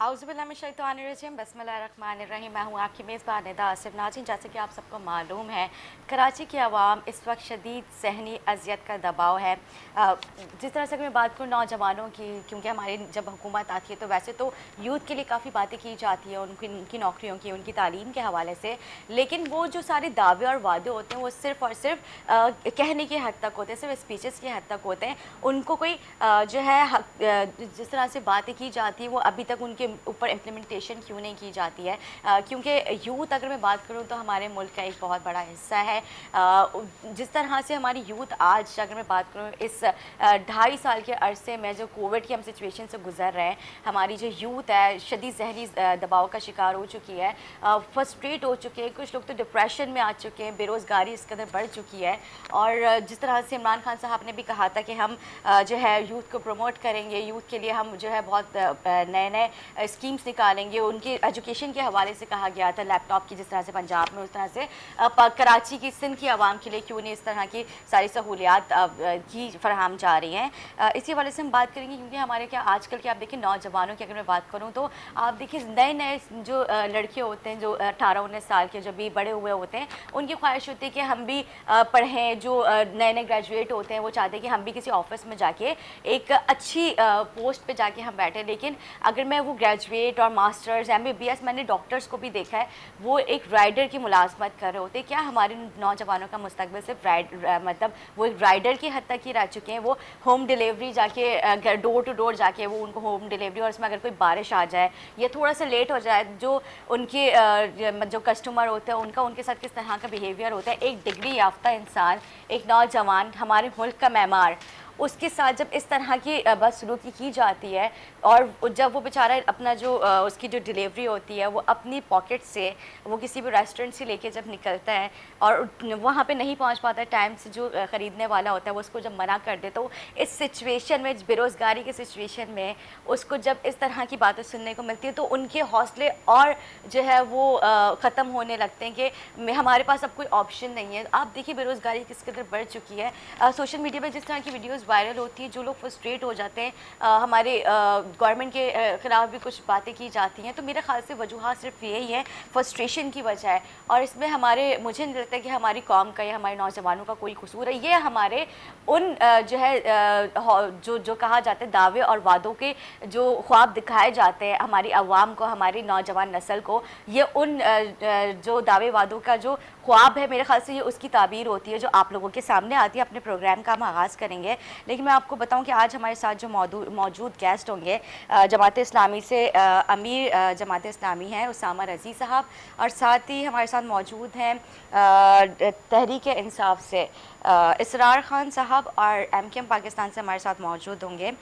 आउज़ुबिल्लाहिमिनश्शैतानिर्रजीम बिस्मिल्लाहिर्रहमानिर्रहीम। मैं हूँ आपकी मेज़बान निदा आसिफ। नाज़रीन, जैसे कि आप सबको मालूम है, कराची की आवाम इस वक्त शदीद ज़हनी अज़ियत का दबाव है। जिस तरह से मैं बात करूँ नौजवानों की, क्योंकि हमारी जब हुकूमत आती है तो वैसे तो यूथ के लिए काफ़ी बातें की जाती हैं, उनकी नौकरियों की, उनकी तालीम के हवाले से, लेकिन वो जो सारे दावे और वादे होते हैं वो सिर्फ़ और सिर्फ कहने की हद तक होते हैं, सिर्फ स्पीचेस की हद तक होते हैं। उनको कोई जो है जिस तरह से बातें की जाती है वो अभी तक उनके ऊपर इम्प्लीमेंटेशन क्यों नहीं की जाती है। क्योंकि यूथ, अगर मैं बात करूँ तो हमारे मुल्क का एक बहुत बड़ा हिस्सा है। जिस तरह से हमारी यूथ आज, अगर मैं बात करूँ इस 2.5 साल के अरसे में जो कोविड की हम सिचुएशन से गुजर रहे हैं, हमारी जो यूथ है शदीद जहनी दबाव का शिकार हो चुकी है, फ्रस्ट्रेट हो चुके हैं, कुछ लोग तो डिप्रेशन में आ चुके हैं, बेरोज़गारी इस कदर बढ़ चुकी है। और जिस तरह से इमरान खान साहब ने भी कहा था कि हम जो है यूथ को प्रमोट करेंगे, यूथ के लिए हम जो है बहुत नए नए स्कीम्स निकालेंगे, उनके एजुकेशन के हवाले से कहा गया था, लैपटॉप की जिस तरह से पंजाब में, उस तरह से कराची की, सिंध की आवाम के लिए क्यों नहीं इस तरह की सारी सहूलियात की फराहम जा रही हैं। इसी हवाले से हम बात करेंगे, क्योंकि हमारे क्या आजकल के आप देखिए नौजवानों की अगर मैं बात करूँ तो आप देखिए नए नए जो लड़के होते हैं, जो 18-19 साल के जो भी बड़े हुए होते हैं, उनकी ख्वाहिश होती है कि हम भी पढ़ें। जो नए नए ग्रेजुएट होते हैं वो चाहते हैं कि हम भी किसी ऑफिस में जाके एक अच्छी पोस्ट पे जाके हम बैठे। लेकिन अगर मैं वो ग्रेजुएट और मास्टर्स, MBBS, मैंने डॉक्टर्स को भी देखा है, वो एक राइडर की मुलाजमत कर रहे होते हैं। क्या हमारे नौजवानों का मुस्तकबिल सिर्फ मतलब वो एक राइडर की हद तक ही रह चुके हैं? वो होम डिलीवरी जाके, डोर टू डोर जाके वो उनको होम डिलीवरी, और इसमें अगर कोई बारिश आ जाए या थोड़ा सा लेट हो जाए, जो उनके जो कस्टमर होते हैं उनका उनके साथ किस तरह का बिहेवियर होता है। एक डिग्री याफ्ता इंसान, एक नौजवान, हमारे मुल्क का मेमार, उसके साथ जब इस तरह की बदसलूकी की जाती है, और जब वो बेचारा अपना जो उसकी जो डिलीवरी होती है वो अपनी पॉकेट से, वो किसी भी रेस्टोरेंट से लेके जब निकलता है और वहाँ पे नहीं पहुँच पाता है टाइम से, जो ख़रीदने वाला होता है वो उसको जब मना कर दे, तो इस सिचुएशन में, बेरोज़गारी के सिचुएशन में उसको जब इस तरह की बातें सुनने को मिलती है तो उनके हौसले और जो है वो ख़त्म होने लगते हैं कि हमारे पास अब कोई ऑप्शन नहीं है। आप देखिए बेरोज़गारी किस कदर बढ़ चुकी है। सोशल मीडिया पर जिस तरह की वीडियोज़ वायरल होती है, जो लोग फ्रस्ट्रेट हो जाते हैं, हमारे गवर्नमेंट के ख़िलाफ़ भी कुछ बातें की जाती हैं, तो मेरे ख़्याल से वजूहात सिर्फ यही है, फ्रस्ट्रेशन की वजह है। और इसमें मुझे नहीं लगता कि हमारी कौम का या हमारे नौजवानों का कोई कसूर है। ये हमारे उन जो है जो कहा जाता है दावे और वादों के जो ख्वाब दिखाए जाते हैं हमारी आवाम को, हमारी नौजवान नस्ल को, ये उन जो दावे वादों का जो ख्वाब है, मेरे ख्याल से ये उसकी ताबीर होती है जो आप लोगों के सामने आती है। अपने प्रोग्राम का हम आगाज़ करेंगे, लेकिन मैं आपको बताऊं कि आज हमारे साथ जो मौजूद गेस्ट होंगे, जमात इस्लामी से अमीर जमात इस्लामी हैं उसामा रज़ी साहब, और साथ ही हमारे साथ मौजूद हैं तहरीक इंसाफ से इसरार ख़ान साहब, और MKM पाकिस्तान से हमारे साथ मौजूद होंगे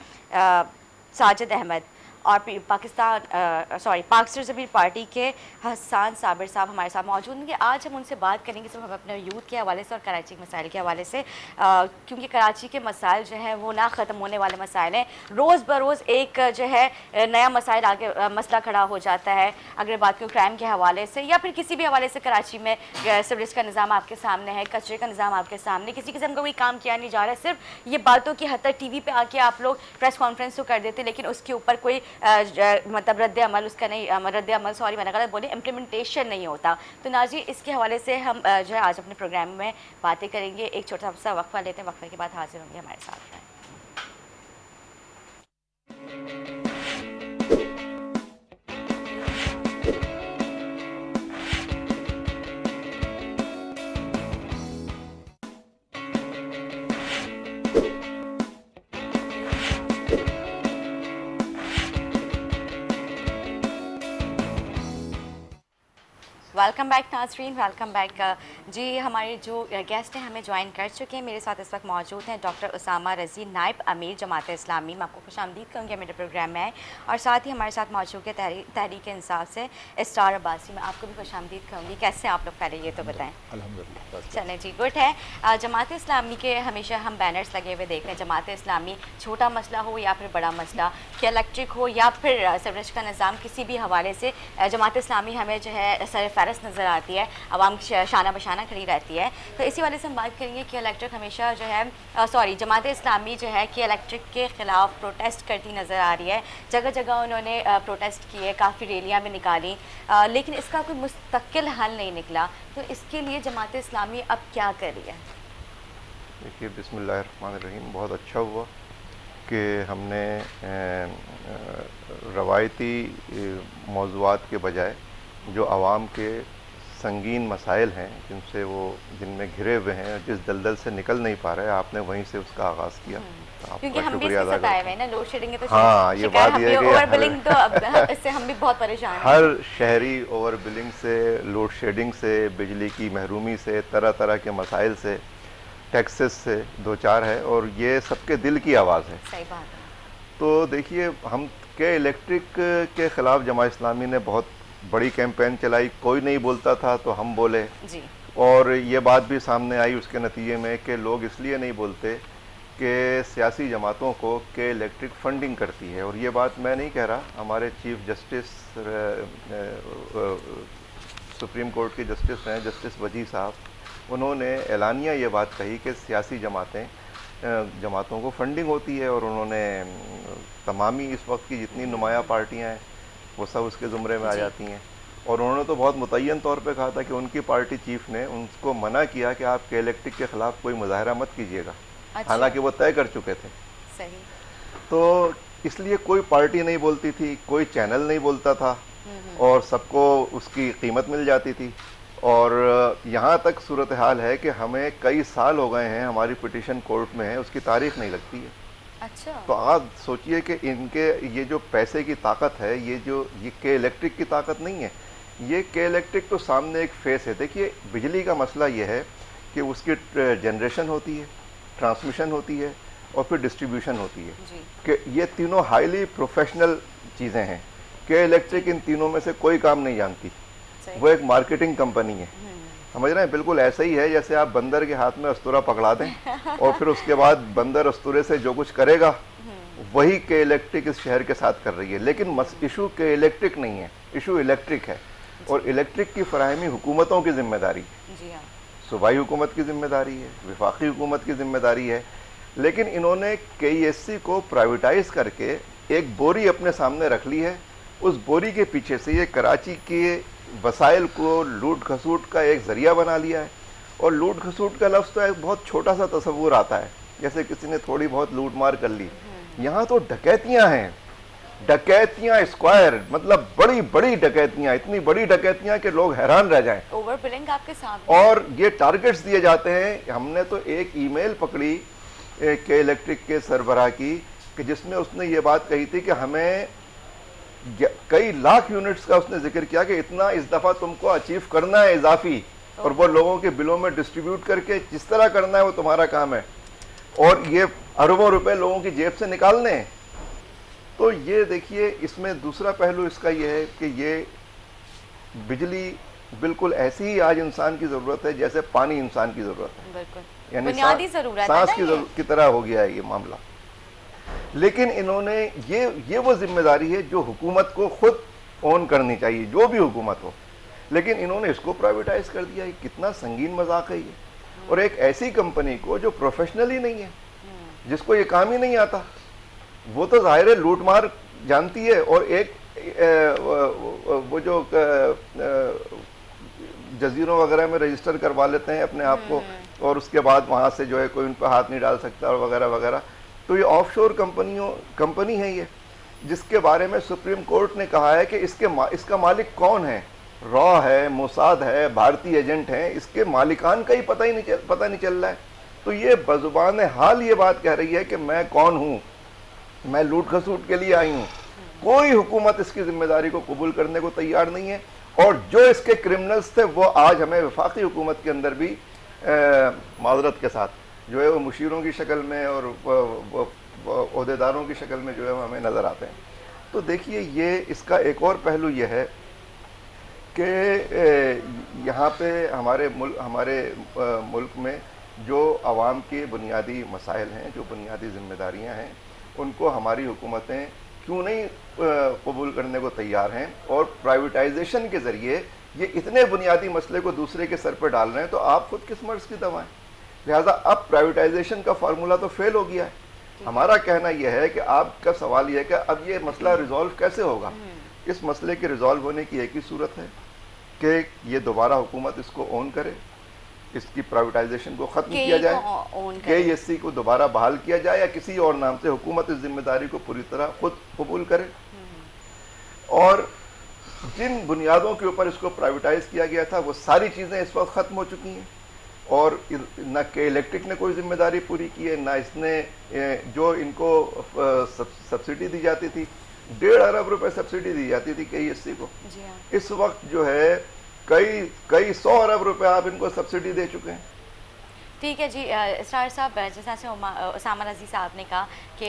साजिद अहमद, और पाक ज़मीर पार्टी के हसन साबिर साहब हमारे साथ मौजूद हैं। आज हम उनसे बात करेंगे सिर्फ हम अपने यूथ के हवाले से और कराची के मसाइल के हवाले से, क्योंकि कराची के मसाइल जो हैं वो ना ख़त्म होने वाले मसाइल हैं। रोज़ बरोज़ एक जो है नया मसला खड़ा हो जाता है। अगर बात करूँ क्राइम के हवाले से या फिर किसी भी हवाले से, कराची में सिवरेज का निज़ाम आपके सामने है, कचरे का निज़ाम आपके सामने, किसी किस्म का कोई काम किया नहीं जा रहा है। सिर्फ ये बातों की हद तक TV पे आके आप लोग प्रेस कॉन्फ्रेंस तो कर देते, लेकिन उसके ऊपर कोई मतलब रद्द अमल उसका नहीं, मैंने गलत बोले, इम्प्लीमेंटेशन नहीं होता। तो नाजी, इसके हवाले से हम जो है आज अपने प्रोग्राम में बातें करेंगे। एक छोटा सा वक्फा लेते हैं, वक्फे के बाद हाजिर होंगे हमारे साथ में। वेलकम बैक नाज़रीन, वेलकम बैक। जी हमारे जो गेस्ट हैं हमें ज्वाइन कर चुके हैं। मेरे साथ इस वक्त मौजूद हैं डॉक्टर उसामा रज़ी, नायब अमीर जमात इस्लामी। मैं आपको खुशामदीद कहूँगी मेरे प्रोग्राम में आए। और साथ ही हमारे साथ मौजूद है तहरीक इंसाफ से इस्तार अब्बासी। मैं आपको भी खुशामदीद कहूँगी। कैसे आप लोग पहले ये तो बताएँ? अल्हम्दुलिल्लाह। चलें जी, गुड है। जमात इस्लामी के हमेशा हम बैनर्स लगे हुए देख रहे हैं। जमात इस्लामी छोटा मसला हो या फिर बड़ा मसला, कि इलेक्ट्रिक हो या फिर सिवरेज का निज़ाम, किसी भी हवाले से जमात इस्लामी हमें जो है सर फहरस्त नज़र आती है, आवाम शाना बशाना खड़ी रहती है। तो इसी वाले से हम बात करेंगे कि इलेक्ट्रिक हमेशा जो है जमात इस्लामी जो है कि इलेक्ट्रिक के ख़िलाफ़ प्रोटेस्ट करती नज़र आ रही है। जगह जगह उन्होंने प्रोटेस्ट किए, काफ़ी रैलियाँ भी निकाली, लेकिन इसका कोई मुस्तकिल हल नहीं निकला। तो इसके लिए जमात इस्लामी अब क्या कर रही है? देखिए, बिस्मिल्लाहिर्रहमानिर्रहीम। बहुत अच्छा हुआ कि हमने रवायती मौज़ूआत के बजाय जो आवाम के संगीन मसाइल हैं, जिनमें घिरे हुए हैं, जिस दलदल से निकल नहीं पा रहे, आपने वहीं से उसका आगाज़ किया। क्योंकि हम भी इससे सताए हुए हैं ना, लोड शेडिंग है तो हाँ, ये बात ये है कि ओवर बिलिंग तो अब इससे हम भी बहुत परेशान हैं। हर शहरी ओवर बिलिंग से, लोड शेडिंग से, बिजली की महरूमी से, तरह तरह के मसाइल से, टैक्सेस से दो चार है, और ये सबके दिल की आवाज़ है। सही बात है। तो देखिए, हम के इलेक्ट्रिक के ख़िलाफ़ जमात इस्लामी ने बहुत बड़ी कैंपेन चलाई। कोई नहीं बोलता था तो हम बोले जी। और ये बात भी सामने आई उसके नतीजे में कि लोग इसलिए नहीं बोलते कि सियासी जमातों को के इलेक्ट्रिक फंडिंग करती है। और ये बात मैं नहीं कह रहा, हमारे चीफ जस्टिस सुप्रीम कोर्ट के जस्टिस हैं, जस्टिस वजी साहब, उन्होंने एलानिया ये बात कही कि सियासी जमातों को फंडिंग होती है, और उन्होंने तमामी इस वक्त की जितनी नुमाया पार्टियां हैं वो सब उसके ज़ुमरे में आ जाती हैं। और उन्होंने तो बहुत मुतय्यन तौर पे कहा था कि उनकी पार्टी चीफ ने उनको मना किया कि आप के इलेक्ट्रिक के ख़िलाफ़ कोई मुजाहरा मत कीजिएगा। अच्छा। हालांकि वो तय कर चुके थे। सही। तो इसलिए कोई पार्टी नहीं बोलती थी, कोई चैनल नहीं बोलता था, और सबको उसकी कीमत मिल जाती थी। और यहाँ तक सूरत हाल है कि हमें कई साल हो गए हैं, हमारी पिटीशन कोर्ट में है, उसकी तारीख नहीं लगती है। अच्छा। तो आप सोचिए कि इनके ये जो पैसे की ताकत है, ये के इलेक्ट्रिक की ताकत नहीं है। ये के इलेक्ट्रिक तो सामने एक फेस है। देखिए, बिजली का मसला ये है कि उसकी जनरेशन होती है, ट्रांसमिशन होती है, और फिर डिस्ट्रीब्यूशन होती है जी। कि ये तीनों हाईली प्रोफेशनल चीज़ें हैं। के इलेक्ट्रिक इन तीनों में से कोई काम नहीं जानती। वो एक मार्केटिंग कंपनी है, समझ रहे हैं? बिल्कुल ऐसा ही है जैसे आप बंदर के हाथ में अस्तूरा पकड़ा दें और फिर उसके बाद बंदर अस्तूरे से जो कुछ करेगा वही के इलेक्ट्रिक इस शहर के साथ कर रही है। लेकिन इशू के इलेक्ट्रिक नहीं है, इशू इलेक्ट्रिक है, और इलेक्ट्रिक की फराहमी हुकूमतों की जिम्मेदारी है। जी हाँ। सूबाई हुकूमत की जिम्मेदारी है, वफाकी हुकूमत की जिम्मेदारी है। लेकिन इन्होंने KESC को प्राइवेटाइज करके एक बोरी अपने सामने रख ली है। उस बोरी के पीछे से ये कराची के वसाइल को लूट खसूट का एक ज़रिया बना लिया है। और लूट खसूट का लफ्ज़ तो एक बहुत छोटा सा तस्वुर आता है, जैसे किसी ने थोड़ी बहुत लूट मार कर ली। यहाँ तो डकैतियाँ हैं, डकैतियाँ स्क्वायर, मतलब बड़ी बड़ी डकैतियाँ, इतनी बड़ी डकैतियाँ कि लोग हैरान रह जाएं। ओवर बिलिंग आपके सामने। और ये टारगेट्स दिए जाते हैं। हमने तो एक ईमेल पकड़ी के इलेक्ट्रिक के सरबराह की, कि जिसमें उसने ये बात कही थी कि हमें कई लाख यूनिट्स का उसने जिक्र किया कि इतना इस दफ़ा तुमको अचीव करना है इजाफी, और वो लोगों के बिलों में डिस्ट्रीब्यूट करके जिस तरह करना है वो तुम्हारा काम है, और ये अरबों रुपए लोगों की जेब से निकालने हैं। तो ये देखिए, इसमें दूसरा पहलू इसका ये है कि ये बिजली बिल्कुल ऐसी ही आज इंसान की ज़रूरत है जैसे पानी इंसान की ज़रूरत है। बिल्कुल, यानी बुनियादी ज़रूरत सांस है की तरह हो गया है ये मामला। लेकिन इन्होंने ये वो जिम्मेदारी है जो हुकूमत को खुद ऑन करनी चाहिए, जो भी हुकूमत हो, लेकिन इन्होंने इसको प्राइवेटाइज कर दिया। ये कितना संगीन मजाक है ये। और एक ऐसी कंपनी को जो प्रोफेशनल ही नहीं है, जिसको ये काम ही नहीं आता, वो तो जाहिर है लूट मार जानती है। और एक वो जो जजीरों वगैरह में रजिस्टर करवा लेते हैं अपने आप को, और उसके बाद वहाँ से जो है कोई उन पर हाथ नहीं डाल सकता और वगैरह वगैरह। तो ये ऑफशोर कंपनी है ये, जिसके बारे में सुप्रीम कोर्ट ने कहा है कि इसका मालिक कौन है। रॉ है, मोसाद है, भारतीय एजेंट हैं, इसके मालिकान का ही पता नहीं चल रहा है। तो ये बजुबान हाल ये बात कह रही है कि मैं कौन हूँ, मैं लूट खसूट के लिए आई हूँ। कोई हुकूमत इसकी जिम्मेदारी को कबूल करने को तैयार नहीं है। और जो इसके क्रिमिनल्स थे वो आज हमें वफाकी हुकूमत के अंदर भी माजरत के साथ जो है वो मुशीरों की शक्ल में और ओहदेदारों की शक्ल में जो है वो हमें नज़र आते हैं। तो देखिए ये इसका एक और पहलू ये है कि यहाँ पे हमारे मुल्क में जो आवाम के बुनियादी मसाइल हैं, जो बुनियादी ज़िम्मेदारियाँ हैं, उनको हमारी हुकूमतें क्यों नहीं कबूल करने को तैयार हैं और प्राइवेटाइजेशन के ज़रिए ये इतने बुनियादी मसले को दूसरे के सर पर डाल रहे हैं। तो आप खुद किस मर्ज़ की दवा हैं? लिहाजा अब प्राइवेटाइजेशन का फार्मूला तो फेल हो गया है। हमारा कहना यह है कि आपका सवाल यह है कि अब ये मसला रिजॉल्व कैसे होगा। इस मसले के रिजॉल्व होने की एक ही सूरत है कि ये दोबारा हुकूमत इसको ओन करे, इसकी प्राइवेटाइजेशन को ख़त्म किया जाए, KESC को दोबारा बहाल किया जाए या किसी और नाम से हुकूमत इस जिम्मेदारी को पूरी तरह खुद कबूल करे। और जिन बुनियादों के ऊपर इसको प्राइवेटाइज किया गया था वो सारी चीज़ें इस वक्त ख़त्म हो चुकी हैं और न के इलेक्ट्रिक ने कोई जिम्मेदारी पूरी की है, ना इसने जो इनको सब्सिडी दी जाती थी, 1.5 अरब रुपए सब्सिडी दी जाती थी KESC को, इस वक्त जो है कई 100 अरब रुपए आप इनको सब्सिडी दे चुके हैं। ठीक है जी। इसरार साहब, जैसा से उसामा रज़ी साहब ने कहा कि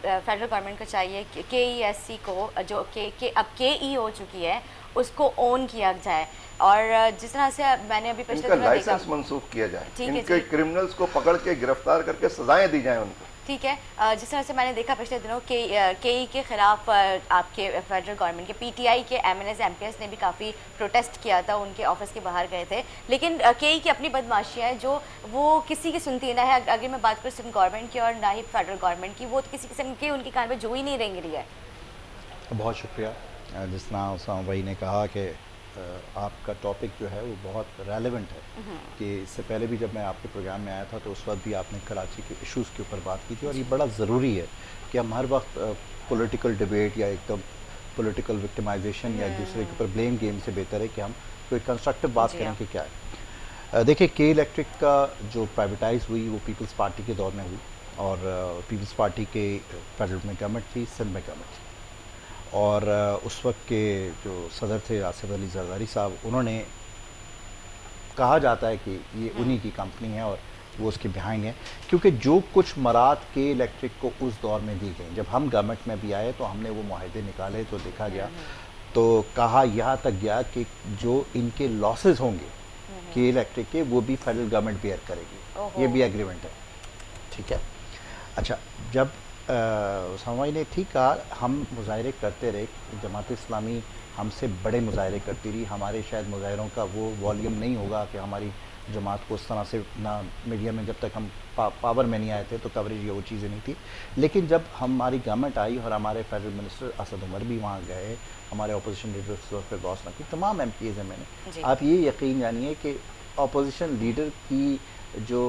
फेडरल गवर्नमेंट को चाहिए कि KESC को जो अब KE हो चुकी है उसको ओन किया जाए और जिस तरह से मैंने अभी पिछले दिनों लाइसेंस मंसूख किया जाए, इनके क्रिमिनल्स को पकड़ के गिरफ्तार करके सजाएं दी जाएं उनको। ठीक है। जिस तरह से मैंने देखा पिछले दिनों KE के खिलाफ आपके फेडरल गवर्नमेंट के PTI के MNS MPs ने भी काफ़ी प्रोटेस्ट किया था, उनके ऑफिस के बाहर गए थे। लेकिन KE की अपनी बदमाशियाँ है जो वो किसी की सुनती ना है। अगर मैं बात करूँ सिंध गवर्नमेंट की और ना ही फेडरल गवर्नमेंट की, वो तो किसी किस्म के उनकी कान में जो ही नहीं रेंग रही है। बहुत शुक्रिया। जिस तरह उसामा भाई ने कहा कि आपका टॉपिक जो है वो बहुत रेलेवेंट है कि इससे पहले भी जब मैं आपके प्रोग्राम में आया था तो उस वक्त भी आपने कराची के इश्यूज़ के ऊपर बात की थी और ये बड़ा ज़रूरी है कि हम हर वक्त पॉलिटिकल डिबेट या एकदम पॉलिटिकल विक्टिमाइजेशन या एक दूसरे के ऊपर ब्लेम गेम से बेहतर है कि हम कोई कंस्ट्रक्टिव बात करें कि क्या है। देखिए, के इलेक्ट्रिक का जो प्राइवेटाइज हुई वो पीपल्स पार्टी के दौर में हुई और पीपल्स पार्टी के फेडरल में गवर्नमेंट थी, सिंध में गवर्नमेंट थी और उस वक्त के जो सदर थे आसिफ अली जरदारी साहब, उन्होंने कहा जाता है कि ये उन्हीं की कंपनी है और वो उसके बिहाइंड है क्योंकि जो कुछ मराद के इलेक्ट्रिक को उस दौर में दी गई, जब हम गवर्नमेंट में भी आए तो हमने वो मुआहदे निकाले तो देखा गया तो कहा यहाँ तक गया कि जो इनके लॉसेस होंगे के इलेक्ट्रिक के वो भी फेडरल गवर्नमेंट बेयर करेगी, ये भी एग्रीमेंट है। ठीक है। अच्छा, जब उसामा ने ठीक कहा, हम मुजाहरे करते रहे, जमात इस्लामी हमसे बड़े मुजाहरे करती रही, हमारे शायद मुजाहरों का वो वॉल्यूम नहीं होगा कि हमारी जमात को उस तरह से ना मीडिया में जब तक हम पावर में नहीं आए थे तो कवरेज या वो चीज़ें नहीं थी। लेकिन जब हमारी गवर्नमेंट आई और हमारे फेडरल मिनिस्टर असद उमर भी वहाँ गए, हमारे अपोजिशन लीडर पर गौस नकवी, तमाम MPs हैं मैंने, आप ये यकीन जानिए कि अपोजिशन लीडर की जो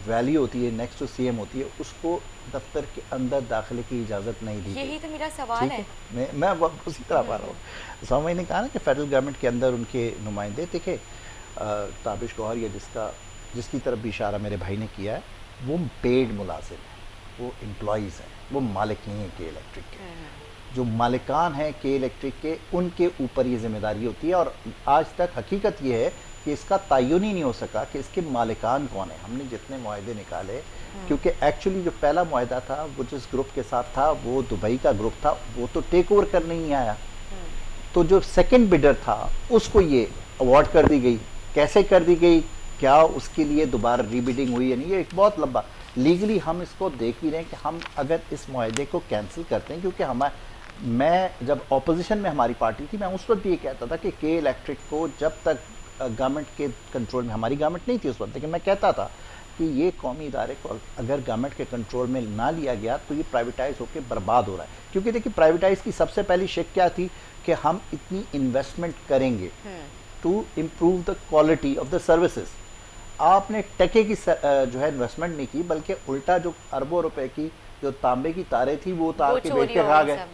वैल्यू होती है नेक्स्ट टू CM होती है, उसको दफ्तर के अंदर दाखिले की इजाज़त नहीं दी। यही तो मेरा सवाल है। मैं उसी तरह पा रहा हूँ। उसामा ने कहा ना कि फेडरल गवर्नमेंट के अंदर उनके नुमाइंदे, देखिए ताबिश गौहर या जिसकी तरफ भी इशारा मेरे भाई ने किया है, वो पेड मुलाजिम है, वो एम्प्लॉइज़ हैं, वो मालिक नहीं है के इलेक्ट्रिक के। जो मालिकान हैं के इलेक्ट्रिक के, उनके ऊपर ये जिम्मेदारी होती है और आज तक हकीकत ये है कि इसका तयन ही नहीं हो सका कि इसके मालिकान कौन है। हमने जितने मुआहदे निकाले, क्योंकि एक्चुअली जो पहला मुआहदा था वो जिस ग्रुप के साथ था वो दुबई का ग्रुप था, वो तो टेक ओवर करने नहीं आया, तो जो सेकंड बिडर था उसको ये अवार्ड कर दी गई। कैसे कर दी गई, क्या उसके लिए दोबारा रीबिडिंग हुई या नहीं, ये एक बहुत लंबा लीगली हम इसको देख भी रहे हैं कि हम अगर इस मुआहदे को कैंसिल करते हैं, क्योंकि मैं जब अपोजिशन में हमारी पार्टी थी, मैं उस वक्त भी ये कहता था कि के इलेक्ट्रिक को जब तक गवर्नमेंट के कंट्रोल में, हमारी गवर्नमेंट नहीं थी उस वक्त, लेकिन मैं कहता था कि ये कौमी इदारे को अगर गवर्नमेंट के कंट्रोल में ना लिया गया तो ये प्राइवेटाइज होकर बर्बाद हो रहा है। क्योंकि देखिए, प्राइवेटाइज की सबसे पहली शिक क्या थी कि हम इतनी इन्वेस्टमेंट करेंगे to improve the quality of the services. आपने टके की जो है इन्वेस्टमेंट नहीं की, बल्कि उल्टा जो अरबों रुपए की जो तांबे की तारें थी वो उतार के बेच के खा गए।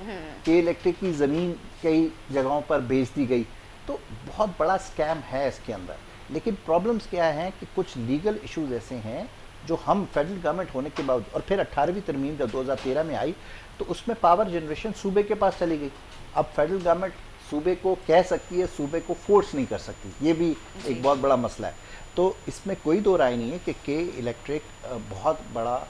के इलेक्ट्रिक की ज़मीन कई जगहों पर बेच दी गई, तो बहुत बड़ा स्कैम है इसके अंदर। लेकिन प्रॉब्लम्स क्या हैं कि कुछ लीगल इश्यूज ऐसे हैं जो हम फेडरल गवर्नमेंट होने के बावजूद, और फिर 18वीं तरमीम जब 2013 में आई तो उसमें पावर जनरेशन सूबे के पास चली गई। अब फेडरल गवर्नमेंट सूबे को कह सकती है, सूबे को फोर्स नहीं कर सकती, ये भी एक बहुत बड़ा मसला है। तो इसमें कोई दो राय नहीं है कि के इलेक्ट्रिक बहुत बड़ा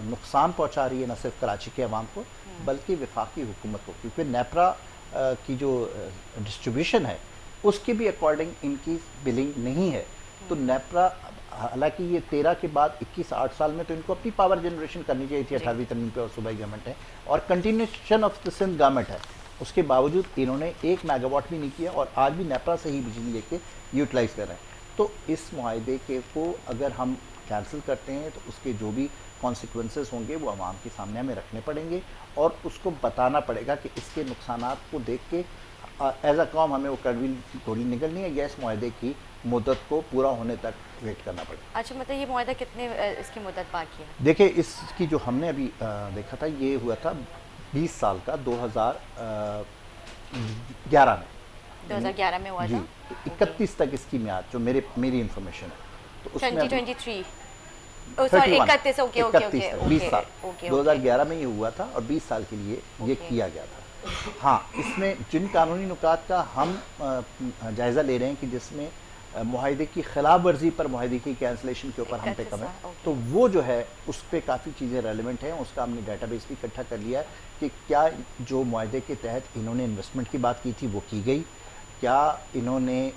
नुकसान पहुंचा रही है, न सिर्फ कराची के अवाम को बल्कि वफाकी हुकूमत को, क्योंकि नेपरा की जो डिस्ट्रीब्यूशन है उसके भी अकॉर्डिंग इनकी बिलिंग नहीं है। तो नेपरा, हालांकि ये 13 के बाद 21 8 साल में तो इनको अपनी पावर जनरेशन करनी चाहिए थी 18वीं तरमीम पे, और सूबाई गवर्नमेंट है और continuation of the Sindh government है, उसके बावजूद इन्होंने 1 मेगावाट भी नहीं किया और आज भी नेपरा से ही बिजली लेके यूटिलाइज कर रहे हैं। तो इस मुआहदे के को अगर हम कैंसिल करते हैं तो उसके जो भी कॉन्सिक्वेंसेस होंगे वो आवाम के सामने हमें रखने पड़ेंगे और उसको बताना पड़ेगा कि इसके नुकसानात को देख के एज अ कौम हमें वो कड़वी गोली निकलनी है या इस मुआहदे की मुद्दत को पूरा होने तक वेट करना पड़ेगा। अच्छा, मतलब ये मुआहदा कितने इसकी मुद्दत बाकी है? देखिए, इसकी जो हमने अभी देखा था ये हुआ था 20 साल का 2011 में 2011 में हुआ जी, था। 31 तक इसकी म्याद जो मेरी इंफॉर्मेशन है तो उसमें 2023 सॉरी 31 ओके ओके 31 ओके तक 20 साल ओके 2011 में ये हुआ था और 20 साल के लिए ये किया गया था। हाँ, इसमें जिन कानूनी नुकात का हम जायज़ा ले रहे हैं कि जिसमें मुआहदे की खिलाफ वर्जी पर मुआहदे की कैंसलेशन के ऊपर हम पे कम है, तो वो जो है उस पर काफ़ी चीज़ें रेलिवेंट हैं। उसका हमने डाटाबेस भी इकट्ठा कर लिया है कि क्या जो मुआहदे के तहत इन्होंने इन्वेस्टमेंट की बात की थी वो की गई, क्या इन्होंने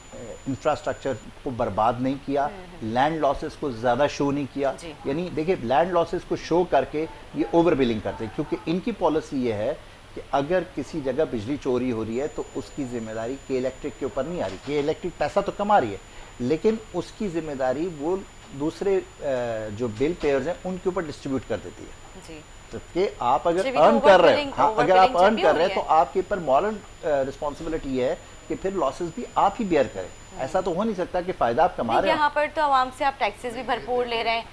इंफ्रास्ट्रक्चर को बर्बाद नहीं किया, लैंड लॉसेस को ज़्यादा शो नहीं किया। यानी देखिए, लैंड लॉसेस को शो करके ये ओवर बिलिंग करते हैं, क्योंकि इनकी पॉलिसी ये है कि अगर किसी जगह बिजली चोरी हो रही है तो उसकी जिम्मेदारी के इलेक्ट्रिक के ऊपर नहीं आ रही। के इलेक्ट्रिक पैसा तो कमा रही है लेकिन उसकी जिम्मेदारी वो दूसरे जो बिल पेयर्स हैं उनके ऊपर डिस्ट्रीब्यूट कर देती है जी। तो कि आप अगर अर्न कर रहे हैं, हाँ, अगर आप अर्न कर रहे हैं तो आपके ऊपर मॉरल रिस्पॉन्सिबिलिटी है कि फिर लॉसेस भी आप ही बेयर करें। ऐसा तो हो नहीं सकता कि फ़ायदा आप कमा रहे हैं। यहाँ पर तो आवाम से आप टैक्सेस भी भरपूर ले रहे हैं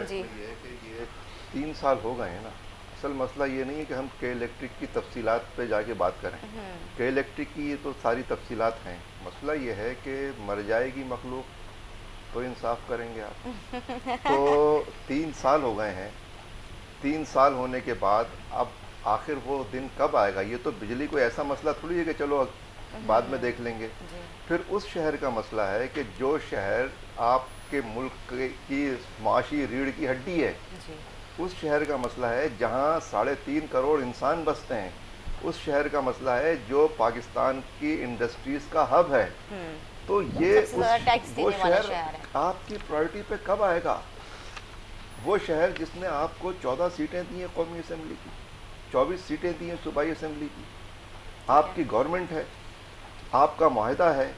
जी। ये है कि ये 3 साल हो गए हैं ना। असल मसला ये नहीं है कि हम के इलेक्ट्रिक की तफसीलात पे जाके बात करें, के इलेक्ट्रिक की ये तो सारी तफसीलात हैं। मसला ये है कि मर जाएगी मखलूक तो इंसाफ करेंगे आप। तो 3 साल हो गए हैं, 3 साल होने के बाद अब आखिर वो दिन कब आएगा? ये तो बिजली कोई ऐसा मसला थोड़ी है कि चलो बाद में देख लेंगे। फिर उस शहर का मसला है कि जो शहर आपके मुल्क की माशी रीढ़ की हड्डी है, उस शहर का मसला है जहाँ 3.5 करोड़ इंसान बसते हैं। उस शहर का मसला है जो पाकिस्तान की इंडस्ट्रीज का हब है। तो ये वो शहर आपकी प्रायोरिटी पे कब आएगा? वो शहर जिसने आपको 14 सीटें दी हैं कौमी असम्बली की, 24 सीटें दी हैं सूबाई असम्बली की, आपकी गवर्नमेंट है, आपका मुआहदा है,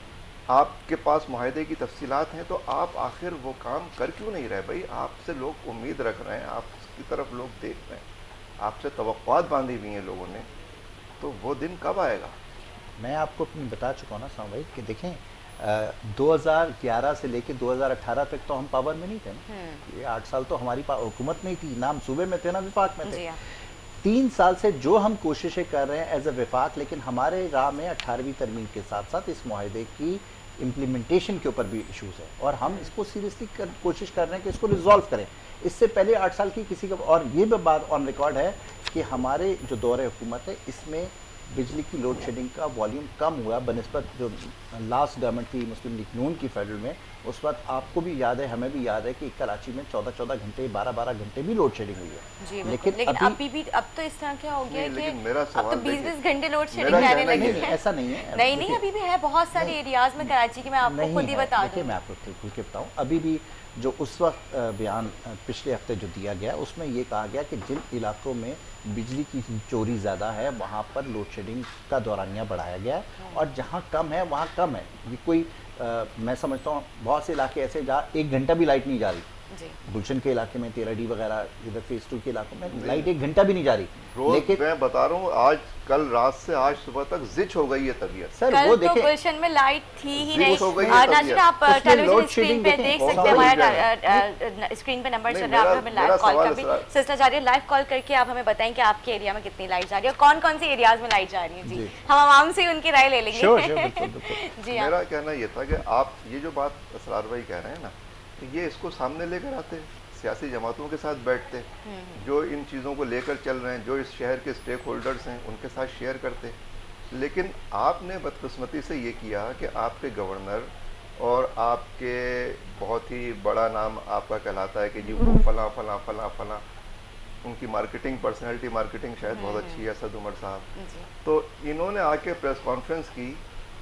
आपके पास मुआहदे की तफसीलात हैं, तो आप आखिर वो काम कर क्यों नहीं रहे भाई? आपसे लोग उम्मीद रख रहे हैं, आपकी तरफ लोग देख रहे हैं, आपसे तवक्कुआत बांधी हुई हैं लोगों ने, तो वो दिन कब आएगा? मैं आपको अपनी बता चुका हूँ ना साहब भाई कि देखें 2011 से लेके 2018 तक तो हम पावर में नहीं थे ना। ये 8 साल तो हमारी हुकूमत नहीं थी, ना हम सूबे में थे ना विफाक में थे। 3 साल से जो हम कोशिशें कर रहे हैं एज अ विफाक, लेकिन हमारे राह में 18वीं तरमीम के साथ साथ इस मुआहदे की इम्प्लीमेंटेशन के ऊपर भी इश्यूज है और हम इसको सीरियसली कोशिश कर रहे हैं कि इसको रिजॉल्व करें। इससे पहले 8 साल की किसी का, और ये भी बात ऑन रिकॉर्ड है कि हमारे जो दौरे हुकूमत है इसमें बिजली की लोड शेडिंग का वॉल्यूम कम हुआ बनस्बत जो लास्ट गवर्नमेंट थी मुस्लिम लीग नून की फेडरल में। उस वक्त आपको भी याद है, हमें भी याद है कि कराची में 14-14 घंटे 12 घंटे भी लोड शेडिंग हुई है। लेकिन अभी भी अब तो इस तरह क्या हो गया है कि अब तो 20-20 घंटे लोड शेडिंग रहने लगी है। ऐसा नहीं है, नहीं अभी भी है बहुत सारे एरियाज में कराची के। मैं आपको खुद ही बता दूं, मैं आपको खुल के बताऊं, अभी भी जो उस वक्त बयान पिछले हफ्ते जो दिया गया उसमें ये कहा गया कि जिन इलाकों में बिजली की चोरी ज़्यादा है वहाँ पर लोड शेडिंग का दौरानिया बढ़ाया गया है और जहाँ कम है वहाँ कम है। ये कोई मैं समझता हूँ बहुत से इलाके ऐसे जहाँ 1 घंटा भी लाइट नहीं जा रही। गुलशन के इलाके में 13D वगैरह इधर फेज 2 के इलाकों में लाइट 1 घंटा भी नहीं जा रही। लेकिन मैं बता रहा हूँ आज कल रात से आज सुबह तक जिच हो गई है तबीयत। सर वो देखिए तो गुलशन में लाइट थी ही नहीं। नाज़रीन आप टेलीविजन स्क्रीन पे देख सकते हैं, हमारा स्क्रीन पे नंबर चल रहा है, आप हमें लाइव कॉल कर भी सिलसिला जारी है। लाइव कॉल करके आप हमें बताएं कि आपके एरिया में कितनी लाइट जा रही है, कौन कौन सी एरियाज में लाइट जा रही है। जी हम आवाम से उनकी राय ले लेंगे। जी मेरा कहना ये था कि आप ये जो बात असरार भाई कह रहे हैं ना, ये इसको सामने लेकर आते, सियासी जमातों के साथ बैठते, जो इन चीज़ों को लेकर चल रहे हैं, जो इस शहर के स्टेक होल्डर्स हैं उनके साथ शेयर करते, लेकिन आपने बदकिस्मती से ये किया कि आपके गवर्नर और आपके बहुत ही बड़ा नाम आपका कहलाता है कि जी वो फला फला फला फला, उनकी मार्केटिंग पर्सनैलिटी मार्केटिंग शायद बहुत अच्छी है, असद उमर साहब। जी तो इन्होंने आके प्रेस कॉन्फ्रेंस की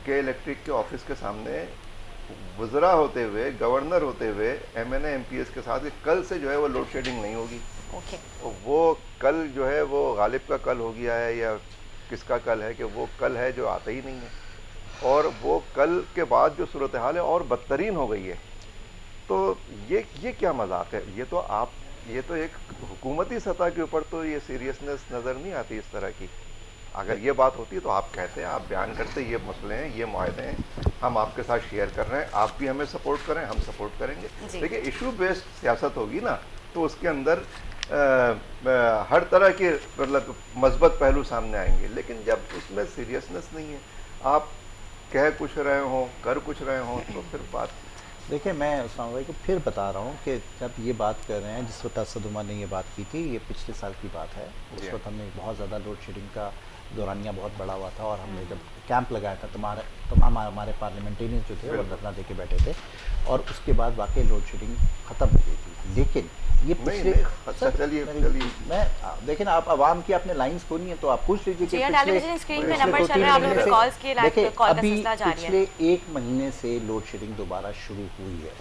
के इलेक्ट्रिक के ऑफिस के सामने वज़रा होते हुए, गवर्नर होते हुए, MNA MPs के साथ कि कल से जो है वो लोड शेडिंग नहीं होगी। ओके तो वो कल जो है वो गालिब का कल हो गया है या किसका कल है कि वो कल है जो आता ही नहीं है, और वो कल के बाद जो सूरत हाल है और बदतरीन हो गई है। तो ये क्या मजाक है? ये तो एक हुकूमती सतह के ऊपर तो ये सीरियसनेस नज़र नहीं आती इस तरह की। अगर ये बात होती तो आप कहते, आप बयान करते, ये मसले हैं, ये मुआहदे हैं, हम आपके साथ शेयर कर रहे हैं, आप भी हमें सपोर्ट करें, हम सपोर्ट करेंगे। जी। देखिए इशू बेस्ड सियासत होगी ना, तो उसके अंदर हर तरह के मतलब मस्बत पहलू सामने आएंगे, लेकिन जब उसमें सीरियसनेस नहीं है, आप कह कुछ रहे हों, कर कुछ रहे हों, तो फिर बात। देखिए, मैं उस्मान भाई को फिर बता रहा हूँ कि जब ये बात कर रहे हैं, जिस वक्त असद उमर ने ये बात की थी, ये पिछले साल की बात है। उस वक्त हमने बहुत ज़्यादा लोड शेडिंग का दौरानिया बहुत बड़ा हुआ था, और हमने जब कैंप लगाया था तमाम हमारे पार्लियामेंटेरियन जो थे वो धरना दे के बैठे थे, और उसके बाद वाकई लोड शेडिंग ख़त्म हो गई थी। लेकिन ये पिछले अच्छा चलिए मैं देखिए ना, आप आवाम की आपने लाइन्स खोनी है तो आप पूछ लीजिए कि टेलीविजन स्क्रीन पे नंबर चल रहा है, आप लोगों के कॉल्स की लाइव देखिए, कॉल का अभी सिलसिला जारी है। पिछले 1 महीने से लोड शेडिंग दोबारा शुरू हुई है।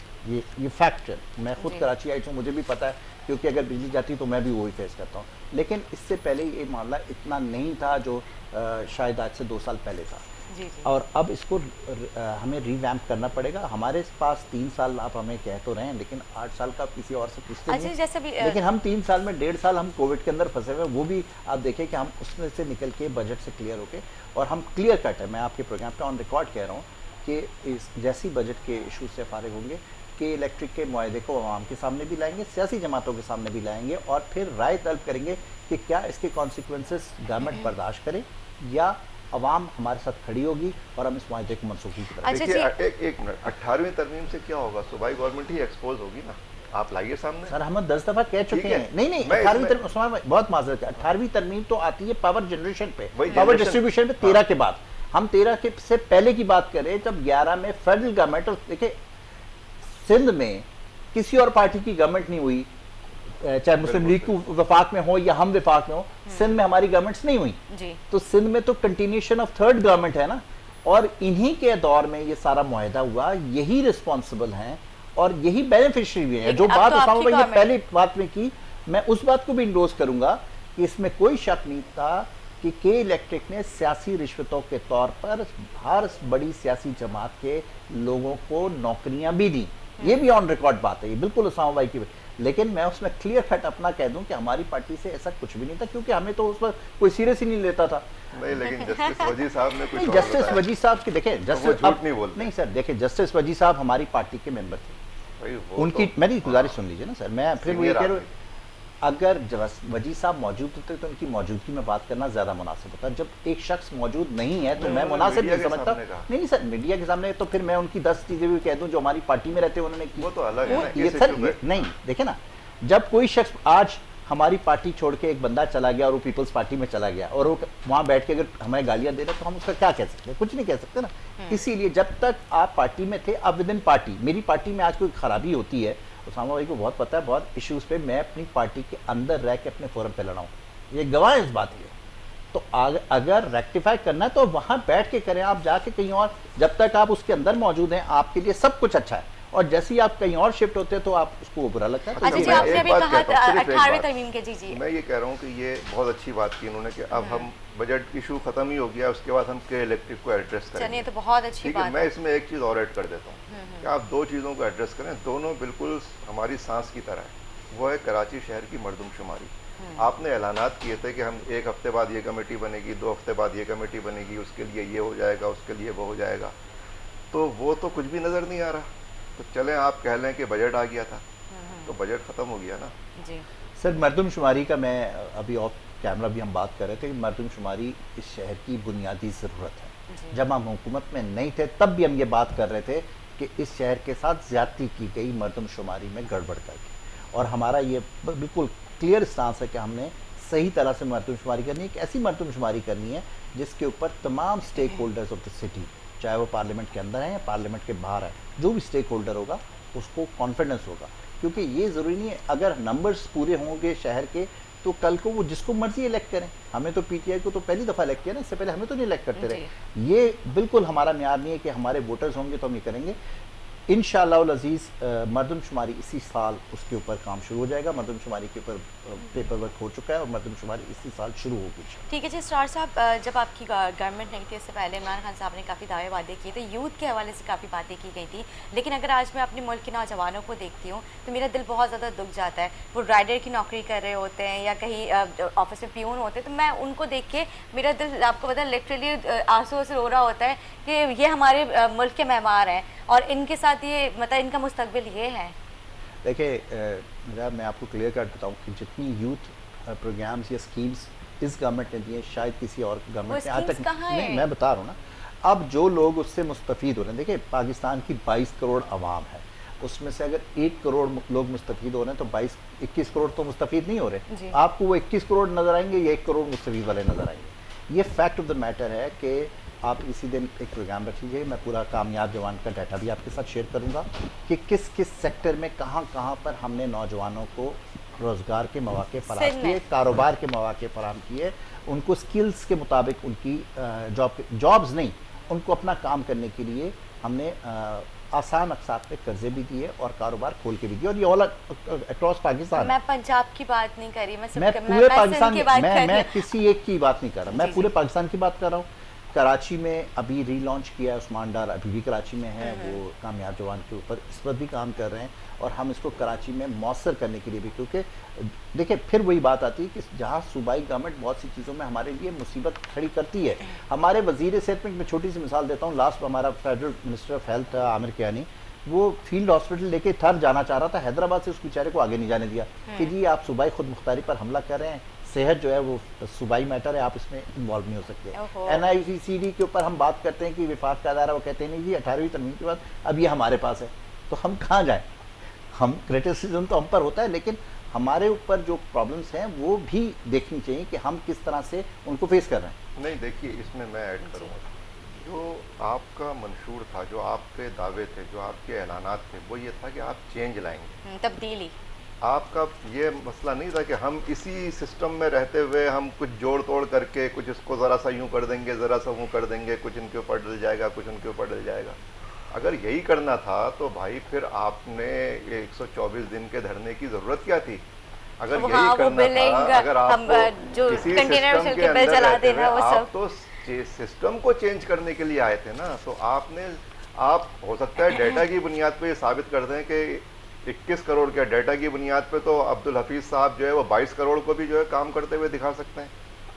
ये फैक्ट है। मैं खुद जी। कराची आई हूँ, मुझे भी पता है, क्योंकि अगर बिजली जाती तो मैं भी वही फेस करता हूँ। लेकिन इससे पहले ये मामला इतना नहीं था जो शायद आज से 2 साल पहले था। जी जी और अब इसको हमें रिवैम्प करना पड़ेगा। हमारे पास 3 साल आप हमें कह तो रहे हैं, लेकिन 8 साल का किसी और से पूछते अच्छा, नहीं। जैसे भी लेकिन हम 3 साल में 1.5 साल हम कोविड के अंदर फंसे हुए हैं। वो भी आप देखें कि हम उसमें से निकल के बजट से क्लियर होके, और हम क्लियर कट है, मैं आपके प्रोग्राम पे ऑन रिकॉर्ड कह रहा हूँ कि इस जैसी बजट के इशू से फारिग होंगे कि इलेक्ट्रिक के मुआहदे को आवाम के सामने भी लाएंगे, सियासी जमातों के सामने भी लाएंगे, और फिर राय तलब करेंगे कि क्या इसके कॉन्सिक्वेंसेस गवर्नमेंट बर्दाश्त करे या अवाम हमारे साथ खड़ी होगी और हम इस मुआहदे को मनसूखी की तरफ। अच्छा देखिए एक मिनट, 18वीं तरमीम से क्या होगा? सूबाई गवर्नमेंट ही एक्सपोज होगी ना, आप लाइए सामने। सर, हम 10 दफा कह चुके हैं। नहीं, मैं 18वीं इसमें- तरमीम, उस्मान भाई बहुत माजरत है, 18वीं तरमीम तो आती है पावर जनरेशन पे, वही पावर generation- डिस्ट्रीब्यूशन पे 13 के बाद। हम 13 के से पहले की बात करें, जब 11 में फेडरल गवर्नमेंट, और देखिए सिंध में किसी और पार्टी की गवर्नमेंट नहीं हुई, चाहे मुस्लिम लीग को वफाक में हो या हम वफाक में हो, सिंध में हमारी गवर्नमेंट्स नहीं हुई। जी तो सिंध में तो कंटिन्यूशन ऑफ थर्ड गवर्नमेंट है ना, और इन्हीं के दौर में ये सारा मुआहदा हुआ, यही रिस्पॉन्सिबल हैं और यही बेनिफिशियरी भी है। जो लेकिन अब बात तो उस्मान आपकी भाई ने गवर्नमेंट- पहले बात में की, मैं उस बात को भी इंडोर्स करूंगा कि इसमें कोई शक नहीं था कि के इलेक्ट्रिक ने सियासी रिश्वतों के तौर पर हर बड़ी सियासी जमात के लोगों को नौकरियां भी दी। ये भी ऑन रिकॉर्ड बात है, ये बिल्कुल उस्मान भाई की। लेकिन मैं उसमें क्लियर कट अपना कह दूं कि हमारी पार्टी से ऐसा कुछ भी नहीं था, क्योंकि हमें तो उस पर कोई सीरियस ही नहीं लेता था। नहीं, लेकिन जस्टिस वजी साहब ने कुछ और जस्टिस बताया। वजी साहब की देखें, वो जस्टिस झूठ नहीं बोलते। नहीं सर, देखें जस्टिस वजी साहब हमारी पार्टी के मेंबर थे। भाई वो उनकी तो- मेरी गुजारिश सुन लीजिए ना सर, मैं फिर वही Senior कह रहा हूँ, आदमी। अगर वजी साहब मौजूद होते तो उनकी मौजूदगी में बात करना ज्यादा मुनासिब होता। जब एक शख्स मौजूद नहीं है तो नहीं, मैं उन्होंने मुनासिब मीडिया नहीं के समझता। सामने कहा। नहीं सर, मीडिया के सामने तो फिर मैं उनकी 10 चीजें भी कह दूं जो हमारी पार्टी में रहते उन्होंने की। वो तो अलग है ना, ये कैसे सर चुप ये, है? नहीं देखे ना, जब कोई शख्स आज हमारी पार्टी छोड़ के एक बंदा चला गया और वो पीपल्स पार्टी में चला गया और वो वहां बैठ के अगर हमें गालियां दे रहा तो हम उसका क्या कह सकते हैं? कुछ नहीं कह सकते ना। इसीलिए जब तक आप पार्टी में थे, अब विद इन पार्टी, मेरी पार्टी में आज कोई खराबी होती है, उस्मान भाई को बहुत पता है, बहुत इश्यूज पे मैं अपनी पार्टी के अंदर रह के अपने फोरम पे लड़ा हूँ, ये गवाह है इस बात के। तो अगर रेक्टिफाई करना है तो वहां बैठ के करें, आप जाके कहीं और, जब तक आप उसके अंदर मौजूद हैं आपके लिए सब कुछ अच्छा है, और जैसे ही आप कहीं और शिफ्ट होते हैं तो आप उसको वो बुरा लगता है। तो अच्छा ये जी, मैं आपने एक अभी बात कहा कहता हूँ, सिर्फ एक 18वीं बात। तरमीम के, जी जी मैं ये कह रहा हूँ कि ये बहुत अच्छी बात की इन्होंने कि अब हम बजट इशू खत्म ही हो गया, उसके बाद हम के इलेक्ट्रिक को एड्रेस चलिए, करेंगे। तो बहुत अच्छी ठीक है, बात मैं है। इसमें एक चीज़ और ऐड कर देता हूँ कि आप 2 चीज़ों को एड्रेस करें, दोनों बिल्कुल हमारी सांस की तरह है। वो है कराची शहर की मरदमशुमारी। आपने ऐलानात किए थे कि हम 1 हफ्ते बाद ये कमेटी बनेगी, 2 हफ्ते बाद ये कमेटी बनेगी, उसके लिए ये हो जाएगा, उसके लिए वो हो जाएगा, तो वो तो कुछ भी नज़र नहीं आ रहा। तो चलें आप कह लें कि बजट आ गया था, तो बजट ख़त्म हो गया ना। जी सर, मरदमशुमारी का मैं अभी ऑफ कैमरा भी हम बात कर रहे थे कि मरदमशुमारी इस शहर की बुनियादी ज़रूरत है। जब हम हुकूमत में नहीं थे तब भी हम ये बात कर रहे थे कि इस शहर के साथ ज़्यादती की गई मरदमशुमारी में गड़बड़ करके, और हमारा ये बिल्कुल क्लियर स्टांस है कि हमने सही तरह से मरदमशुमारी करनी है, एक ऐसी मरदमशुमारी करनी है जिसके ऊपर तमाम stakeholders of the city, चाहे वो पार्लियामेंट के अंदर है या पार्लियामेंट के बाहर है, जो भी स्टेक होल्डर होगा उसको कॉन्फिडेंस होगा। क्योंकि ये ज़रूरी नहीं है, अगर नंबर्स पूरे होंगे शहर के तो कल को वो जिसको मर्जी इलेक्ट करें। हमें तो पीटीआई को तो पहली दफ़ा इलेक्ट किया ना, इससे पहले हमें तो नहीं इलेक्ट करते रहे। ये बिल्कुल हमारा म्यार नहीं है कि हमारे वोटर्स होंगे तो हम ये करेंगे। इंशाअल्लाह अज़ीज़ मरदमशुमारी इसी साल उसके ऊपर काम शुरू हो जाएगा। मरदमशुमारी के ऊपर पेपर वर्क हो चुका है और मरदमशुमारी इसी साल शुरू होगी। ठीक है जी स्टार साहब, जब आपकी गवर्नमेंट नहीं थी इससे पहले इमरान खान साहब ने काफ़ी दावे वादे किए थे, यूथ के हवाले से काफ़ी बातें की गई थी, लेकिन अगर आज मैं अपने मुल्क के नौजवानों को देखती हूँ तो मेरा दिल बहुत ज़्यादा दुख जाता है। वो राइडर की नौकरी कर रहे होते हैं या कहीं ऑफिस में प्यून होते हैं, तो मैं उनको देख के मेरा दिल, आपको पता है, लिटरली आंसू से रो रहा होता है कि ये हमारे मुल्क के मेहमान हैं और इनके साथ ये मतलब इनका मुस्तकबिल ये है। देखिए मैं आपको क्लियर कट बताऊँ कि जितनी यूथ प्रोग्राम्स या स्कीम्स इस गवर्नमेंट ने दिए शायद किसी और गवर्नमेंट ने आज तक नहीं। मैं बता रहा हूँ ना, अब जो लोग उससे मुस्तफ़ीद हो रहे हैं, देखिए पाकिस्तान की 22 करोड़ आवाम है, उसमें से अगर 1 करोड़ लोग मुस्तफ़ीद हो रहे हैं तो 21 करोड़ तो मुस्तफ़ीद नहीं हो रहे। आपको वो 21 करोड़ नज़र आएंगे या 1 करोड़ मुस्तफ़ीद वाले नज़र आएंगे। ये फैक्ट ऑफ द मैटर है कि आप इसी दिन एक प्रोग्राम रख लीजिए, मैं पूरा कामयाब जवान का डाटा भी आपके साथ शेयर करूंगा कि किस किस सेक्टर में कहाँ कहाँ पर हमने नौजवानों को रोज़गार के मौके फराहम किए, कारोबार के मौके फराहम किए, उनको स्किल्स के मुताबिक उनकी जॉब्स नहीं, उनको अपना काम करने के लिए हमने आसान अकसार पे कर्जे भी दिए और कारोबार खोल के भी दिए, और ये ऑल अक्रॉस पाकिस्तान। मैं पंजाब की बात नहीं कर रही, मैं पूरे पाकिस्तान की बात मैं किसी एक की बात नहीं कर रहा, मैं पूरे पाकिस्तान की बात कर रहा हूँ। कराची में अभी रीलॉन्च किया है उस्मान डार, अभी भी कराची में है, वो कामयाब जवान के ऊपर इस पर भी काम कर रहे हैं और हम इसको कराची में मौसर करने के लिए भी, क्योंकि देखिए फिर वही बात आती है कि जहाँ सूबाई गवर्नमेंट बहुत सी चीज़ों में हमारे लिए मुसीबत खड़ी करती है। हमारे वज़ीर सेहत में, मैं छोटी सी मिसाल देता हूँ, लास्ट हमारा federal minister of health Aamir Kiani, वो फील्ड हॉस्पिटल लेके थर जाना चाह रहा था, हैदराबाद से उस बेचारे को आगे नहीं जाने दिया कि जी आप सूबाई खुद मुख्तारी पर हमला कर रहे हैं, सेहत जो है वो सूबाई मैटर है, आप इसमें इन्वॉल्व नहीं हो सकते। NICD के ऊपर हम बात करते हैं कि विफाक का अदारा, वो कहते हैं नहीं जी 18वीं तरमीम के बाद अब ये हमारे पास है, तो हम कहाँ जाएं? हम क्रिटिसिज्म तो हम पर होता है, लेकिन हमारे ऊपर जो प्रॉब्लम्स हैं वो भी देखनी चाहिए कि हम किस तरह से उनको फेस कर रहे हैं। नहीं देखिए, इसमें मैं ऐड करूँगा, जो आपका मंशूर था, जो आपके दावे थे, जो आपके ऐलानात थे, वो ये था कि आप चेंज लाएंगे, तब्दीली। आपका ये मसला नहीं था कि हम इसी सिस्टम में रहते हुए हम कुछ जोड़ तोड़ करके कुछ इसको ज़रा सा यूँ कर देंगे, ज़रा सा वो कर देंगे, कुछ इनके ऊपर डल जाएगा, कुछ उनके ऊपर डल जाएगा। अगर यही करना था तो भाई फिर आपने 124 दिन के धरने की ज़रूरत क्या थी? अगर यही करना था, अगर आप जो किसी कंटेनर सिस्टम के बिल अंदर चला रहते देना, हुए, वो आप सब तो सिस्टम को चेंज करने के लिए आए थे ना, तो आप हो सकता है डेटा की बुनियाद पे ये साबित कर दें कि 21 करोड़ के डेटा की बुनियाद पे तो अब्दुल हफीज़ साहब जो है वो 22 करोड़ को भी जो है काम करते हुए दिखा सकते हैं।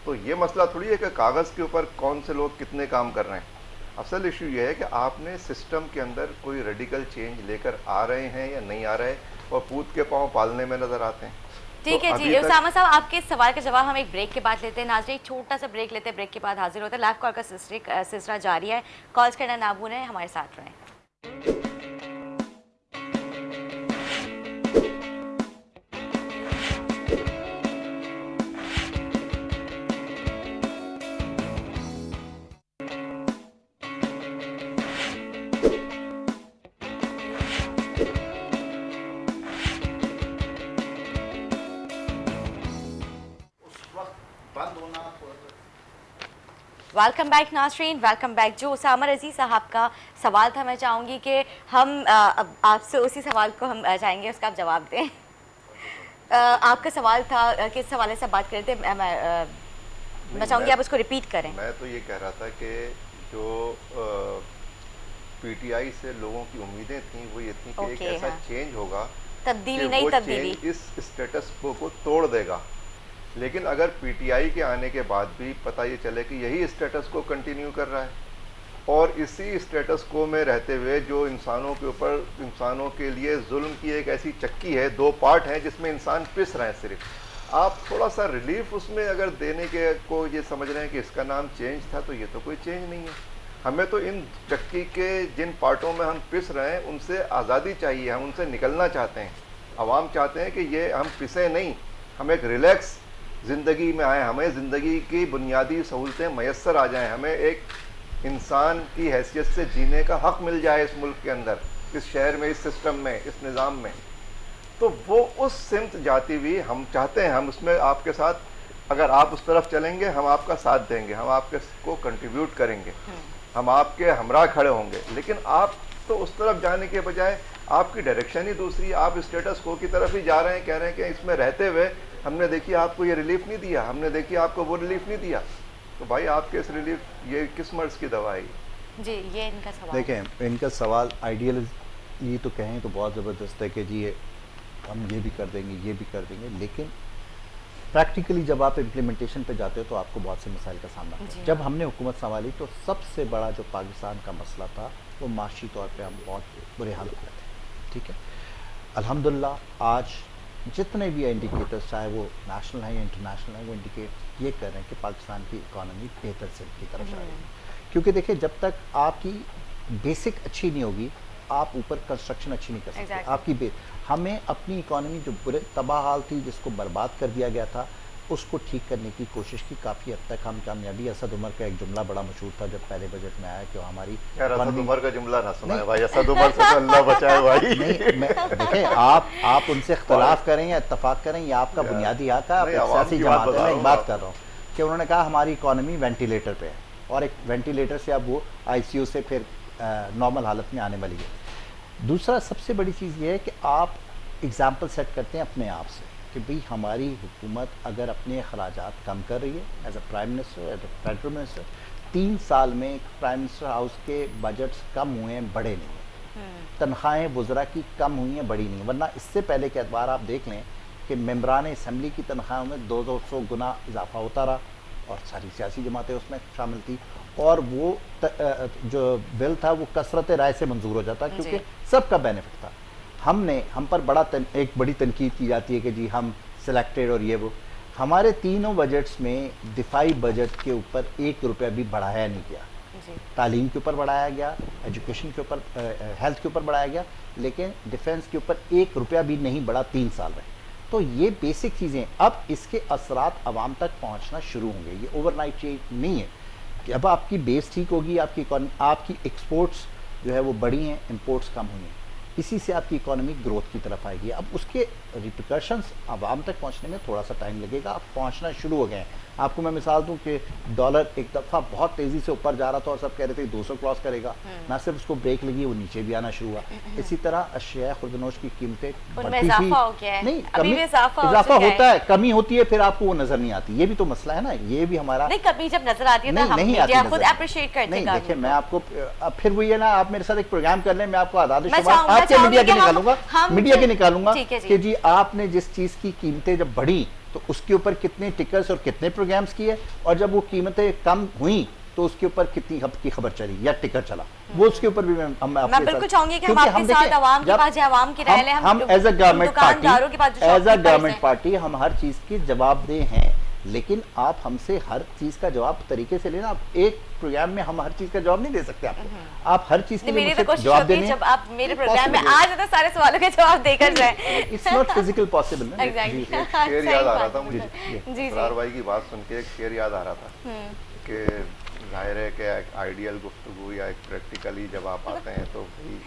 तो ये मसला थोड़ी है कि कागज़ के ऊपर कौन से लोग कितने काम कर रहे हैं। असल इशू ये है कि आपने सिस्टम के अंदर कोई रेडिकल चेंज लेकर आ रहे हैं या नहीं आ रहे, और पूत के पाँव पालने में नज़र आते हैं। ठीक है जी उसामा साहब, आपके इस सवाल का जवाब हम एक ब्रेक के बाद लेते हैं। नाज़रीन एक छोटा सा ब्रेक लेते हैं, ब्रेक के बाद हाजिर होता है। लाइव कॉल का सिलसिला जारी है, कॉल्स करना ना भूलें, हमारे साथ रहें। वेलकम बैक नाज़रीन, वेलकम बैक। जो उसामा रज़ी साहब का सवाल था, मैं चाहूँगी कि हम अब आपसे उसी सवाल को हम जाएंगे, उसका आप जवाब दें। आपका सवाल था, किस हवाले से बात कर रहे थे? मैं चाहूँगी आप उसको रिपीट करें। मैं तो ये कह रहा था कि जो PTI से लोगों की उम्मीदें थी वो ये थी कि एक ऐसा चेंज होगा, तब्दीली नहीं तब्दीली, इस स्टेटस को तोड़ देगा। लेकिन अगर PTI के आने के बाद भी पता ये चले कि यही स्टेटस को कंटिन्यू कर रहा है, और इसी स्टेटस को में रहते हुए जो इंसानों के ऊपर, इंसानों के लिए जुल्म की एक ऐसी चक्की है, 2 पार्ट हैं जिसमें इंसान पिस रहे हैं, सिर्फ आप थोड़ा सा रिलीफ उसमें अगर देने के को ये समझ रहे हैं कि इसका नाम चेंज था, तो ये तो कोई चेंज नहीं है। हमें तो इन चक्की के जिन पार्टों में हम पिस रहे हैं उनसे आज़ादी चाहिए, हम उनसे निकलना चाहते हैं। आवाम चाहते हैं कि ये हम पिसे नहीं, हम एक रिलैक्स ज़िंदगी में आए, हमें ज़िंदगी की बुनियादी सहूलतें मैसर आ जाएं, हमें एक इंसान की हैसियत से जीने का हक़ मिल जाए इस मुल्क के अंदर, इस शहर में, इस सिस्टम में, इस निज़ाम में, तो वो उस सिमत जाती हुई हम चाहते हैं, हम उसमें आपके साथ, अगर आप उस तरफ चलेंगे हम आपका साथ देंगे, हम आपके को कंट्रीब्यूट करेंगे, हम आपके हमरा खड़े होंगे। लेकिन आप तो उस तरफ जाने के बजाय आपकी डायरेक्शन ही दूसरी, आप स्टेटस को की तरफ ही जा रहे हैं, कह रहे हैं कि इसमें रहते हुए हमने देखिए आपको ये रिलीफ नहीं दिया, हमने देखिए आपको वो रिलीफ नहीं दिया। तो भाई आपके इस रिलीफ, ये किस मर्ज की दवा है? जी, ये इनका सवाल। देखें, इनका सवाल आइडियल ये तो कहें तो बहुत ज़बरदस्त है कि जी हम ये भी कर देंगे, ये भी कर देंगे, लेकिन प्रैक्टिकली जब आप इम्प्लीमेंटेशन पे जाते हो तो आपको बहुत से मसाइल का सामना होता है। जब हमने हुकूमत संभाली तो सबसे बड़ा जो पाकिस्तान का मसला था वो माशी तौर पे हम बहुत बुरे हालत में थे, ठीक है। अल्हम्दुलिल्लाह आज जितने भी इंडिकेटर्स, चाहे वो नेशनल है या इंटरनेशनल है, वो इंडिकेट ये कर रहे हैं कि पाकिस्तान की इकॉनमी बेहतर से की तरफ जा रही है। क्योंकि देखिए, जब तक आपकी बेसिक अच्छी नहीं होगी आप ऊपर कंस्ट्रक्शन अच्छी नहीं कर सकते। आपकी हमें अपनी इकॉनमी जो बुरे तबाह हाल थी, जिसको बर्बाद कर दिया गया था, उसको ठीक करने की कोशिश की, काफ़ी हद तक हम कामयाबी। असद उमर का एक जुमला बड़ा मशहूर था जब पहले बजट में आया कि हमारी असद उमर का जुमला ना सुना है भाई, असद उमर से तो अल्लाह बचाए भाई। नहीं, देखें, आप उनसे इख्तलाफ करें या इत्तफाक करें, या आपका बुनियादी हक है, आप एक सियासी जमात है, मैं एक बात कर रहा हूँ कि उन्होंने कहा हमारी इकॉनमी वेंटिलेटर पे है, और एक वेंटिलेटर से अब वो ICU से फिर नॉर्मल हालत में आने वाली है। दूसरा सबसे बड़ी चीज़ ये है कि आप एग्ज़ाम्पल सेट करते हैं अपने आप से कि भाई हमारी हुकूमत अगर अपने अखराजात कम कर रही है as a prime minister, as a federal minister, 3 साल में प्राइम मिनिस्टर हाउस के बजट्स कम हुए हैं, बढ़े नहीं हैं। तनख्वाहें वज़रा की कम हुई हैं, बढ़ी नहीं हैं। वरना इससे पहले के एतबार आप देख लें कि मेम्बरान असम्बली की तनख्वाहों में 200 गुना इजाफा होता रहा, और सारी सियासी जमातें उसमें शामिल थी, और वो जो बिल था वो कसरत राय से मंजूर हो जाता क्योंकि सबका बेनिफिट था। हम पर एक बड़ी तनकीद की जाती है कि जी हम सिलेक्टेड और ये वो। हमारे तीनों बजट्स में दिफाई बजट के ऊपर 1 रुपया भी बढ़ाया नहीं गया। तालीम के ऊपर बढ़ाया गया, एजुकेशन के ऊपर, हेल्थ के ऊपर बढ़ाया गया, लेकिन डिफेंस के ऊपर 1 रुपया भी नहीं बढ़ा 3 साल में। तो ये बेसिक चीज़ें, अब इसके असरात आवाम तक पहुँचना शुरू होंगे। ये ओवरनाइट चेंज नहीं है कि अब आपकी बेस ठीक होगी, आपकी आपकी एक्सपोर्ट्स जो है वो बढ़ी हैं, इंपोर्ट्स कम हुई हैं, इसी से आपकी इकोनॉमी ग्रोथ की तरफ आएगी। अब उसके रिपरकशंस आवाम तक पहुंचने में थोड़ा सा टाइम लगेगा, अब पहुंचना शुरू हो गए हैं। आपको मैं मिसाल दूं कि डॉलर एक दफ़ा बहुत तेज़ी से ऊपर जा रहा था और सब कह रहे थे 200 क्रॉस करेगा, ना सिर्फ उसको ब्रेक लगी, वो नीचे भी आना शुरू हुआ। इसी तरह अशिया खुर्दनोश की कीमतें बढ़ती थी, नहीं कमी इजाफा होता है, कमी होती है, फिर आपको वो नज़र नहीं आती। ये भी तो मसला है ना, ये भी हमारा कमी जब नजर आती है तो नहीं हम खुद अप्रिशिएट करते हैं। देखिए, मैं आपको अब फिर वो ये ना, आप मेरे साथ एक प्रोग्राम कर लें, मैं आपको आदाद-ए-शुमार आपके मीडिया के निकालूंगा कि जी आपने जिस चीज़ की कीमतें जब बढ़ी तो उसके ऊपर कितने टिकर्स और कितने प्रोग्राम्स किए, और जब वो कीमतें कम हुई तो उसके ऊपर कितनी की खबर चली या टिकर चला, वो उसके ऊपर भी मैं बिल्कुल चाहूंगी कि हम आपके साथ आवाम के पास, आवाम की राय लें। हम एज अ गवर्नमेंट पार्टी हम हर चीज़ की जवाबदेह हैं, लेकिन आप हमसे हर चीज़ का जवाब तरीके से लेना। आप एक प्रोग्राम में हम हर चीज़ का जवाब नहीं दे सकते आपको, आप हर चीज़ के लिए जवाब देने, जब आप मेरे प्रोग्राम में आ जाते सारे सवालों के जवाब देकर जाएं। It's not physical possible. शेर याद आ रहा था मुझे, फरार भाई की बात सुन के एक शेर याद आ रहा था कि जाहिर है कि एक आइडियल गुफ्तगू या एक प्रैक्टिकली जब आप आते हैं तो भाई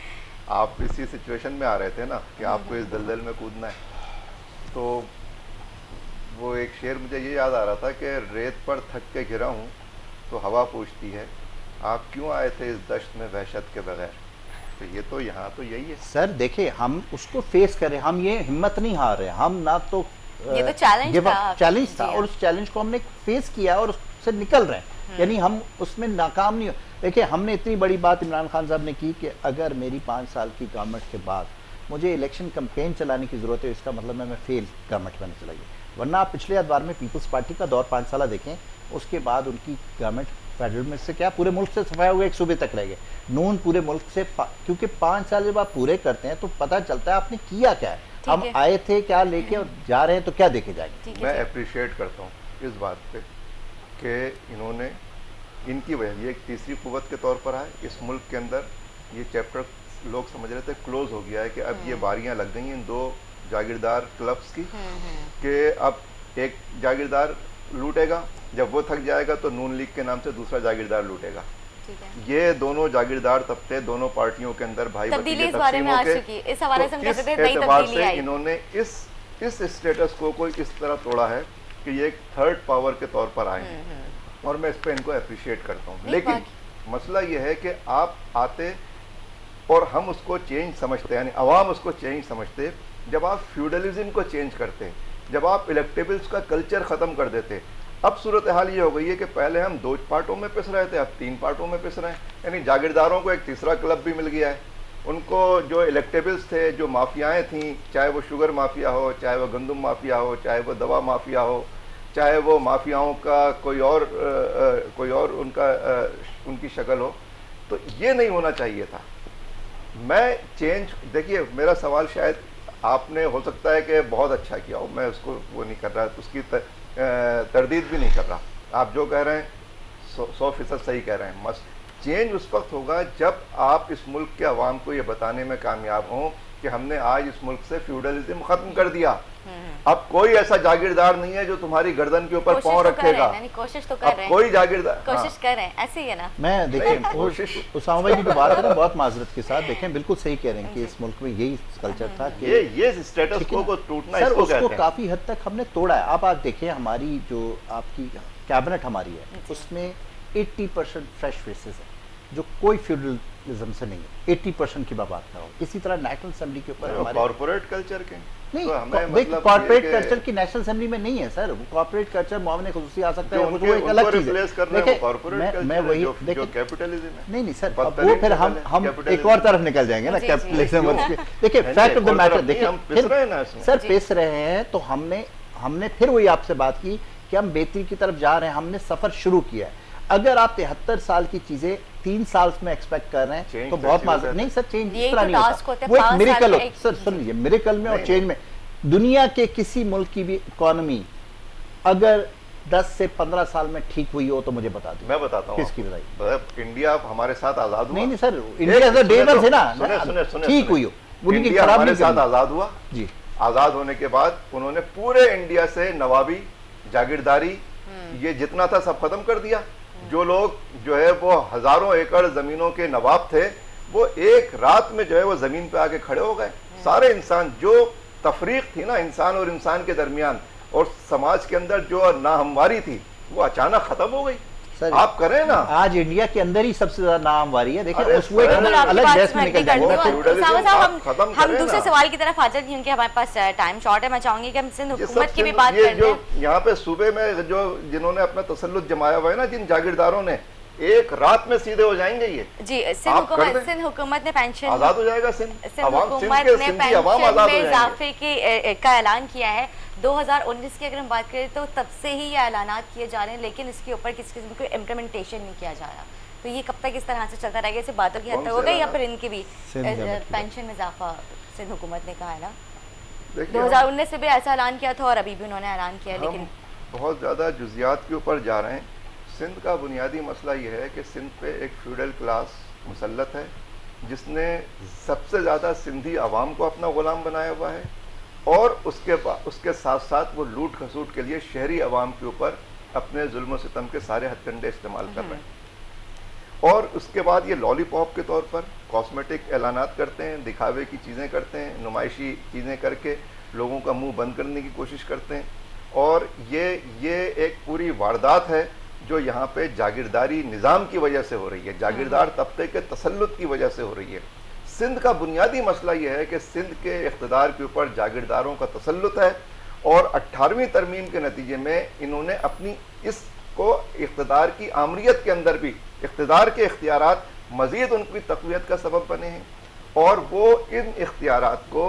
आप इसी सिचुएशन में आ रहे थे ना कि आपको इस दलदल में कूदना है। तो वो एक शेर मुझे ये याद आ रहा था कि रेत पर थक के गिरा हूँ तो हवा पूछती है आप क्यों आए थे इस दश्त में वहशत के बगैर। तो ये तो यहाँ तो यही है सर। देखिए, हम उसको फेस करें, हम ये हिम्मत नहीं हार रहे, हम ना तो ये तो चैलेंज था और उस चैलेंज को हमने फेस किया और उससे निकल रहे हैं, यानी हम उसमें नाकाम नहीं हो। देखिए, हमने इतनी बड़ी बात इमरान खान साहब ने की कि अगर मेरी 5 साल की गवर्नमेंट के बाद मुझे इलेक्शन कैंपेन चलाने की ज़रूरत है, इसका मतलब मैं फेल गवर्नमेंट बनने चला गया। वरना आप पिछले अखबार में पीपल्स पार्टी का दौर 5 साल देखें, उसके बाद उनकी गवर्नमेंट फेडरल में से क्या पूरे मुल्क से सफाया हुआ, एक सूबे तक रह गए। नून पूरे मुल्क से, क्योंकि 5 साल जब आप पूरे करते हैं तो पता चलता है आपने किया क्या है। हम आए थे क्या लेके और जा रहे हैं तो क्या देके जाएंगे। मैं अप्रिशिएट करता हूँ इस बात पे कि इन्होंने, इनकी वजह ये एक तीसरी कुव्वत के तौर पर आए इस मुल्क के अंदर। ये चैप्टर लोग समझ रहे थे क्लोज हो गया है कि अब ये बारियां लग गई इन 2 जागीरदार क्लब्स की कि अब एक जागीरदार लूटेगा, जब वो थक जाएगा तो नून लीग के नाम से दूसरा जागीरदार लूटेगा। ठीक है। ये दोनों जागीरदार तबके दोनों पार्टियों के अंदर भाई तब्दीली भतीजे इस बारे में आ तकसीमों के, चुकी है, इस हवाले से हम तो कह इस सकते हैं नई एतबार तब्दीली से आई। इन्होंने इस स्टेटस को इस तरह तोड़ा है कि ये एक थर्ड पावर के तौर पर आए हैं, और मैं इस पर इनको अप्रिशिएट करता हूँ। नहीं, लेकिन मसला ये है कि आप आते और हम उसको चेंज समझते, यानी अवाम उसको चेंज समझते जब आप फ्यूडलिज्म को चेंज करते, जब आप इलेक्टेबल्स का कल्चर ख़त्म कर देते। अब सूरत हाल ये हो गई है कि पहले हम 2 पार्टों में पिस रहे थे, अब 3 पार्टों में पिस रहे हैं, यानी जागीरदारों को एक तीसरा क्लब भी मिल गया है। उनको जो इलेक्टेबल्स थे, जो माफियाएँ थीं, चाहे वो शुगर माफिया हो, चाहे वो गंदम माफिया हो, चाहे वो दवा माफिया हो, चाहे वो माफियाओं का कोई और उनकी शक्ल हो, तो ये नहीं होना चाहिए था। मैं चेंज, देखिए मेरा सवाल शायद आपने हो सकता है कि बहुत अच्छा किया हो, मैं उसको वो नहीं कर रहा, उसकी तरदीद भी नहीं कर रहा। आप जो कह रहे हैं 100% सही कह रहे हैं। चेंज उस वक्त होगा जब आप इस मुल्क के अवाम को ये बताने में कामयाब हों कि हमने आज इस मुल्क से फ्यूडलिज्म खत्म कर दिया। अब कोई ऐसा जागीरदार नहीं है जो तुम्हारी गर्दन के ऊपर पांव रखेगा। कोशिश तो कर रहे हैं, कोई जागीरदार कोशिश कर रहे हैं, ऐसे ही है ना। मैं देखिए उसामा भाई की जो बात है ना, बहुत माजरत के साथ, देखें बिल्कुल सही कह रहे हैं कि इस मुल्क में यही कल्चर था कि ये स्टेटस को टूटना, सर इसको उसको कहते हैं। काफी हद तक हमने तोड़ा है। अब आप देखिए हमारी जो आपकी कैबिनेट हमारी है, उसमें 80% फ्रेश फेसेस है जो कोई फ्यूडलिज्म से नहीं है। 80% की मैं बात कर रहा हूँ। इसी तरह नेशनल असेंबली के ऊपर हमारे कॉर्पोरेट कल्चर के नहीं, तो हमें देखिए मतलब कॉर्पोरेट ये कल्चर की नेशनल असेंबली में नहीं है सर। वो कॉर्पोरेट कल्चर मुआवने खुसूसी आ सकता है, जो वो उनके- एक अलग उनको चीज replace कर है। रहे हैं, देखिए, वो corporate मैं culture है, वही जो देखिए कैपिटलिज्म है। नहीं सर, अब बदतरीन वो फिर हम capitalism एक और तरफ निकल जाएंगे ना जी, जी। कैपिटलिज्म। देखिए नहीं, फैक्ट ऑफ द और मैटर, तरफ नहीं, देखिए हम पिस रहे हैं ना इसमें। सर जी। पिस रहे हैं तो हमने फिर वही आपसे बात की कि हम बेहतरी की तरफ जा रहे हैं, हमने सफर शुरू किया है। अगर आप 73 साल की चीजें 3 साल में एक्सपेक्ट कर रहे हैं Change तो कैसे बहुत हो माजर जाता नहीं सर। चेंज यही इस तरह तो नहीं task होता होता, है, वो एक 5 साल मिरेकल में होता एक- सर। सुनिए, मिरेकल में और नहीं, चेंज में दुनिया के किसी मुल्क की भी इकोनॉमी अगर 10 से 15 साल में ठीक हुई हो तो मुझे बता दीजिए। मैं बताता हूँ किसकी बताइए? आपको। इंडिया हमारे साथ आजाद हुआ। नहीं नहीं सर, इंडिया तो डे वन से ना ठीक हुई हो, उनकी इंडिया खराब हमारे नहीं साथ करनी। आजाद हुआ। जी, आजाद होने के बाद उन्होंने पूरे इंडिया से नवाबी, जागीरदारी, ये जितना था सब खत्म कर दिया। जो लोग जो है वो हजारों एकड़ जमीनों के नवाब थे, वो एक रात में जो है वो जमीन पे आके खड़े हो गए। सारे इंसान, जो तफरीक थी ना इंसान और इंसान के दरमियान और समाज के अंदर जो नाहमवारी थी, वो अचानक खत्म हो गई। सर आप करें ना, आज इंडिया के अंदर ही सबसे ज्यादा नामवारी है। देखिए अरे उसको एक सर, बिल्कुल, आपकी अलग बात डेस्क से में मैं निकल agree करती जाएंगे। हूँ। feudalism उसामा साहब, आप खत्म हम करें दूसरे ना। सवाल की तरफ आ जाते हैं क्योंकि हमारे पास टाइम शॉर्ट है। मैं चाहूंगी कि हम सिंध ये हुकूमत सब की भी सिंध- बात ये कर जो लें। यहाँ पे सूबे में जो जिन्होंने अपना तसल्लुत जमाया हुआ है ना, जिन जागीरदारों ने, एक रात में सीधे हो जाएंगे ये। जी, आप कर दें। सिंध हुकूमत ने पेंशन, आजाद हो जाएगा सिंध। सिंध अवाम, हुकूमत ने सिंध की अवाम पेंशन आजाद हो में जाएंगे। इजाफे का ऐलान किया है। 2019 की अगर हम बात करें तो तब से ही ये ऐलानात किए जा रहे हैं, लेकिन इसके ऊपर किसी किस्म का इम्प्लीमेंटेशन नहीं किया जा रहा। तो ये कब तक इस तरह से चलता रहेगा? इसे बातों की हद कौन तक से होगा या ऐलानात? फिर इनकी भी सिंध गवर्नमेंट की पेंशन में इजाफा सिंध हुकूमत ने कहा है ना। देखिए, 2019 में भी ऐसा ऐलान किया था और अभी भी उन्होंने ऐलान किया, हम लेकिन बहुत ज़्यादा जुजियात के ऊपर जा रहे हैं। सिंध का बुनियादी मसला ये है कि सिंध पे एक फ्यूडल क्लास मुसल्लत है, जिसने सबसे ज़्यादा सिंधी अवाम को अपना ग़ुलाम बनाया हुआ है, और उसके साथ साथ वो लूट खसूट के लिए शहरी अवाम के ऊपर अपने जुल्म सितम के सारे हथकंडे इस्तेमाल कर रहे हैं। और उसके बाद ये लॉलीपॉप के तौर पर कॉस्मेटिक ऐलानात करते हैं, दिखावे की चीज़ें करते हैं, नुमाइशी चीज़ें करके लोगों का मुंह बंद करने की कोशिश करते हैं। और ये एक पूरी वारदात है जो यहाँ पे जागीरदारी निज़ाम की वजह से हो रही है, जागीरदार तबके के तसल्लुत की वजह से हो रही है। सिंध का बुनियादी मसला यह है कि सिंध के इक़्तिदार के ऊपर जागीरदारों का तसल्लुत है, और 18वीं तरमीम के नतीजे में इन्होंने अपनी इसको इक़्तिदार की आमरीत के अंदर भी इक़्तिदार के इख्तियारात मज़ीद उनकी तक़वियत का सबब बने हैं, और वो इन इख्तियारात को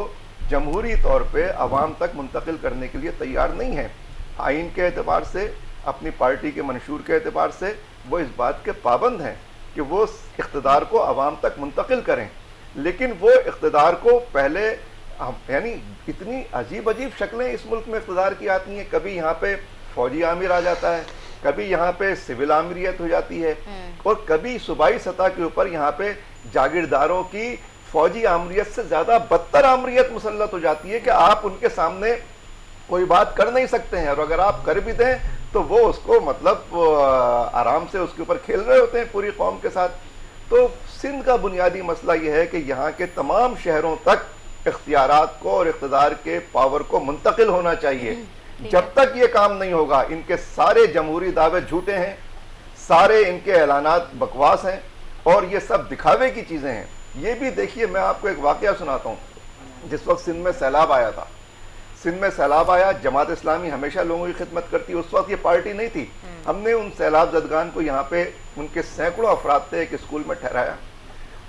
जमहूरी तौर पे अवाम तक मुंतकिल करने के लिए तैयार नहीं है। आइन के एतबार से, अपनी पार्टी के मंशूर के एतबार से वो इस बात के पाबंद हैं कि वो इख्तिदार को अवाम तक मुंतकिल करें, लेकिन वो इख्तिदार को पहले, यानी इतनी अजीब अजीब शक्लें इस मुल्क में इख्तिदार की आती हैं। कभी यहाँ पे फौजी आमिर आ जाता है, कभी यहाँ पे सिविल आमिरियत हो जाती है, और कभी सूबाई सतह के ऊपर यहाँ पे जागीरदारों की फौजी आमरीत से ज़्यादा बदतर आमरीत मुसल्लत हो जाती है कि आप उनके सामने कोई बात कर नहीं सकते हैं, और अगर आप कर भी दें तो वो उसको मतलब आराम से उसके ऊपर खेल रहे होते हैं पूरी कौम के साथ। तो सिंध का बुनियादी मसला यह है कि यहाँ के तमाम शहरों तक इख्तियारात को और इक़्तिदार के पावर को मुंतकिल होना चाहिए। जब तक ये काम नहीं होगा, इनके सारे जमहूरी दावे झूठे हैं, सारे इनके ऐलानात बकवास हैं, और ये सब दिखावे की चीज़ें हैं। ये भी देखिए, मैं आपको एक वाक़या सुनाता हूँ। जिस वक्त सिंध में सैलाब आया था, सिंध में सैलाब आया, जमात इस्लामी हमेशा लोगों की खिदमत करती, उस वक्त ये पार्टी नहीं थी। हमने उन सैलाब जदगान को यहाँ पे, उनके सैकड़ों अफराद थे, एक स्कूल में ठहराया,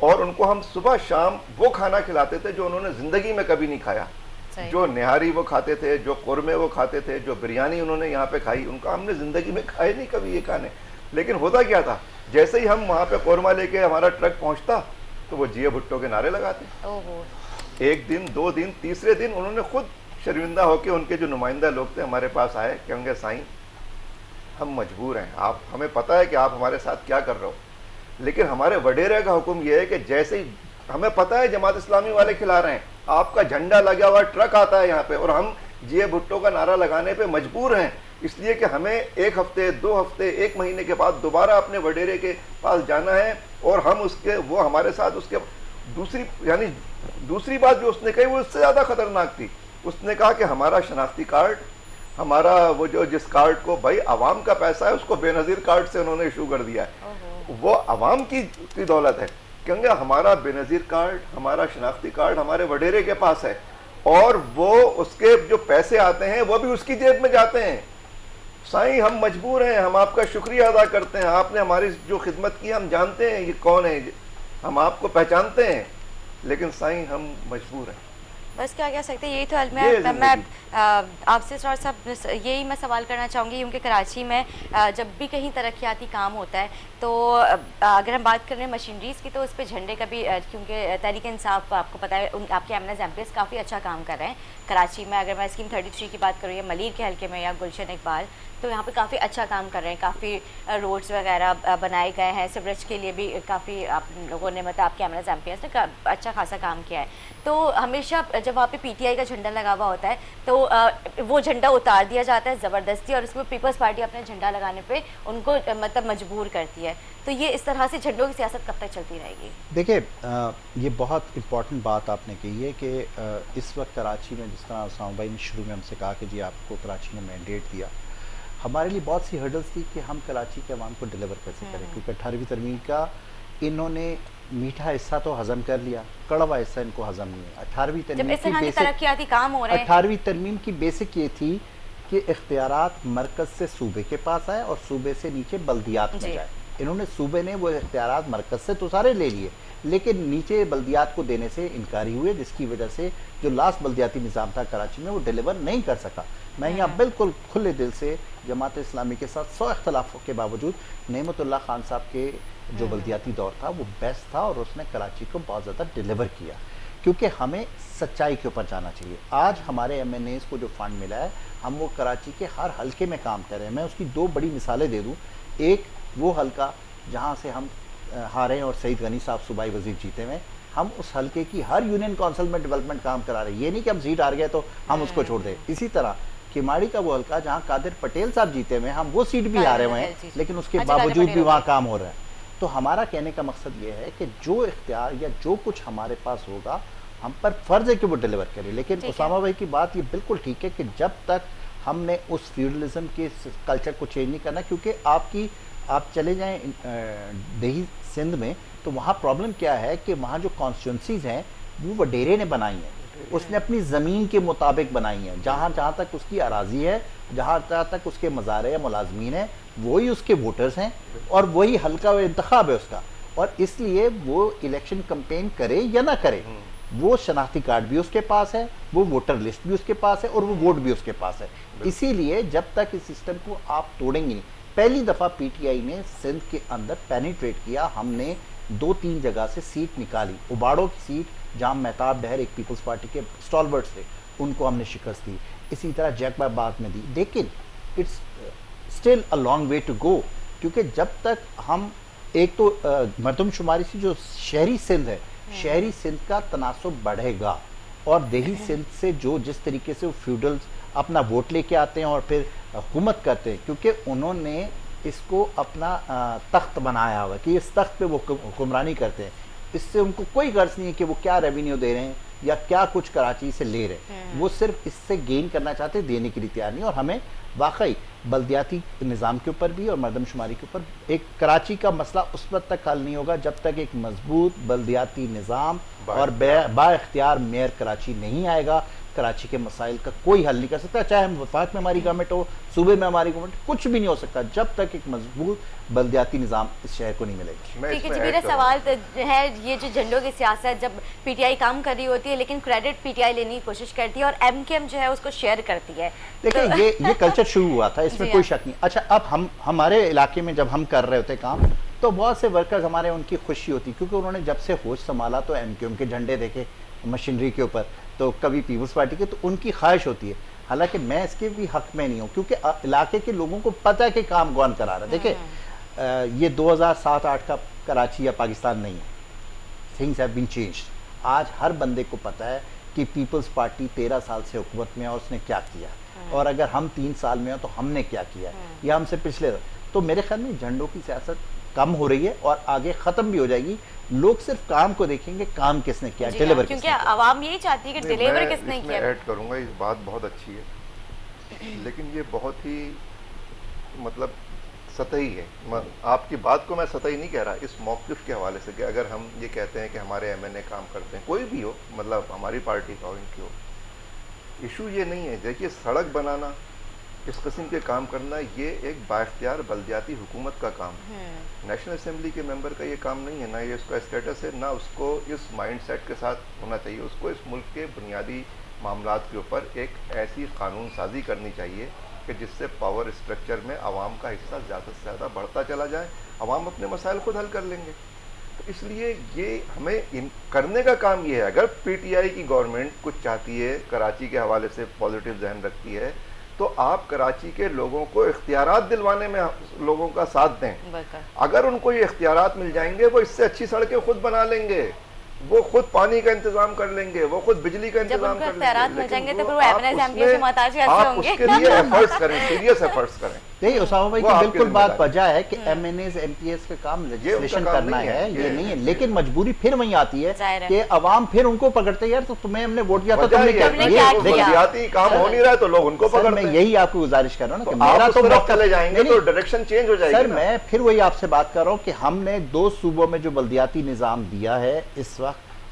और उनको हम सुबह शाम वो खाना खिलाते थे जो उन्होंने ज़िंदगी में कभी नहीं खाया। जो निहारी वो खाते थे, जो कुरमे वो खाते थे, जो बिरयानी उन्होंने यहाँ पे खाई, उनका हमने ज़िंदगी में खाए नहीं कभी ये खाने। लेकिन होता क्या था, जैसे ही हम वहाँ पे कौरमा लेके हमारा ट्रक पहुँचता तो वो जिया भुट्टो के नारे लगाते। एक दिन, 2 दिन, तीसरे दिन उन्होंने खुद शर्मिंदा होकर, उनके जो नुमाइंदा लोग थे हमारे पास आए, कहेंगे साईं हम मजबूर हैं, आप, हमें पता है कि आप हमारे साथ क्या कर रहे हो, लेकिन हमारे वडेरे का हुक्म यह है कि जैसे ही हमें पता है जमात इस्लामी वाले खिला रहे हैं, आपका झंडा लगा हुआ ट्रक आता है यहाँ पे, और हम जिया भुट्टो का नारा लगाने पे मजबूर हैं, इसलिए कि हमें 1 हफ्ते, 2 हफ्ते, 1 महीने के बाद दोबारा अपने वडेरे के पास जाना है, और हम उसके, वो हमारे साथ उसके दूसरी बात जो उसने कही वो उससे ज़्यादा खतरनाक थी। उसने कहा कि हमारा शनाख्ती कार्ड, हमारा वो जो जिस कार्ड को भाई अवाम का पैसा है, उसको बेनज़ीर कार्ड से उन्होंने इशू कर दिया है, वो अवाम की दौलत है। क्योंकि हमारा बेनज़ीर कार्ड, हमारा शनाख्ती कार्ड हमारे वडेरे के पास है, और वो उसके जो पैसे आते हैं वो भी उसकी जेब में जाते हैं। साईं हम मजबूर हैं, हम आपका शुक्रिया अदा करते हैं, आपने हमारी जो खिदमत की, हम जानते हैं ये कौन है, हम आपको पहचानते हैं, लेकिन साईं हम मजबूर हैं। बस क्या कह सकते हैं, यही तो मैं आपसे थोड़ा सा यही मैं सवाल करना चाहूँगी, क्योंकि कराची में जब भी कहीं तरक्याती काम होता है तो अगर हम बात कर रहे हैं मशीनरीज़ की, तो उस पर झंडे का भी, क्योंकि तहरीक इंसाफ आपको पता है आपके एमएनएस एमपीएस काफ़ी अच्छा काम कर रहे हैं कराची में। अगर मैं स्कीम 33 की बात करूँ या मलीर के हल्के में या गुलशन इकबाल, तो यहाँ पे काफ़ी अच्छा काम कर रहे हैं, काफ़ी रोड्स वगैरह बनाए गए हैं, सिवरेज के लिए भी काफ़ी आप लोगों ने, मतलब आपके एमएनएस एमपीएस ने अच्छा खासा काम किया है। तो हमेशा जब वहाँ पे पीटीआई का झंडा लगा हुआ होता है तो वो झंडा उतार दिया जाता है ज़बरदस्ती, और उसमें पीपल्स पार्टी अपने झंडा लगाने पे उनको मतलब मजबूर करती है। तो ये इस तरह से झंडों की सियासत कब तक चलती रहेगी? देखिए, ये बहुत इम्पॉर्टेंट बात आपने कही है कि इस वक्त कराची में, जिस तरह उसामा भाई ने शुरू में हमसे कहा कि जी आपको कराची ने मैंडेट दिया, हमारे लिए बहुत सी हर्डल्स थी कि हम कराची के अवाम को डिलीवर कैसे करें, क्योंकि 18वीं तरमीम का इन्होंने मीठा हिस्सा तो हजम कर लिया, कड़वा हिस्सा इनको हजम नहीं है। 18वीं तरमीम की बेसिक ये थी कि इख्तियारात मरकज से सूबे के पास आए और सूबे से नीचे बल्दियात में जाए। इन्होंने सूबे ने वो इख्तियारात मरकज से तो सारे ले लिए, लेकिन नीचे बल्दियात को देने से इनकारी हुए, जिसकी वजह से जो लास्ट बल्दियाती निज़ाम था कराची में वो डिलीवर नहीं कर सका। मैं यहाँ बिल्कुल खुले दिल से जमात इस्लामी के साथ 100 इख्तलाफों के बावजूद नेमतुल्लाह खान साहब के जो बल्दियाती दौर था वो बेस्ट था, और उसने कराची को बहुत ज़्यादा डिलीवर किया, क्योंकि हमें सच्चाई के ऊपर जाना चाहिए। आज हमारे एमएनएस को जो फंड मिला है, हम वो कराची के हर हल्के में काम कर रहे हैं। मैं उसकी 2 बड़ी मिसालें दे दूँ। एक वो हल्का जहाँ से हम हारे और सईद गनी साहब सूबाई वजीर जीते हुए, हम उस हल्के की हर यूनियन काउंसिल में डेवलपमेंट काम करा रहे हैं। ये नहीं कि हम सीट हार गए तो हम उसको छोड़ दें। इसी तरह किमाड़ी का वो हल्का जहाँ कादिर पटेल साहब जीते हुए, हम वो सीट भी हारे हुए हैं, लेकिन उसके बावजूद भी वहाँ काम हो रहा है। तो हमारा कहने का मकसद ये है कि जो इख्तियार या जो कुछ हमारे पास होगा, हम पर फ़र्ज़ है कि वो डिलीवर करें। लेकिन उसामा भाई की बात ये बिल्कुल ठीक है कि जब तक हमने उस फ्यूडलिज्म के कल्चर को चेंज नहीं करना, क्योंकि आप चले जाएं दही सिंध में, तो वहाँ प्रॉब्लम क्या है कि वहाँ जो कॉन्स्टिट्यूंसीज़ हैं वो वडेरे ने बनाई हैं, उसने अपनी ज़मीन के मुताबिक बनाई हैं। जहाँ जहाँ तक उसकी अराज़ी है, जहाँ जहाँ तक उसके मज़ारे या मुलाजमीन हैं, वही उसके वोटर्स हैं, और वही हल्का व इंतखाब है उसका। और इसलिए वो इलेक्शन कैंपेन करे या ना करे, वो शनाख्ती कार्ड भी उसके पास है, वो वोटर लिस्ट भी उसके पास है, और वो वोट भी उसके पास है। इसीलिए जब तक इस सिस्टम को आप तोड़ेंगे नहीं, पहली दफ़ा पीटीआई ने सिंध के अंदर पेनिट्रेट किया। हमने 2-3 जगह से सीट निकाली। उबाड़ो की सीट, जहाँ मेहताब डहर एक पीपल्स पार्टी के स्टॉलवर्ड्स थे, उनको हमने शिकस्त दी। इसी तरह जैकबाबाद में दी। लेकिन it's still a long way to go, क्योंकि जब तक हम एक तो मरदमशुमारी से जो शहरी सिंध है, शहरी सिंध का तनासुब बढ़ेगा, और देही सिंध से जो जिस तरीके से फ्यूडल अपना वोट लेके आते हैं और फिर हुकूमत करते हैं, क्योंकि उन्होंने इसको अपना तख्त बनाया हुआ कि इस तख्त पे वो हुक्मरानी करते हैं। इससे उनको कोई गर्ज नहीं है कि वो क्या रेवेन्यू दे रहे हैं या क्या कुछ कराची से ले रहे हैं, वो सिर्फ इससे गेन करना चाहते हैं, देने के लिए तैयार नहीं। और हमें वाकई बल्दियाती निज़ाम के ऊपर भी और मरदमशुमारी के ऊपर एक कराची का मसला उस वक्त तक हल नहीं होगा जब तक एक मजबूत बल्दियाती निज़ाम और बाइख्तियार मेयर कराची नहीं आएगा। कराची के मसाइल का कोई हल नहीं कर सकता, चाहे हम वफाक में हमारी गवर्नमेंट हो, सूबे में हमारी गवर्नमेंट, कुछ भी नहीं हो सकता जब तक एक मजबूत बल्दियाती निज़ाम इस शहर को नहीं मिलेगा। ठीक है जी, मेरा सवाल है ये जो झंडों की सियासत जब पीटीआई काम कर रही होती है लेकिन क्रेडिट पीटीआई लेने की कोशिश करती है और एमकेएम जो है उसको शेयर करती है। देखिए तो ये कल्चर शुरू हुआ था, इसमें कोई शक नहीं। अच्छा, अब हमारे इलाके में जब हम कर रहे होते काम तो बहुत से वर्कर्स हमारे, उनकी खुशी होती क्योंकि उन्होंने जब से होश संभाला तो एमकेएम के झंडे देखे मशीनरी के ऊपर, तो कभी पीपल्स पार्टी के, तो उनकी ख्वाहिश होती है। हालांकि मैं इसके भी हक में नहीं हूँ क्योंकि इलाके के लोगों को पता है कि काम कौन करा रहा है। देखिए ये 2007-8 का कराची या पाकिस्तान नहीं है, थिंग्स हैव बीन चेंज्ड। आज हर बंदे को पता है कि पीपल्स पार्टी 13 साल से हुकूमत में है और उसने क्या किया, और अगर हम 3 साल में हो तो हमने क्या किया या हमसे पिछले। तो मेरे ख्याल में झंडों की सियासत कम हो रही है और आगे ख़त्म भी हो जाएगी। लोग सिर्फ काम को देखेंगे, काम किसने किया, डिलीवर क्योंकि आवाम यही चाहती है कि डिलीवर किसने किया। ऐड करूंगा, इस बात बहुत अच्छी है लेकिन ये बहुत ही मतलब सतही है। आपकी बात को मैं सतही नहीं कह रहा इस मौक़िफ़ के हवाले से कि अगर हम ये कहते हैं कि हमारे एमएनए काम करते हैं, कोई भी हो, मतलब हमारी पार्टी का हो, इनकी हो, इशू ये नहीं है। देखिए सड़क बनाना, इस किस्म के काम करना, ये एक बाइख्तियार बल्दियाती हुकूमत का काम है। नेशनल असेंबली के मेंबर का ये काम नहीं है, ना ये उसका स्टेटस है, ना उसको इस माइंडसेट के साथ होना चाहिए। उसको इस मुल्क के बुनियादी मामलात के ऊपर एक ऐसी कानून साजी करनी चाहिए कि जिससे पावर स्ट्रक्चर में आवाम का हिस्सा ज़्यादा से ज़्यादा बढ़ता चला जाए, आवाम अपने मसाइल खुद हल कर लेंगे। तो इसलिए ये हमें करने का काम ये है। अगर पीटीआई की गवर्नमेंट कुछ चाहती है, कराची के हवाले से पॉजिटिव जहन रखती है, तो आप कराची के लोगों को इख्तियारात दिलवाने में लोगों का साथ दें। अगर उनको ये इख्तियारात मिल जाएंगे, वो इससे अच्छी सड़कें खुद बना लेंगे, वो खुद पानी का इंतजाम कर लेंगे, वो खुद बिजली का इंतजाम कर लेंगे। मिल जाएंगे तो फिर वो एमएनए एमपीए से मोहताज कैसे होंगे? उसके लिए एफर्ट्स करें, सीरियस एफर्ट्स करें। नहीं, उसामा भाई की बिल्कुल बात वजह है कि एमएनएस एमपीएस का काम लेजिस्लेशन करना है, ये नहीं है। लेकिन मजबूरी फिर वही आती है कि अवाम फिर उनको पकड़ते हैं, यार तो तुम्हें हमने वोट दिया था, तुमने क्या किया, काम हो नहीं रहा है तो लोग उनको पकड़ते हैं। मैं यही आपको गुजारिश कर रहा हूँ ना कि मेरा तो चले जाएंगे तो डायरेक्शन चेंज हो जाएगी। सर मैं फिर वही आपसे बात कर रहा हूँ कि हमने 2 सूबों में जो बल्दियाती निज़ाम दिया है इस वक्त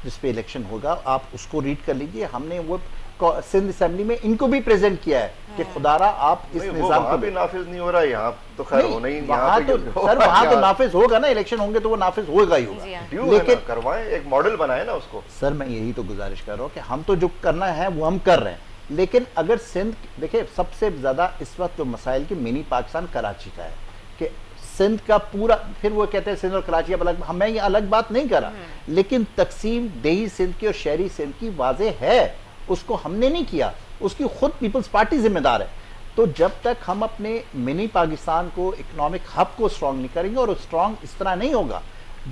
जिस पे इलेक्शन होगा, आप उसको रीड कर लीजिए। हमने वो सिंध असेंबली में इनको भी प्रेजेंट किया है कि खुदारा आप इस निजाम को भी नाफिज नहीं हो रहा है। यहाँ तो खैर होना ही वहाँ तो सर वहाँ तो नाफिज होगा ना, इलेक्शन होंगे तो वो नाफिज होगा ही होगा। लेकिन करवाएं, एक मॉडल बनाए ना उसको। सर मैं यही तो गुजारिश कर रहा हूँ कि हम तो जो करना है वो हम कर रहे हैं, लेकिन अगर सिंध देखिए सबसे ज्यादा इस वक्त तो मसाइल की मिनी पाकिस्तान कराची का है कि सिंध का पूरा, फिर वो कहते हैं सिंध और कराची अब अलग, मैं ये अलग बात नहीं कर रहा, लेकिन तकसीम देही सिंध की और शहरी सिंध की वाज़ेह है, उसको हमने नहीं किया, उसकी खुद पीपल्स पार्टी जिम्मेदार है। तो जब तक हम अपने मिनी पाकिस्तान को, इकोनॉमिक हब को स्ट्रॉन्ग नहीं करेंगे, और स्ट्रॉन्ग इस तरह नहीं होगा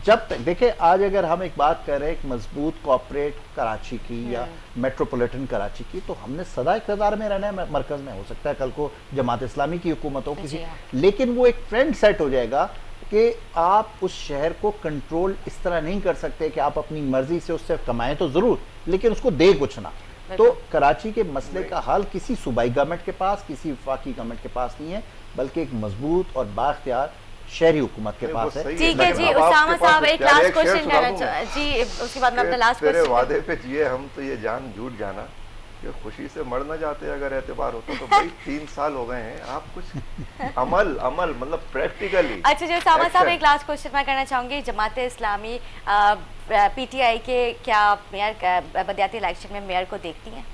जब तक, देखिए आज अगर हम एक बात कर रहे हैं एक मजबूत कॉर्पोरेट कराची की या मेट्रोपॉलिटन कराची की, तो हमने सदा इक़्तिदार में रहना है, मरकज़ में। हो सकता है कल को जमात इस्लामी की हुकूमत हो किसी, लेकिन वो एक ट्रेंड सेट हो जाएगा कि आप उस शहर को कंट्रोल इस तरह नहीं कर सकते कि आप अपनी मर्जी से उससे कमाएं तो ज़रूर, लेकिन उसको दे कुछ ना। तो कराची के मसले का हल किसी सूबाई गवर्नमेंट के पास, किसी वफाकी गवर्नमेंट के पास नहीं है, बल्कि एक मजबूत और बाख्तियार शहरी हुकूमत के पास है। ठीक है जी, उसामा साहब एक लास्ट क्वेश्चन करना जी, उसके बाद मैं अपना लास्ट क्वेश्चन। तेरे वादे पे जिए हम तो ये जान झूठ जाना कि खुशी से मर ना जाते अगर एतबार होता तो भाई 3 साल हो गए हैं, आप कुछ अमल मतलब प्रैक्टिकली। अच्छा जी उसामा साहब एक लास्ट क्वेश्चन मैं करना चाहूँगी, जमात इस्लामी पीटीआई के क्या मेयर बदियाती इलेक्शन में मेयर को देखती हैं?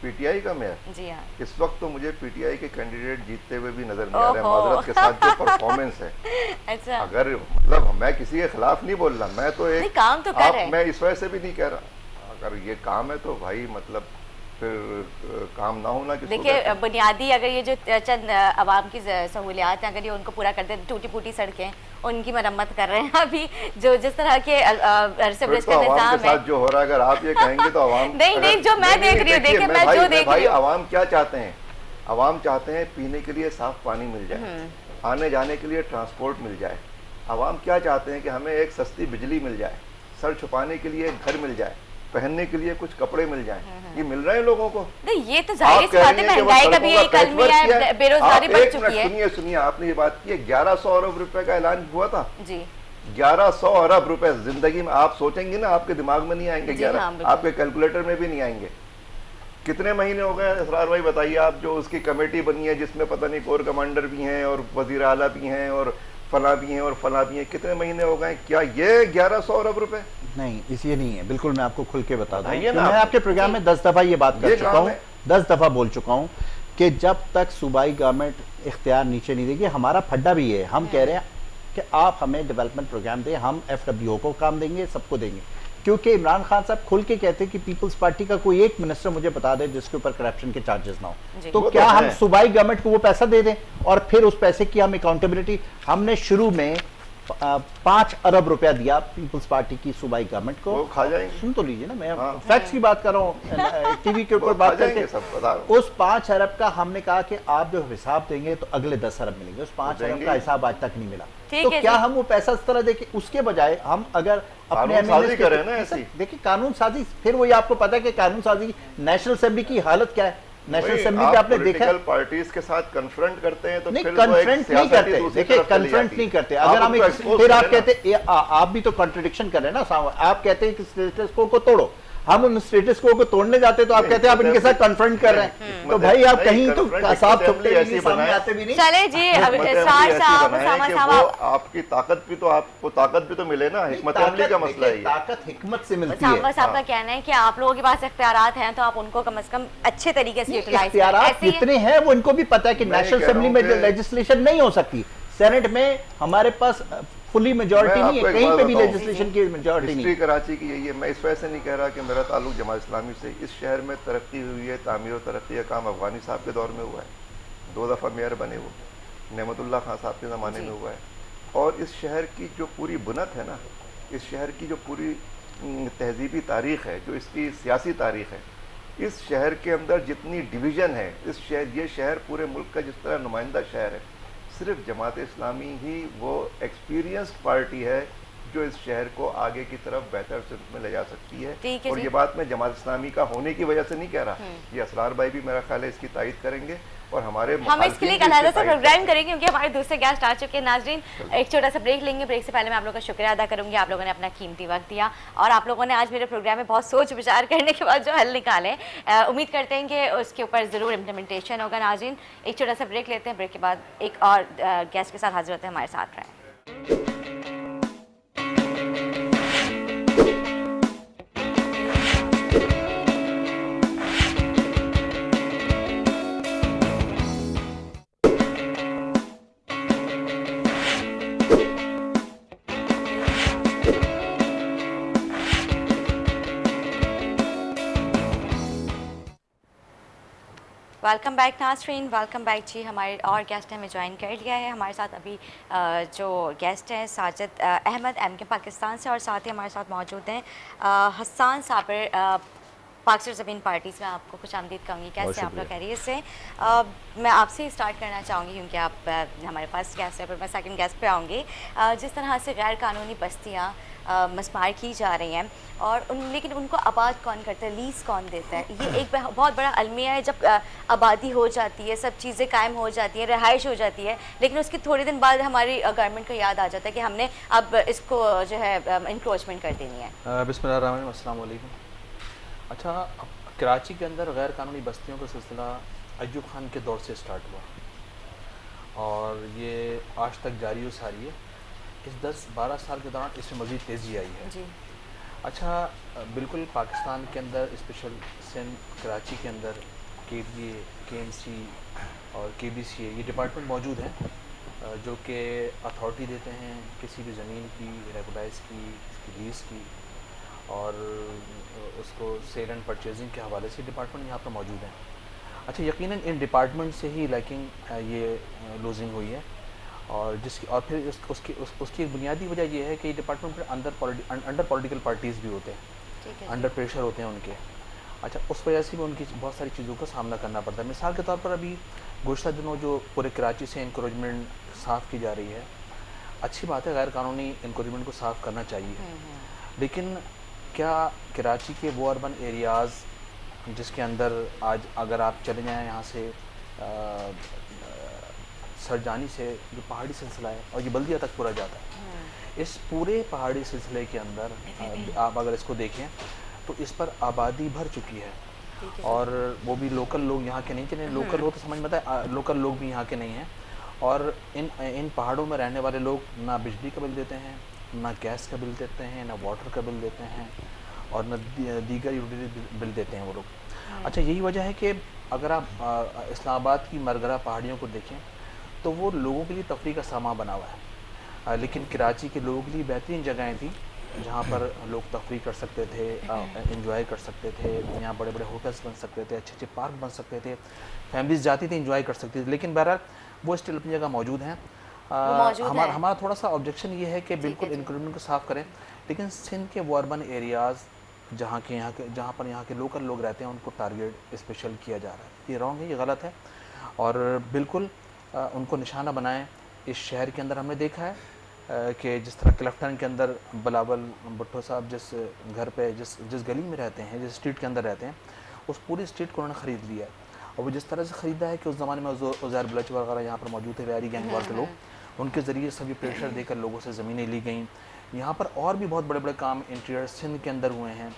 पीटीआई का मेयर? जी हाँ। इस वक्त तो मुझे पीटीआई के कैंडिडेट जीतते हुए भी नजर नहीं आ रहे हैं, माजरत के साथ जो परफॉर्मेंस है। अच्छा। अगर मतलब मैं किसी के खिलाफ नहीं बोल रहा, मैं तो एक काम तो कर रहे हैं। मैं इस वजह से भी नहीं कह रहा, अगर ये काम है तो भाई मतलब फिर काम ना होना किसी। देखिए बुनियादी अगर ये जो चंद आवाम की सहूलियात हैं, अगर ये उनको पूरा करते, टूटी फूटी सड़कें उनकी मरम्मत कर रहे हैं अभी, जो जिस तरह के सीवरेज का निजाम है जो हो रहा है, अगर आप ये कहेंगे तो आवाम नहीं जो मैं देख रही हूँ, देखिए मैं जो देख रही हूँ, आवाम क्या चाहते हैं, आवाम चाहते हैं पीने के लिए साफ पानी मिल जाए, आने जाने के लिए ट्रांसपोर्ट मिल जाए। आवाम क्या चाहते हैं कि हमें एक सस्ती बिजली मिल जाए, सर छुपाने के लिए एक घर मिल जाए, पहनने के लिए कुछ कपड़े मिल जाएं। ये मिल रहे हैं लोगों को? नहीं, ये तो जाहिर सी बात है, महंगाई का भी एक अलमी है, बेरोजगारी बढ़ चुकी है। सुनिए, आपने ये बात की है, 1100 अरब रुपए का ऐलान हुआ था जी। 1100 अरब रुपए जिंदगी में आप सोचेंगे ना, आपके दिमाग में नहीं आएंगे। 11 आपके कैलकुलेटर में भी नहीं आएंगे। कितने महीने हो गए असरार भाई बताइए आप, जो उसकी कमेटी बनी है जिसमें पता नहीं कोर कमांडर भी हैं और वजीर आला भी हैं और फला भी हैं और फला भी हैं, कितने महीने हो गए? क्या ये 1100 अरब रुपए? नहीं, इस ये नहीं है, बिल्कुल मैं आपको खुल के बता दूं। बताइए तो ना मैं आपके प्रोग्राम में 10 दफा ये बात कर चुका हूँ, 10 दफा बोल चुका हूँ कि जब तक सूबाई गवर्नमेंट इख्तियार नीचे नहीं देगी, हमारा फड्डा भी है, हम कह रहे हैं कि आप हमें डेवलपमेंट प्रोग्राम दें, हम FWO को काम देंगे, सबको देंगे। क्योंकि इमरान खान साहब खुल के कहते हैं कि पीपल्स पार्टी का कोई एक मिनिस्टर मुझे बता दे जिसके ऊपर करप्शन के चार्जेस ना हो, तो क्या हम सूबाई गवर्नमेंट को वो पैसा दे दें और फिर उस पैसे की हम अकाउंटेबिलिटी, हमने शुरू में 5 अरब रुपया दिया पीपल्स पार्टी की सूबाई गवर्नमेंट को। वो खा जाएंगे। सुन तो लीजिए ना, मैं फैक्ट्स की बात कर रहा हूँ, टीवी के ऊपर बात करके। उस 5 अरब का हमने कहा कि आप जो हिसाब देंगे तो अगले 10 अरब मिलेंगे, उस 5 अरब का हिसाब आज तक नहीं मिला। तो क्या हम वो पैसा इस तरह देके, उसके बजाय हम अगर अपने करें ना ऐसी, देखिए कानून साजी, फिर वही आपको पता है कि कानून साजी नेशनल असेंबली की हालत क्या है। नेशनल असेंबली पे आपने देखा पार्टीज के साथ कन्फ्रंट करते हैं तो नहीं, फिर कन्फ्रंट नहीं करते। देखिए कन्फ्रंट नहीं करते। अगर हम फिर आप कहते, आप भी तो कॉन्ट्रडिक्शन कर रहे हैं ना, आप कहते हैं कि स्टेटस को तोड़ो, हम उन स्टेटस को तोड़ने जाते तो आप कहते हैं आप इनके साथ कन्फ्रंट कर रहे हैं, तो भाई आप कहीं तो साफ थोपते भी सामने आते भी नहीं। चले जी, आपकी ताकत भी तो, आपको ताकत भी तो मिले ना, हिकमत अमली का मसला है। ताकत हिकमत से मिलती है। बस आपका कहना है कि आप लोगों के पास इख्तियारात हैं तो आप उनको कम से कम अच्छे तरीके से यूटिलाइज करें। इख्तियारात कितने हैं वो इनको भी पता है कि नेशनल असेंबली में लेजिस्लेशन नहीं हो सकती, सेनेट में हमारे पास फुली मेजॉरिटी नहीं है, कहीं पे भी लेजिस्लेशन की मेजॉरिटी नहीं है। कराची की यही है। मैं इस वजह से नहीं कह रहा कि मेरा ताल्लुक जमात इस्लामी से, इस शहर में तरक्की हुई है, तामीर और तरक्की का काम अफगानी साहब के दौर में हुआ है, 2 दफ़ा मेयर बने वो, नेमतुल्लाह खान साहब के ज़माने में हुआ है। और इस शहर की जो पूरी बुनत है ना, इस शहर की जो पूरी तहजीबी तारीख़ है, जो इसकी सियासी तारीख़ है, इस शहर के अंदर जितनी डिवीज़न है, ये शहर पूरे मुल्क का जिस तरह नुमाइंदा शहर है, सिर्फ जमात इस्लामी ही वो एक्सपीरियंस्ड पार्टी है जो इस शहर को आगे की तरफ बेहतर सिमत में ले जा सकती है। और ये बात मैं जमात इस्लामी का होने की वजह से नहीं कह रहा, ये असरार भाई भी मेरा ख्याल है इसकी तायद करेंगे और हमारे हम इसके लिए अलग से प्रोग्राम करेंगे क्योंकि हमारे दूसरे गेस्ट आ चुके हैं। नाजरीन, एक छोटा सा ब्रेक लेंगे। ब्रेक से पहले मैं आप लोगों का शुक्रिया अदा करूंगी, आप लोगों ने अपना कीमती वक्त दिया और आप लोगों ने आज मेरे प्रोग्राम में बहुत सोच विचार करने के बाद जो हल निकाले, उम्मीद करते हैं कि उसके ऊपर ज़रूर इम्प्लीमेंटेशन होगा। नाजरीन, एक छोटा सा ब्रेक लेते हैं, ब्रेक के बाद एक और गेस्ट के साथ हाजिर होते हैं, हमारे साथ रहें। वेलकम बैक नाज़रीन, वेलकम बैक जी। हमारे और गेस्ट हमें ज्वाइन कर लिया है। हमारे साथ अभी जो गेस्ट हैं साजिद अहमद MK पाकिस्तान से, और साथ ही हमारे साथ मौजूद हैं हसन साबिर पाकिस्तान ज़मीन पार्टी से। मैं आपको खुश आमदीद कहूँगी। कैसे आप लोग खैरियत से? मैं आपसे ही स्टार्ट करना चाहूँगी क्योंकि आप हमारे फर्स्ट गेस्ट है, फिर मैं सेकंड गेस्ट पे आऊँगी। जिस तरह से गैर कानूनी बस्तियाँ मस्मार की जा रही हैं और लेकिन उनको आबाद कौन करता है, लीज़ कौन देता है, ये एक बहुत बड़ा अलमिया है। जब आबादी हो जाती है, सब चीज़ें कायम हो जाती हैं, रिहाइश हो जाती है, लेकिन उसके थोड़े दिन बाद हमारी गवर्नमेंट को याद आ जाता है कि हमने अब इसको जो है इंक्रोचमेंट कर देनी है। बिस्मिल्लाहिर्रहमानिर्रहीम, अस्सलाम वालेकुम। अच्छा, कराची के अंदर गैर कानूनी बस्तियों का सिलसिला अय्यूब खान के दौर से स्टार्ट हुआ और ये आज तक जारी व सारी है। इस 10-12 साल के दौरान इसमें मज़ीद तेज़ी आई है जी। अच्छा, बिल्कुल पाकिस्तान के अंदर स्पेशल सिंध कराची के अंदर KDA, KMC और KBCA ये डिपार्टमेंट मौजूद हैं जो कि अथॉरिटी देते हैं किसी भी ज़मीन की, रेगुलाइज की, इसकी लीज़ की और उसको सेल एंड परचेजिंग के हवाले से डिपार्टमेंट यहाँ पर मौजूद हैं। अच्छा, यकीनन इन डिपार्टमेंट से ही लैकिंग ये लूजिंग हुई है और जिसकी और फिर उसकी एक बुनियादी वजह यह है कि ये डिपार्टमेंट फिर अंडर पॉलिटिकल पार्टीज़ भी होते हैं, अंडर प्रेशर होते हैं उनके। अच्छा, उस वजह से भी उनकी बहुत सारी चीज़ों का सामना करना पड़ता है। मिसाल के तौर पर अभी गुज़श्ता दिनों जो पूरे कराची से इंक्रोचमेंट साफ़ की जा रही है, अच्छी बात है, गैर कानूनी इंक्रोचमेंट को साफ़ करना चाहिए, लेकिन क्या कराची के वो अर्बन एरियाज़ जिसके अंदर आज अगर आप चले जाएँ यहाँ से सरजानी से जो पहाड़ी सिलसिला है और ये बल्दिया तक पूरा जाता है, इस पूरे पहाड़ी सिलसिले के अंदर आप अगर इसको देखें तो इस पर आबादी भर चुकी है, और वो भी लोकल लोग यहाँ के नहीं, चले लोकल हो तो समझ में आता है, लोकल लोग भी यहाँ के नहीं हैं, और इन पहाड़ों में रहने वाले लोग ना बिजली का बिल देते हैं, ना गैस का बिल देते हैं, ना वाटर का बिल देते हैं, और न दीगर यूटिलिटी बिल देते हैं वो लोग। अच्छा, यही वजह है कि अगर आप इस्लामाबाद की मरगरा पहाड़ियों को देखें तो वो लोगों के लिए तफरीह का सामान बना हुआ है, लेकिन कराची के लोगों के लिए बेहतरीन जगहें थी जहाँ पर लोग तफरीह कर सकते थे, इंजॉय कर सकते थे, यहाँ बड़े बड़े होटल्स बन सकते थे, अच्छे अच्छे पार्क बन सकते थे, फैमिलीज जाती थी, इंजॉय कर सकती थी, लेकिन बहरहाल वो स्टिल अपनी जगह मौजूद हैं। हमारा थोड़ा सा ऑब्जेक्शन ये है कि बिल्कुल इंक्लूडमेंट को साफ़ करें, लेकिन सिंध के वो अर्बन एरियाज़ जहाँ पर यहाँ के लोकल लोग रहते हैं उनको टारगेट स्पेशल किया जा रहा है। ये रॉन्ग है, ये गलत है, और बिल्कुल उनको निशाना बनाएं। इस शहर के अंदर हमने देखा है कि जिस तरह क्लिफ्टन के अंदर बिलावल भुट्टो साहब जिस घर पे जिस गली में रहते हैं, जिस स्ट्रीट के अंदर रहते हैं, उस पूरी स्ट्रीट को उन्होंने ख़रीद लिया है, और वो जिस तरह से ख़रीदा है कि उस ज़माने में उज़ैर बलूच वगैरह यहाँ पर मौजूद थे, व्यारी गैंगवार के लोग, उनके ज़रिए सभी प्रेशर देकर लोगों से ज़मीनें ली गई। यहाँ पर और भी बहुत बड़े बड़े काम इंटीरियर सिंध के अंदर हुए हैं।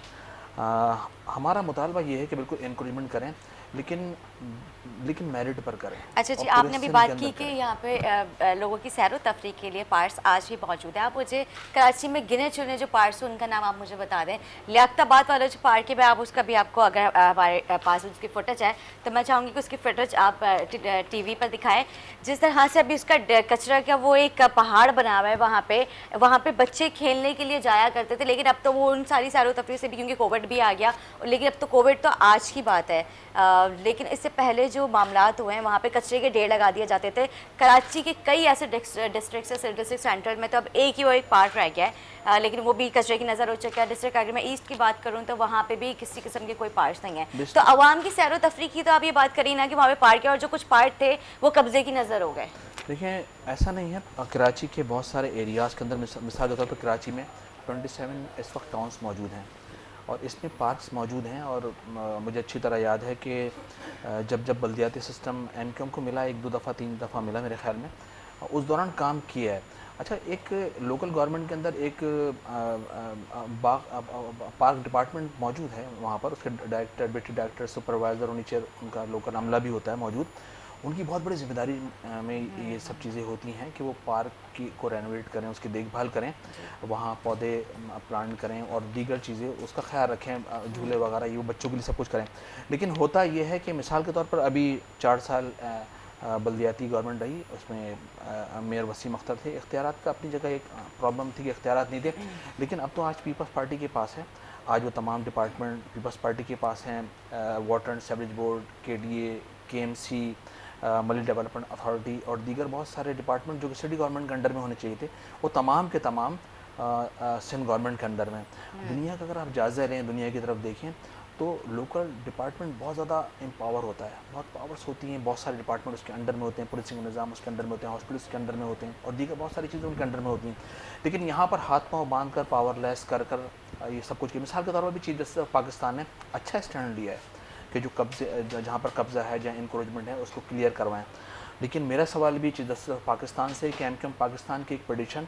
हमारा मुतालबा ये है कि बिल्कुल इंक्रीमेंट करें, लेकिन मेरिट पर करें। अच्छा जी, आपने अभी बात की कि यहाँ पे लोगों की सैर व तफरीह के लिए पार्क्स आज भी मौजूद है। आप मुझे कराची में गिने चुने जो पार्क्स हैं उनका नाम आप मुझे बता दें। लियाकताबाद वाला जो पार्क है, मैं आप उसका भी आपको, अगर हमारे पास उसकी फुटेज है तो मैं चाहूँगी कि उसकी फुटेज आप TV पर दिखाएं। जिस तरह से अभी उसका कचरा का वो एक पहाड़ बना हुआ है, वहाँ पे बच्चे खेलने के लिए जाया करते थे, लेकिन अब तो वो उन सारी सैर व तफरीह से भी, क्योंकि कोविड भी आ गया, लेकिन अब तो कोविड तो आज की बात है, लेकिन इससे पहले जो मामलात हुए हैं वहाँ पे कचरे के ढेर लगा दिए जाते थे। कराची के कई ऐसे डिस्ट्रिक्ट सेंटर में तो अब एक ही वो एक पार्क रह गया है, लेकिन वो भी कचरे की नज़र हो चुका है। डिस्ट्रिक्ट अगर मैं ईस्ट की बात करूँ तो वहाँ पे भी किसी किस्म के कोई पार्क नहीं है। तो आवाम की सैर व तफरीह की तो आप ये बात करिए ना कि वहाँ पे पार्क है और जो कुछ पार्क थे वो कब्जे की नज़र हो गए। देखिए, ऐसा नहीं है। कराची के बहुत सारे एरियाज़ के अंदर मिसाल के तौर पर कराची में 27 इस वक्त टाउन्स मौजूद हैं और इसमें पार्क्स मौजूद हैं, और मुझे अच्छी तरह याद है कि जब बल्दियाती सिस्टम एमक्यूएम को मिला, 1-2 दफ़ा 3 दफ़ा मिला मेरे ख्याल में, उस दौरान काम किया है। अच्छा, एक लोकल गवर्नमेंट के अंदर एक पार्क डिपार्टमेंट मौजूद है, वहाँ पर उसके डायरेक्टर, डिप्टी डायरेक्टर, सुपरवाइज़र और नीचे उनका लोकल अमला भी होता है मौजूद। उनकी बहुत बड़ी जिम्मेदारी में ये सब चीज़ें होती हैं कि वो पार्क को रेनोवेट करें, उसकी देखभाल करें, वहाँ पौधे प्लांट करें और दीगर चीज़ें उसका ख्याल रखें, झूले वगैरह ये वो बच्चों के लिए सब कुछ करें। लेकिन होता ये है कि मिसाल के तौर पर अभी 4 साल बल्दियाती गवर्नमेंट रही, उसमें मेयर वसीम अख्तर थे। इख्तियारात का अपनी जगह एक प्रॉब्लम थी कि इख्तियारात नहीं थे, लेकिन अब तो आज पीपल्स पार्टी के पास है। आज वो तमाम डिपार्टमेंट पीपल्स पार्टी के पास हैं। Water and sewerage board, KDA, KMC, multi development authority और दीगर बहुत सारे डिपार्टमेंट जो कि सिटी गवर्नमेंट के अंडर में होने चाहिए थे, वो तमाम के तमाम सिंध गवर्नमेंट के अंडर में। दुनिया का अगर आप जायज़ा लें, दुनिया की तरफ देखें तो लोकल डिपार्टमेंट बहुत ज़्यादा एम्पावर होता है, बहुत पावर्स होती हैं, बहुत सारे डिपार्टमेंट उसके अंडर में होते हैं, पुलिसिंग निज़ाम उसके अंडर में होते हैं, हॉस्पिटल्स के अंडर में होते हैं और दीगर बहुत सारी चीज़ें उनके अंडर में होती हैं। लेकिन यहाँ पर हाथ पाँव बांध कर, पावरलेस कर ये सब कुछ की मिसाल के तौर पर भी चीफ जस्टिस ऑफ पाकिस्तान ने अच्छा स्टैंड लिया है कि जो कब्जे, जहाँ पर कब्ज़ा है, जहाँ इंक्रोचमेंट है, उसको क्लियर करवाएं। लेकिन मेरा सवाल भी चीफ जस्टिस ऑफ पाकिस्तान से कि एमक्यूएम पाकिस्तान की एक पिटीशन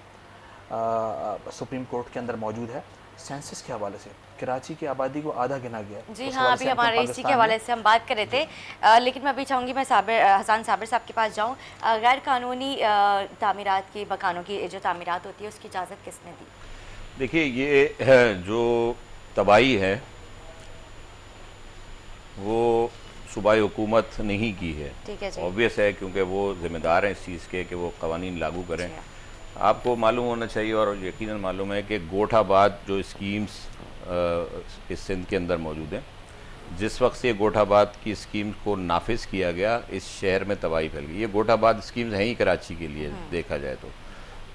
सुप्रीम कोर्ट के अंदर मौजूद है सेंसस के हवाले से, कराची की आबादी को आधा गिना गया है। जी हाँ, अभी हमारे इसी के हवाले से हम बात कर रहे थे, लेकिन मैं अभी चाहूँगी मैं हसन साबिर साहब के पास जाऊँ। गैर कानूनी तामीरात की, मकानों की जो तामीरात होती है उसकी इजाज़त किसने दी? देखिए, ये जो तबाही है वो सूबाई हुकूमत ने ही की है। ठीक है जी, ऑब्वियस है, क्योंकि वो ज़िम्मेदार हैं इस चीज़ के कि वो कवानीन लागू करें। आपको मालूम होना चाहिए और यकीनन मालूम है कि गोठाबाद जो स्कीम्स इस सिंध के अंदर मौजूद हैं, जिस वक्त से गोठाबाद की स्कीम को नाफिज किया गया, इस शहर में तबाही फैल गई। ये गोठाबाद स्कीम्स हैं ही कराची के लिए देखा जाए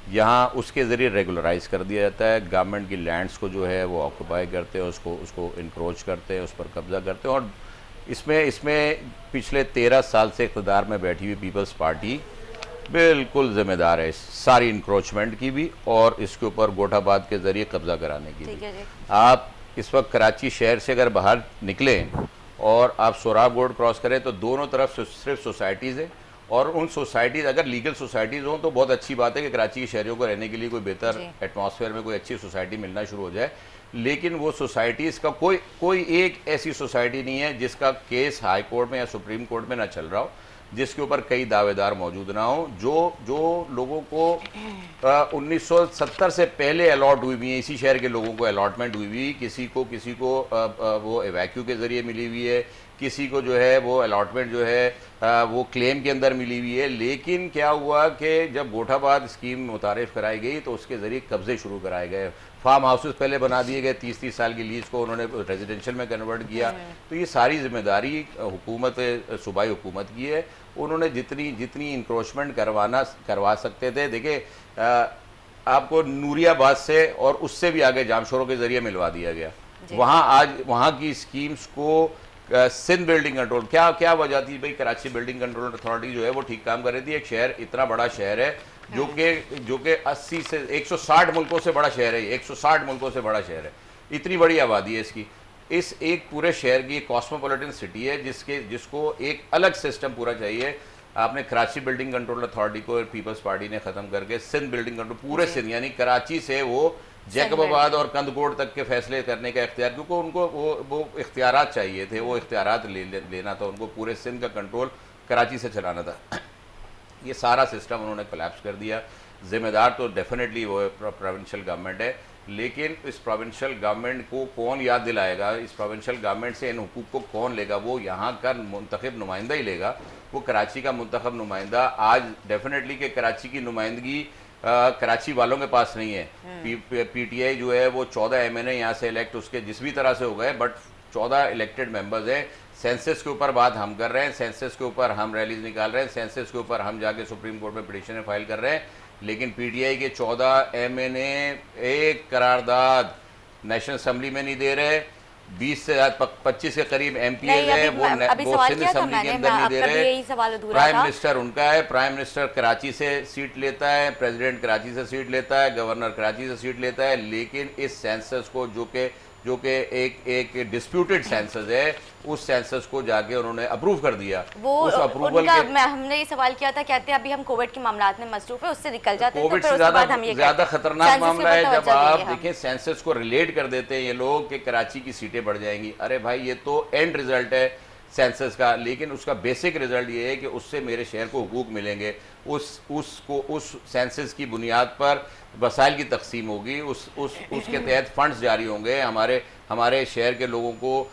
यहाँ उसके ज़रिए रेगुलराइज कर दिया जाता है। गवर्नमेंट की लैंड्स को जो है वो ऑक्यूपाई करते हैं, उसको इंक्रोच करते हैं, उस पर कब्ज़ा करते हैं। और इसमें पिछले 13 साल से इक़्तिदार में बैठी हुई पीपल्स पार्टी बिल्कुल ज़िम्मेदार है इस सारी इंक्रोचमेंट की भी और इसके ऊपर गोठाबाद के ज़रिए कब्ज़ा कराने की ठीक है भी। जी। आप इस वक्त कराची शहर से अगर बाहर निकलें और आप सोराब रोड क्रॉस करें तो दोनों तरफ सिर्फ सोसाइटीज़ हैं और उन सोसाइटीज़ अगर लीगल सोसाइटीज़ हों तो बहुत अच्छी बात है कि कराची के शहरियों को रहने के लिए कोई बेहतर एटमॉस्फेयर में कोई अच्छी सोसाइटी मिलना शुरू हो जाए। लेकिन वो सोसाइटीज़ का कोई एक ऐसी सोसाइटी नहीं है जिसका केस हाई कोर्ट में या सुप्रीम कोर्ट में ना चल रहा हो, जिसके ऊपर कई दावेदार मौजूद ना हो। जो लोगों को 1970 से पहले अलॉट हुई हुई है, इसी शहर के लोगों को अलॉटमेंट हुई हुई, किसी को वो एवैक्यू के ज़रिए मिली हुई है, किसी को जो है वो अलॉटमेंट जो है वो क्लेम के अंदर मिली हुई है। लेकिन क्या हुआ कि जब गोठाबाद स्कीम मुतारिफ कराई गई तो उसके ज़रिए कब्ज़े शुरू कराए गए। फार्म हाउसेस पहले बना दिए गए, 30-30 साल की लीज को उन्होंने रेजिडेंशियल में कन्वर्ट किया। तो ये सारी जिम्मेदारी सूबाई हुकूमत की है। उन्होंने जितनी इंक्रोचमेंट करवा सकते थे। देखिए आपको नूरियाबाद से और उससे भी आगे जामशोरों के ज़रिए मिलवा दिया गया। वहाँ की स्कीम्स को सिंध बिल्डिंग कंट्रोल क्या वजह थी भाई? कराची बिल्डिंग कंट्रोल अथॉरिटी जो है वो ठीक काम कर रही थी। एक शहर इतना बड़ा शहर है जो कि 80 से 160 मुल्कों से बड़ा शहर है, 160 मुल्कों से बड़ा शहर है, इतनी बड़ी आबादी है इसकी। इस एक पूरे शहर की कॉस्मोपॉलिटन सिटी है जिसको एक अलग सिस्टम पूरा चाहिए। आपने कराची बिल्डिंग कंट्रोल अथॉरिटी को पीपल्स पार्टी ने ख़त्म करके सिंध बिल्डिंग कंट्रोल पूरे सिंध यानी कराची से वो जैकबाबाद और कंदकोट तक के फैसले करने का इख्तियार, क्योंकि उनको वो इख्तियारात चाहिए थे, वो इख्तियारात लेना था उनको, पूरे सिंध का कंट्रोल कराची से चलाना था। ये सारा सिस्टम उन्होंने कोलैप्स कर दिया। ज़िम्मेदार तो डेफिनेटली वो प्रोविंशियल गवर्नमेंट है, लेकिन इस प्रोविंशियल गवर्नमेंट को कौन याद दिलाएगा? इस प्रोविंशियल गवर्नमेंट से इन हुकूक को कौन लेगा? वो यहाँ का मुंतखब नुमाइंदा ही लेगा, वो कराची का मुंतखब नुमाइंदा। आज डेफिनेटली कि कराची की नुमाइंदगी कराची वालों के पास नहीं है। पीटीआई जो है वो 14 एमएनए यहाँ से इलेक्ट उसके जिस भी तरह से हो गए, बट 14 इलेक्टेड मेंबर्स हैं। सेंसस के ऊपर बात हम कर रहे हैं, सेंसस के ऊपर हम रैलीज निकाल रहे हैं, सेंसस के ऊपर हम जाके सुप्रीम कोर्ट में पिटीशन फाइल कर रहे हैं, लेकिन पीटीआई के 14 एमएनए एक करारदाद नेशनल असेंबली में नहीं दे रहे। 20 से 25 के करीब एमपीएज है वो सिंध असेंबली के अंदर नहीं दे रहे। प्राइम मिनिस्टर उनका है, प्राइम मिनिस्टर कराची से सीट लेता है, प्रेसिडेंट कराची से सीट लेता है, गवर्नर कराची से सीट लेता है, लेकिन इस सेंसस को जो कि एक डिस्प्यूटेड सेंसस है, उस सेंसस को जाके उन्होंने अप्रूव कर दिया। वो उस अप्रूवल के हमने ये सवाल किया था, कहते हैं अभी हम कोविड के मामलात में मसरूफ है, उससे निकल जाते हैं। कोविड से ज्यादा खतरनाक मामला है जब आप देखें सेंसस को रिलेट कर देते हैं ये लोग कि कराची की सीटें बढ़ जाएंगी। अरे भाई ये तो एंड रिजल्ट है सेंसस का, लेकिन उसका बेसिक रिजल्ट ये है कि उससे मेरे शहर को हुकूक मिलेंगे। उस सेंसस की बुनियाद पर वसाइल की तकसीम होगी, उसके तहत फंड्स जारी होंगे, हमारे शहर के लोगों को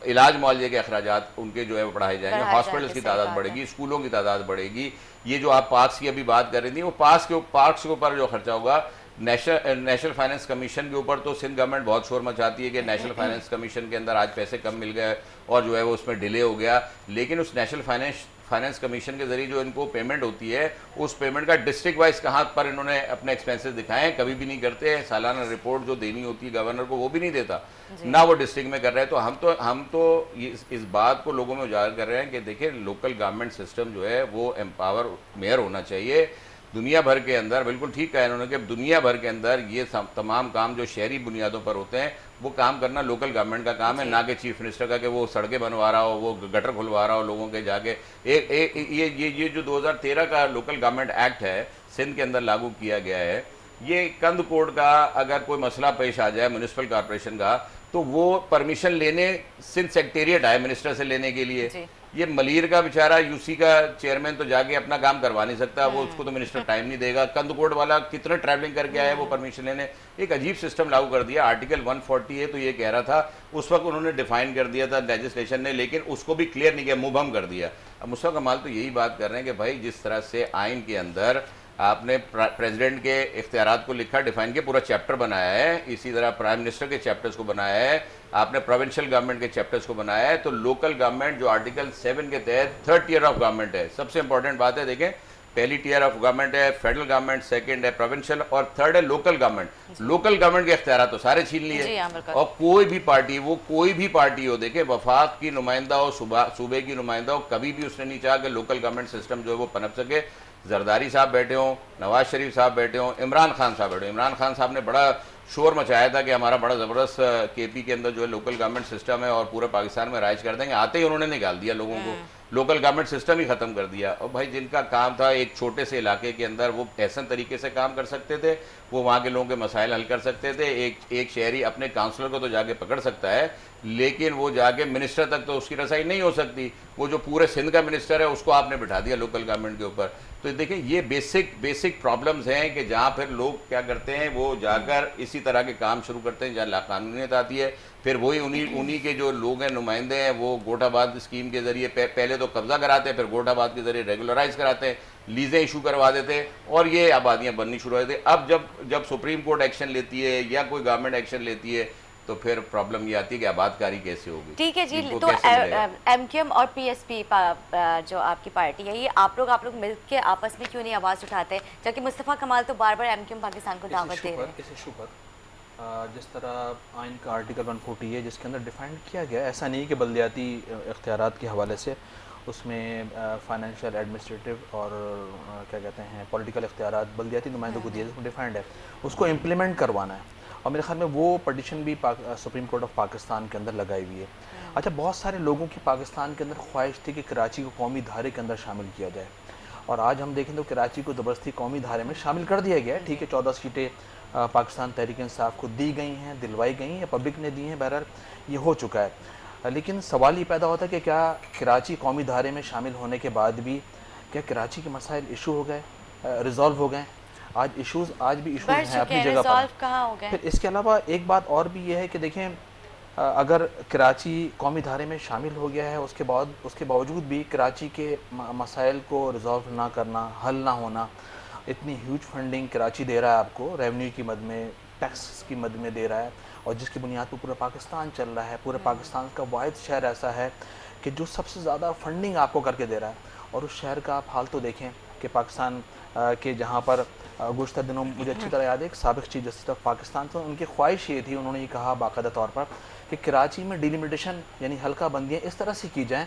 इलाज मुआवजे के अखराजात उनके जो है वो बढ़ाए जाएंगे, हॉस्पिटल्स की तादाद बढ़ेगी, स्कूलों की तादाद बढ़ेगी। ये जो आप पार्क्स की अभी बात कर रही थी, वो पार्क्स के ऊपर जो खर्चा होगा, नेशनल फाइनेंस कमीशन के ऊपर तो सिंध गवर्नमेंट बहुत शोर मचाती है कि नेशनल फाइनेंस कमीशन के अंदर आज पैसे कम मिल गए और जो है वो उसमें डिले हो गया, लेकिन उस नेशनल फाइनेंस कमीशन के जरिए जो इनको पेमेंट होती है, उस पेमेंट का डिस्ट्रिक्ट वाइज कहाँ पर इन्होंने अपने एक्सपेंसेस दिखाए हैं? कभी भी नहीं करते। सालाना रिपोर्ट जो देनी होती है गवर्नर को वो भी नहीं देता, ना वो डिस्ट्रिक्ट में कर रहे हैं। तो हम तो इस बात को लोगों में उजागर कर रहे हैं कि देखिए लोकल गवर्नमेंट सिस्टम जो है वो एम्पावर मेयर होना चाहिए। दुनिया भर के अंदर बिल्कुल ठीक कहा इन्होंने कि दुनिया भर के अंदर ये तमाम काम जो शहरी बुनियादों पर होते हैं वो काम करना लोकल गवर्नमेंट का काम है, ना कि चीफ मिनिस्टर का कि वो सड़कें बनवा रहा हो, वो गटर खुलवा रहा हो लोगों के जाके। ये जो 2013 का लोकल गवर्नमेंट एक्ट है सिंध के अंदर लागू किया गया है, ये कंदकोट का अगर कोई मसला पेश आ जाए म्यूनिसिपल कॉर्पोरेशन का, तो वो परमिशन लेने सिंध सेक्रेटेरिएट आए मिनिस्टर से लेने के लिए। ये मलीर का बेचारा यूसी का चेयरमैन तो जाके अपना काम करवा नहीं सकता, वो उसको तो मिनिस्टर टाइम नहीं देगा। कंदकोट वाला कितने ट्रैवलिंग करके आया वो परमिशन लेने। एक अजीब सिस्टम लागू कर दिया। आर्टिकल 140 है तो ये कह रहा था, उस वक्त उन्होंने डिफाइन कर दिया था लेजिस्लेशन ने, लेकिन उसको भी क्लियर नहीं किया, मुबहम कर दिया। अब मुस्तफा कमाल तो यही बात कर रहे हैं कि भाई जिस तरह से आइन के अंदर आपने प्रेसिडेंट के इख्तियारात को लिखा, डिफाइन के पूरा चैप्टर बनाया है, इसी तरह प्राइम मिनिस्टर के चैप्टर्स को बनाया है, आपने प्रोविंशियल गवर्नमेंट के चैप्टर्स को बनाया है। तो लोकल गवर्नमेंट जो आर्टिकल 7 के तहत 3rd ईयर ऑफ गवर्नमेंट है, सबसे इंपॉर्टेंट बात है। देखें पहली टियर ऑफ गवर्नमेंट है, फेडरल गवर्नमेंट, सेकंड है प्रोविंशियल और थर्ड है लोकल गवर्नमेंट। लोकल गवर्नमेंट के इख्तियार तो सारे छीन जी लिए। हाँ, बिल्कुल। और कोई भी पार्टी, वो कोई भी पार्टी हो, देखे वफाक की नुमाइंदा हो, सूबे की नुमाइंदा हो, कभी भी उसने नहीं चाहा कि लोकल गवर्नमेंट सिस्टम जो है वो पनप सके। जरदारी साहब बैठे हों, नवाज शरीफ साहब बैठे हों, इमरान खान साहब बैठे हों। इमरान खान साहब ने बड़ा शोर मचाया था कि हमारा बड़ा ज़बरदस्त केपी के अंदर जो है लोकल गवर्नमेंट सिस्टम है और पूरे पाकिस्तान में राइज कर देंगे। आते ही उन्होंने निकाल दिया लोगों को, लोकल गवर्नमेंट सिस्टम ही ख़त्म कर दिया। और भाई जिनका काम था एक छोटे से इलाके के अंदर वो ऐसा तरीके से काम कर सकते थे, वो वहाँ के लोगों के मसाइल हल कर सकते थे। एक शहरी अपने काउंसलर को तो जाके पकड़ सकता है, लेकिन वो जाके मिनिस्टर तक तो उसकी रसाई नहीं हो सकती। वो जो पूरे सिंध का मिनिस्टर है उसको आपने बिठा दिया लोकल गवर्नमेंट के ऊपर। तो देखिए ये बेसिक प्रॉब्लम्स हैं कि जहाँ फिर लोग क्या करते हैं, वो जाकर इसी तरह के काम शुरू करते हैं जहाँ लाकानूनियत आती है। फिर वही उन्हीं के जो लोग हैं, नुमाइंदे हैं, वो गोटाबाद स्कीम के जरिए पहले तो कब्जा कराते हैं, फिर गोटाबाद के जरिए रेगुलराइज कराते हैं, लीजें इशू करवा देते हैं और ये आबादियाँ बननी शुरू हो जाती है। अब जब सुप्रीम कोर्ट एक्शन लेती है या कोई गवर्नमेंट एक्शन लेती है तो फिर प्रॉब्लम ये आती है कि आबादकारी कैसे होगी। ठीक है जी, इनको तो कैसे मिलेगा? एमक्यूएम और पीएसपी जो आपकी पार्टी है, ये आप लोग मिलकर आपस में क्यों नहीं आवाज़ उठाते, जबकि मुस्तफ़ा कमाल तो बार बार एमक्यूएम पाकिस्तान को दावत दे रहे हैं। इस इशू पर जिस तरह आइन का आर्टिकल 140 है जिसके अंदर डिफाइन किया गया, ऐसा नहीं कि बल्दियाती इख्तियारात के हवाले से उसमें फाइनेंशियल, एडमिनिस्ट्रेटिव और क्या कहते हैं पॉलिटिकल इख्तियारात बल्दियाती नुमाइंदों को दिए, उसमें डिफाइंड है, उसको इम्प्लीमेंट करवाना है। और मेरे ख्याल में वो पटिशन भी सुप्रीम कोर्ट ऑफ पाकिस्तान के अंदर लगाई हुई है। अच्छा, बहुत सारे लोगों की पाकिस्तान के अंदर ख्वाहिश थी कि कराची को कौमी धारे के अंदर शामिल किया जाए, और आज हम देखें तो कराची को ज़बरदस्ती कौमी धारे में शामिल कर दिया गया है। ठीक है, 14 सीटें पाकिस्तान तहरीक इंसाफ को दी गई हैं, दिलवाई गई हैं, पब्लिक ने दी हैं, बहरहाल ये हो चुका है। लेकिन सवाल ये पैदा होता है कि क्या कराची कौमी धारे में शामिल होने के बाद भी क्या कराची के मसाइल इशू हो गए, रिजॉल्व हो गए? आज भी इशूज़ हैं अपनी जगह पर। कहाँ हो गए? फिर इसके अलावा एक बात और भी ये है कि देखें, अगर कराची कौमी धारे में शामिल हो गया है, उसके बावजूद भी कराची के मसाइल को रिजॉल्व ना करना, हल ना होना, इतनी ह्यूज फंडिंग कराची दे रहा है आपको, रेवेन्यू की मद में, टैक्स की मद में दे रहा है, और जिसकी बुनियाद पर पूरा पाकिस्तान चल रहा है। पूरे पाकिस्तान का वाहिद शहर ऐसा है कि जो सबसे ज़्यादा फंडिंग आपको करके दे रहा है, और उस शहर का आप हाल तो देखें कि पाकिस्तान के जहाँ पर गुज़श्ता दिनों मुझे अच्छी तरह याद है एक साबिक़ चीफ जस्टिस ऑफ पाकिस्तान, तो उनकी ख्वाहिश ये थी, उन्होंने ये कहा बाकायदा तौर पर कि कराची में डिलिमिटेशन यानी हल्का बंदियाँ इस तरह से की जाएँ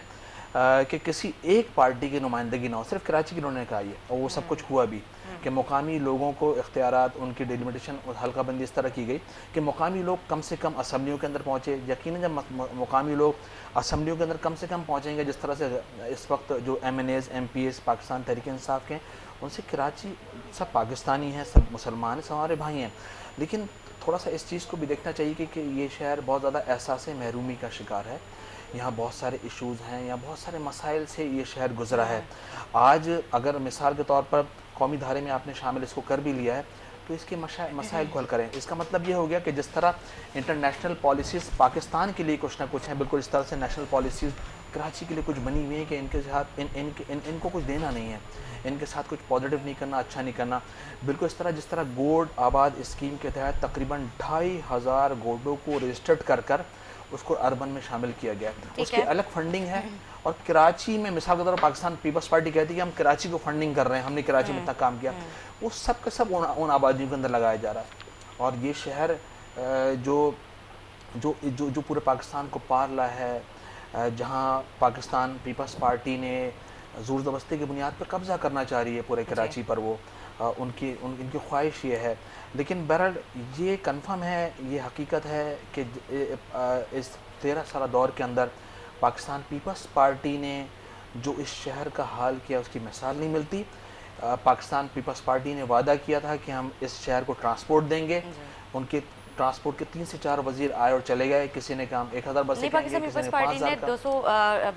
कि किसी एक पार्टी की नुमाइंदगी ना हो, सिर्फ कराची की उन्होंने कहा, ये और वो सब कुछ हुआ भी कि मुकामी लोगों को इख्तियारात, उनकी डिलिमिटेशन और हल्का बंदी इस तरह की गई कि मुकामी लोग कम से कम असम्बलियों के अंदर पहुँचे। यकीनन जब मुकामी लोग असम्बलियों के अंदर कम से कम पहुँचेंगे, जिस तरह से इस वक्त जो MNAs MPs पाकिस्तान तहरीक इंसाफ के, उनसे कराची सब पाकिस्तानी हैं, सब मुसलमान हैं, सब हमारे भाई हैं, लेकिन थोड़ा सा इस चीज़ को भी देखना चाहिए कि ये शहर बहुत ज़्यादा एहसास महरूमी का शिकार है। यहाँ बहुत सारे इश्यूज़ हैं, यहाँ बहुत सारे मसाइल से ये शहर गुजरा है। आज अगर मिसाल के तौर पर कौमी धारे में आपने शामिल इसको कर भी लिया है, तो इसके मसाइल को हल करें। इसका मतलब ये हो गया कि जिस तरह इंटरनेशनल पॉलिसीज़ पाकिस्तान के लिए कुछ ना कुछ हैं, बिल्कुल इस तरह से नेशनल पॉलिसीज़ कराची के लिए कुछ बनी हुई है कि इनके साथ इनको कुछ देना नहीं है, इनके साथ कुछ पॉजिटिव नहीं करना, अच्छा नहीं करना। बिल्कुल इस तरह जिस तरह गोड आबाद स्कीम के तहत तकरीबन 2500 गोडों को रजिस्टर्ड कर उसको अर्बन में शामिल किया गया, उसकी अलग फंडिंग है। और कराची में मिसाल के तौर पर पाकिस्तान पीपल्स पार्टी कहती है कि हम कराची को फंडिंग कर रहे हैं, हमने कराची में इतना काम किया, वो सब का सब उन आबादियों के अंदर लगाया जा रहा है। और ये शहर जो जो जो जो पूरे पाकिस्तान को पार रहा है, जहाँ पाकिस्तान पीपल्स पार्टी ने ज़ोर ज़बरदस्ती की बुनियाद पर कब्ज़ा करना चाह रही है पूरे कराची पर, वो उनकी ख्वाहिश ये है। लेकिन बहरहाल ये कंफर्म है, ये हकीकत है कि इस 13 साल दौर के अंदर पाकिस्तान पीपल्स पार्टी ने जो इस शहर का हाल किया उसकी मिसाल नहीं मिलती। पाकिस्तान पीपल्स पार्टी ने वादा किया था कि हम इस शहर को ट्रांसपोर्ट देंगे, उनके ट्रांसपोर्ट के 3 से 4 वजीर आए और चले गए, किसी ने काम 1000 बसें, नहीं, पाकिस्तान पीपल्स पार्टी ने 200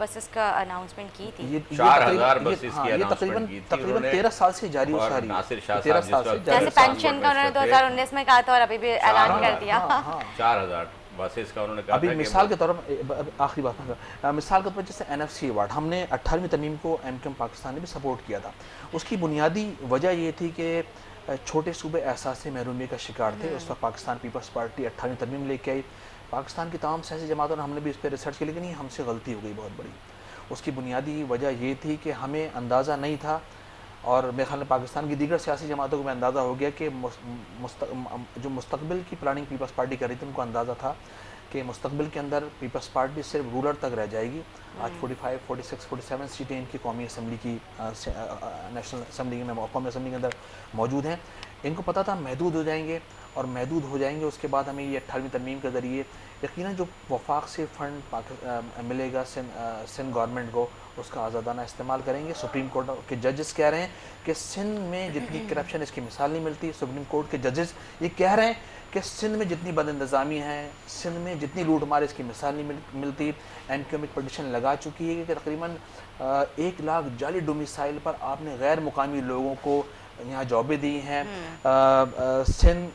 बसेस का अनाउंसमेंट की थी। ये 4000 बसेस की ये तकरीबन 13 साल से जारी हो रही है। 13 साल से जैसे पेंशन का उन्होंने 2019 में कहा था और अभी भी ऐलान कर दिया। 4000 बसेस का उन्होंने कहा अभी मिसाल के तौर पर आखिरी बात, मिसाल के तौर पर जैसे NFC अवार्ड हमने 18वीं तरमीम को MQM पाकिस्तान ने भी सपोर्ट किया था। उसकी बुनियादी वजह ये थी कि छोटे सूबे एहसास महरूमी का शिकार थे। उस वक्त पाकिस्तान पीपल्स पार्टी 18वीं तरमीम लेके आई, पाकिस्तान की तमाम सियासी जमातों ने, हमने भी इस पर रिसर्च की, लेकिन ये हमसे गलती हो गई बहुत बड़ी। उसकी बुनियादी वजह ये थी कि हमें अंदाज़ा नहीं था और मेरे ख्याल में पाकिस्तान की दीगर सियासी जमातों को भी अंदाज़ा हो गया कि जो मुस्तकबिल की प्लानिंग पीपल्स पार्टी कर रही थी, उनको अंदाज़ा था कि मुस्तकबिल के अंदर पीपल्स पार्टी सिर्फ रूलर तक रह जाएगी। आज 45, 46, 47 सीटें इनकी कौमी असम्बली की नेशनल असम्बली में, कौमी असम्बली के अंदर मौजूद हैं। इनको पता था महदूद हो जाएंगे, और महदूद हो जाएंगे उसके बाद हमें ये 18वीं तरमीम के ज़रिए यकीनन जो वफाक से फ़ंड मिलेगा सिंध गवर्नमेंट को, उसका आज़ादाना इस्तेमाल करेंगे। सुप्रीम कोर्ट के जजेस कह रहे हैं कि सिंध में जितनी करप्शन इसकी मिसाल नहीं मिलती। सुप्रीम कोर्ट के जजेस ये कह रहे हैं कि सिंध में जितनी बदइंतज़ामी है, सिंध में जितनी लूट मार इसकी मिसाल नहीं मिलती। MQM एक पटिशन लगा चुकी है कि तकरीबन 1 लाख जाली डोमिसाइल पर आपने गैर मुकामी लोगों को यहाँ जॉबें दी हैं। सिंध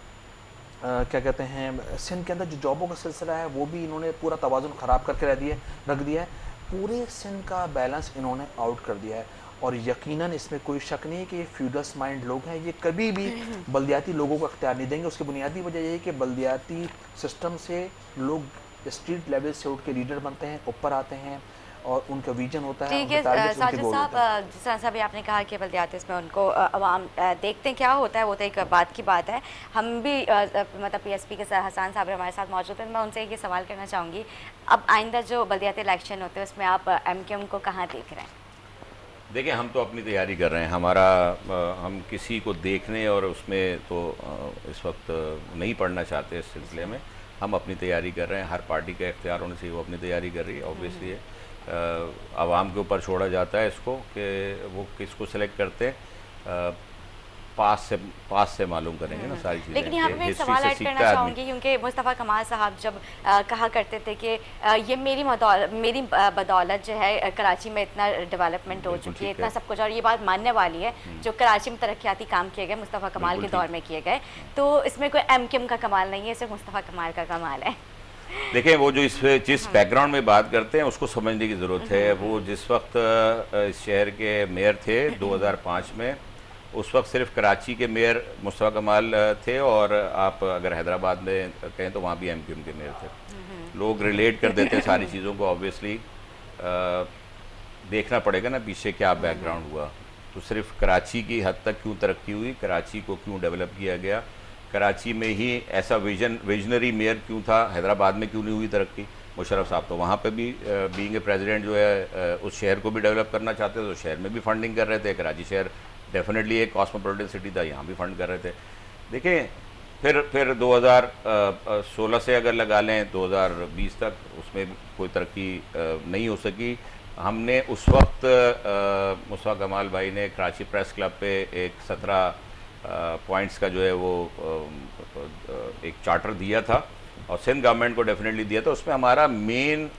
क्या कहते हैं, सिंध के अंदर जो जॉबों का सिलसिला है वो भी इन्होंने पूरा तवाज़ुन ख़राब करके रख दिया है। पूरे सिंध का बैलेंस इन्होंने आउट कर दिया है। और यकीनन इसमें कोई शक नहीं है कि ये फ्यूडल्स माइंड लोग हैं, ये कभी भी बल्दियाती लोगों को अख्तियार नहीं देंगे। उसकी बुनियादी वजह यही है कि बल्दियाती सिस्टम से लोग स्ट्रीट लेवल से उठ के लीडर बनते हैं, ऊपर आते हैं, और उनका विजन होता है। ठीक है साजिद साहब, जिस तरह से अभी आपने कहा कि बल्दियात इसमें उनको अवाम देखते हैं क्या होता है, वो तो एक बात की बात है। हम भी मतलब PSP के हसन साहब हमारे साथ मौजूद हैं। मैं उनसे ये सवाल करना चाहूँगी, अब आइंदा जो बल्दियाती इलेक्शन होते हैं उसमें आप MQM को कहाँ देख रहे हैं? देखिए, हम तो अपनी तैयारी कर रहे हैं। हमारा हम किसी को देखने और उसमें तो इस वक्त नहीं पढ़ना चाहते। इस सिलसिले में हम अपनी तैयारी कर रहे हैं। हर पार्टी का इख्तियार होने से वो अपनी तैयारी कर रही है। ऑब्वियसली आवाम के ऊपर छोड़ा जाता है इसको कि वो किसको सेलेक्ट करते हैं। पास से मालूम करेंगे ना सारी चीज़ें। लेकिन यहाँ पे मैं एक सवाल ऐड करना चाहूँगी, क्योंकि मुस्तफ़ा कमाल साहब जब कहा करते थे कि ये मेरी बदौलत जो है कराची में इतना डेवलपमेंट हो चुकी है, इतना सब कुछ, और ये बात मानने वाली है। जो कराची में तरक्याती काम किए गए मुस्तफ़ा कमाल के दौर में किए गए, तो इसमें कोई MQM का कमाल नहीं है, सिर्फ मुस्तफ़ा कमाल का कमाल है। देखें, वो जो जिस बैकग्राउंड में बात करते हैं उसको समझने की ज़रूरत है। वो जिस वक्त इस शहर के मेयर थे 2005 में, उस वक्त सिर्फ कराची के मेयर मुस्तफ़ा कमाल थे, और आप अगर हैदराबाद में कहें तो वहाँ भी MQM के मेयर थे। लोग रिलेट कर देते हैं सारी चीज़ों को। ऑब्वियसली देखना पड़ेगा ना पीछे क्या बैकग्राउंड हुआ। तो सिर्फ कराची की हद तक क्यों तरक्की हुई, कराची को क्यों डेवलप किया गया, कराची में ही ऐसा विजनरी मेयर क्यों था, हैदराबाद में क्यों नहीं हुई तरक्की। मुशर्रफ साहब तो वहाँ पे भी बीइंग ए प्रेसिडेंट जो है उस शहर को भी डेवलप करना चाहते थे, तो शहर में भी फंडिंग कर रहे थे। कराची शहर डेफिनेटली एक कॉस्मोपॉलिटन सिटी था, यहाँ भी फंड कर रहे थे। देखें, फिर 2016 से अगर लगा लें 2020 तक, उसमें कोई तरक्की नहीं हो सकी। हमने उस वक्त मुस्तफ़ा कमाल भाई ने कराची प्रेस क्लब पे एक 17 पॉइंट्स का जो है वो एक चार्टर दिया था, और सिंध गवर्नमेंट को डेफिनेटली दिया था। उसमें हमारा मेन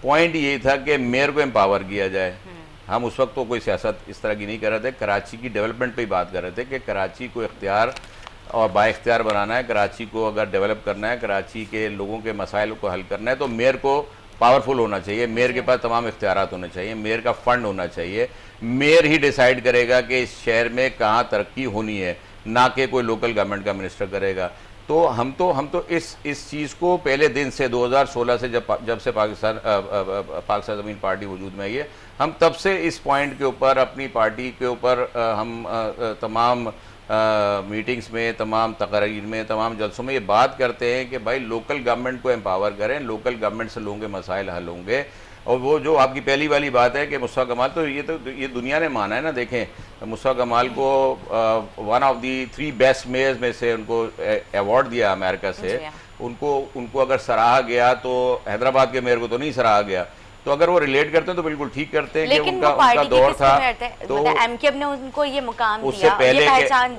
पॉइंट ये था कि मेयर को एम्पावर किया जाए। हम उस वक्त तो कोई सियासत इस तरह की नहीं कर रहे थे, कराची की डेवलपमेंट पे ही बात कर रहे थे कि कराची को इख्तियार और बाइख्तियार बनाना है। कराची को अगर डेवलप करना है, कराची के लोगों के मसाइल को हल करना है, तो मेयर को पावरफुल होना चाहिए, मेयर के पास तमाम इख्तियारात होने चाहिए, मेयर का फंड होना चाहिए। मेयर ही डिसाइड करेगा कि इस शहर में कहाँ तरक्की होनी है, ना कि कोई लोकल गवर्नमेंट का मिनिस्टर करेगा। तो हम तो इस चीज़ को पहले दिन से 2016 से जब से पाकिस्तान ज़मीन पार्टी वजूद में आई है, हम तब से इस पॉइंट के ऊपर अपनी पार्टी के ऊपर हम तमाम मीटिंग्स में, तमाम तकरीर में, तमाम जलसों में ये बात करते हैं कि भाई लोकल गवर्नमेंट को एम्पावर करें, लोकल गवर्नमेंट से लोगों के मसाइल हल होंगे। और वो जो आपकी पहली वाली बात है कि मुस्तफ़ा कमाल, तो ये दुनिया ने माना है ना। देखें, मुस्तफ़ा कमाल को one of the 3 best mayors में से उनको अवार्ड दिया अमेरिका से। उनको अगर सराहा गया तो हैदराबाद के मेयर को तो नहीं सराहा गया। तो अगर वो रिलेट करते हैं तो बिल्कुल ठीक करते हैं कि उनका दौर था। तो MQM ने उनको ये मुकाम दिया,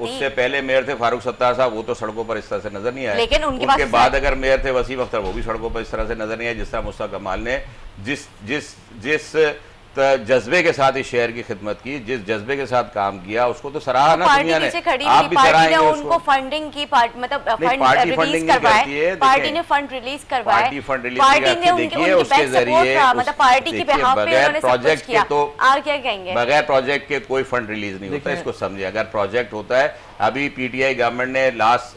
उससे पहले मेयर थे फारूक सत्तार साहब, वो तो सड़कों पर इस तरह से नजर नहीं आए। लेकिन उनके बाद अगर मेयर थे वसीम अख्तर, वो भी सड़कों पर इस तरह से नजर नहीं आए। जिस तरह मुस्तफ़ा कमाल ने जिस जज्बे के साथ इस शहर की खिदमत की, जिस जज्बे के साथ काम किया, उसको तो सराहा ना दुनिया ने। आप भी सराहेंगे उनको। फंडिंग की मतलब पार्टी फंडिंग नहीं करती है, पार्टी ने फंड रिलीज करवाया, पार्टी ने देखिए उसके जरिए मतलब पार्टी की बिहाफ पे उन्होंने प्रोजेक्ट के तो और क्या कहेंगे, बगैर प्रोजेक्ट के कोई फंड रिलीज नहीं होता। इसको समझिए, अगर प्रोजेक्ट होता है, अभी PTI गवर्नमेंट ने लास्ट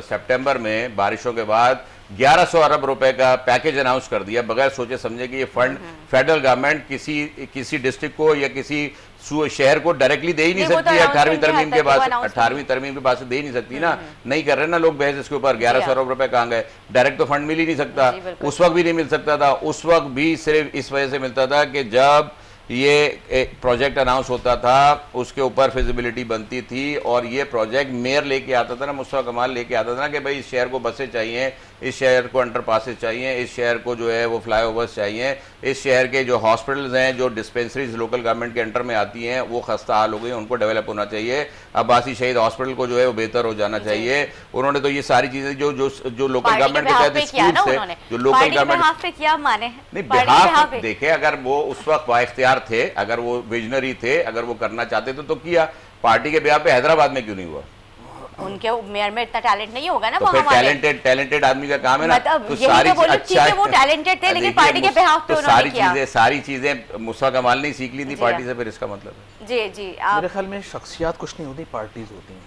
सितंबर में बारिशों के बाद 1100 अरब रुपए का पैकेज अनाउंस कर दिया, बगैर सोचे समझे कि ये फंड फेडरल गवर्नमेंट किसी डिस्ट्रिक्ट को या किसी शहर को डायरेक्टली दे ही नहीं नहीं, वो तो सकती है। 18वीं announcement तरमीम के के हद तक बाद वो announcement 18वीं तरमीम के बाद से दे ही नहीं सकती ना, नहीं कर रहे ना लोग बहस इसके ऊपर। 1100 हाँ। अरब रुपए कहाँ गए? डायरेक्ट तो फंड मिल ही नहीं सकता। जी, बिल्कुल। उस वक्त भी नहीं मिल सकता था, उस वक्त भी सिर्फ इस वजह से मिलता था कि जब ये प्रोजेक्ट अनाउंस होता था उसके ऊपर फिजिबिलिटी बनती थी, और ये प्रोजेक्ट मेयर लेके आता था ना, मुस्तफा कमाल लेके आता था ना कि भाई इस शहर को बसें चाहिए, इस शहर को अंडरपासेस चाहिए, इस शहर को जो है वो फ्लाईओवर्स चाहिए, इस शहर के जो हॉस्पिटल्स हैं, जो डिस्पेंसरीज लोकल गवर्नमेंट के अंडर में आती हैं वो खस्ता हाल हो गई, उनको डेवलप होना चाहिए। अब्बासी शहीद हॉस्पिटल को जो है वो बेहतर हो जाना चाहिए। उन्होंने तो ये सारी चीजें जो जो जो लोकल पार्टी के गवर्नमेंट के behalf तहत पे किया ना स्कूल्स है, उन्होंने, जो लोकल पार्टी के गवर्नमेंट behalf पे किया माने, नहीं, पार्टी के behalf बिहाफ पे। देखे, अगर वो उस वक्त बाइख्तियार थे, अगर वो विजनरी थे, अगर वो करना चाहते थे तो किया। पार्टी के बिहाफ पे हैदराबाद में क्यों नहीं हुआ? उनके मेयर में इतना टैलेंट नहीं होगा ना तो वो फिर हमारे। टैलेंटेड आदमी का काम है ना। मतलब तो यही सारी तो बोलो, अच्छा ठीक है वो टैलेंटेड थे, लेकिन देखिए, पार्टी के behalf पे तो उन्होंने किया। सारी चीजें मुस्तफा कमाल ने सीख ली थी जी पार्टी हाँ। से, फिर इसका मतलब है। जी जी आप मेरे ख्याल में शख्सियात कुछ नहीं होती, पार्टीज होती हैं।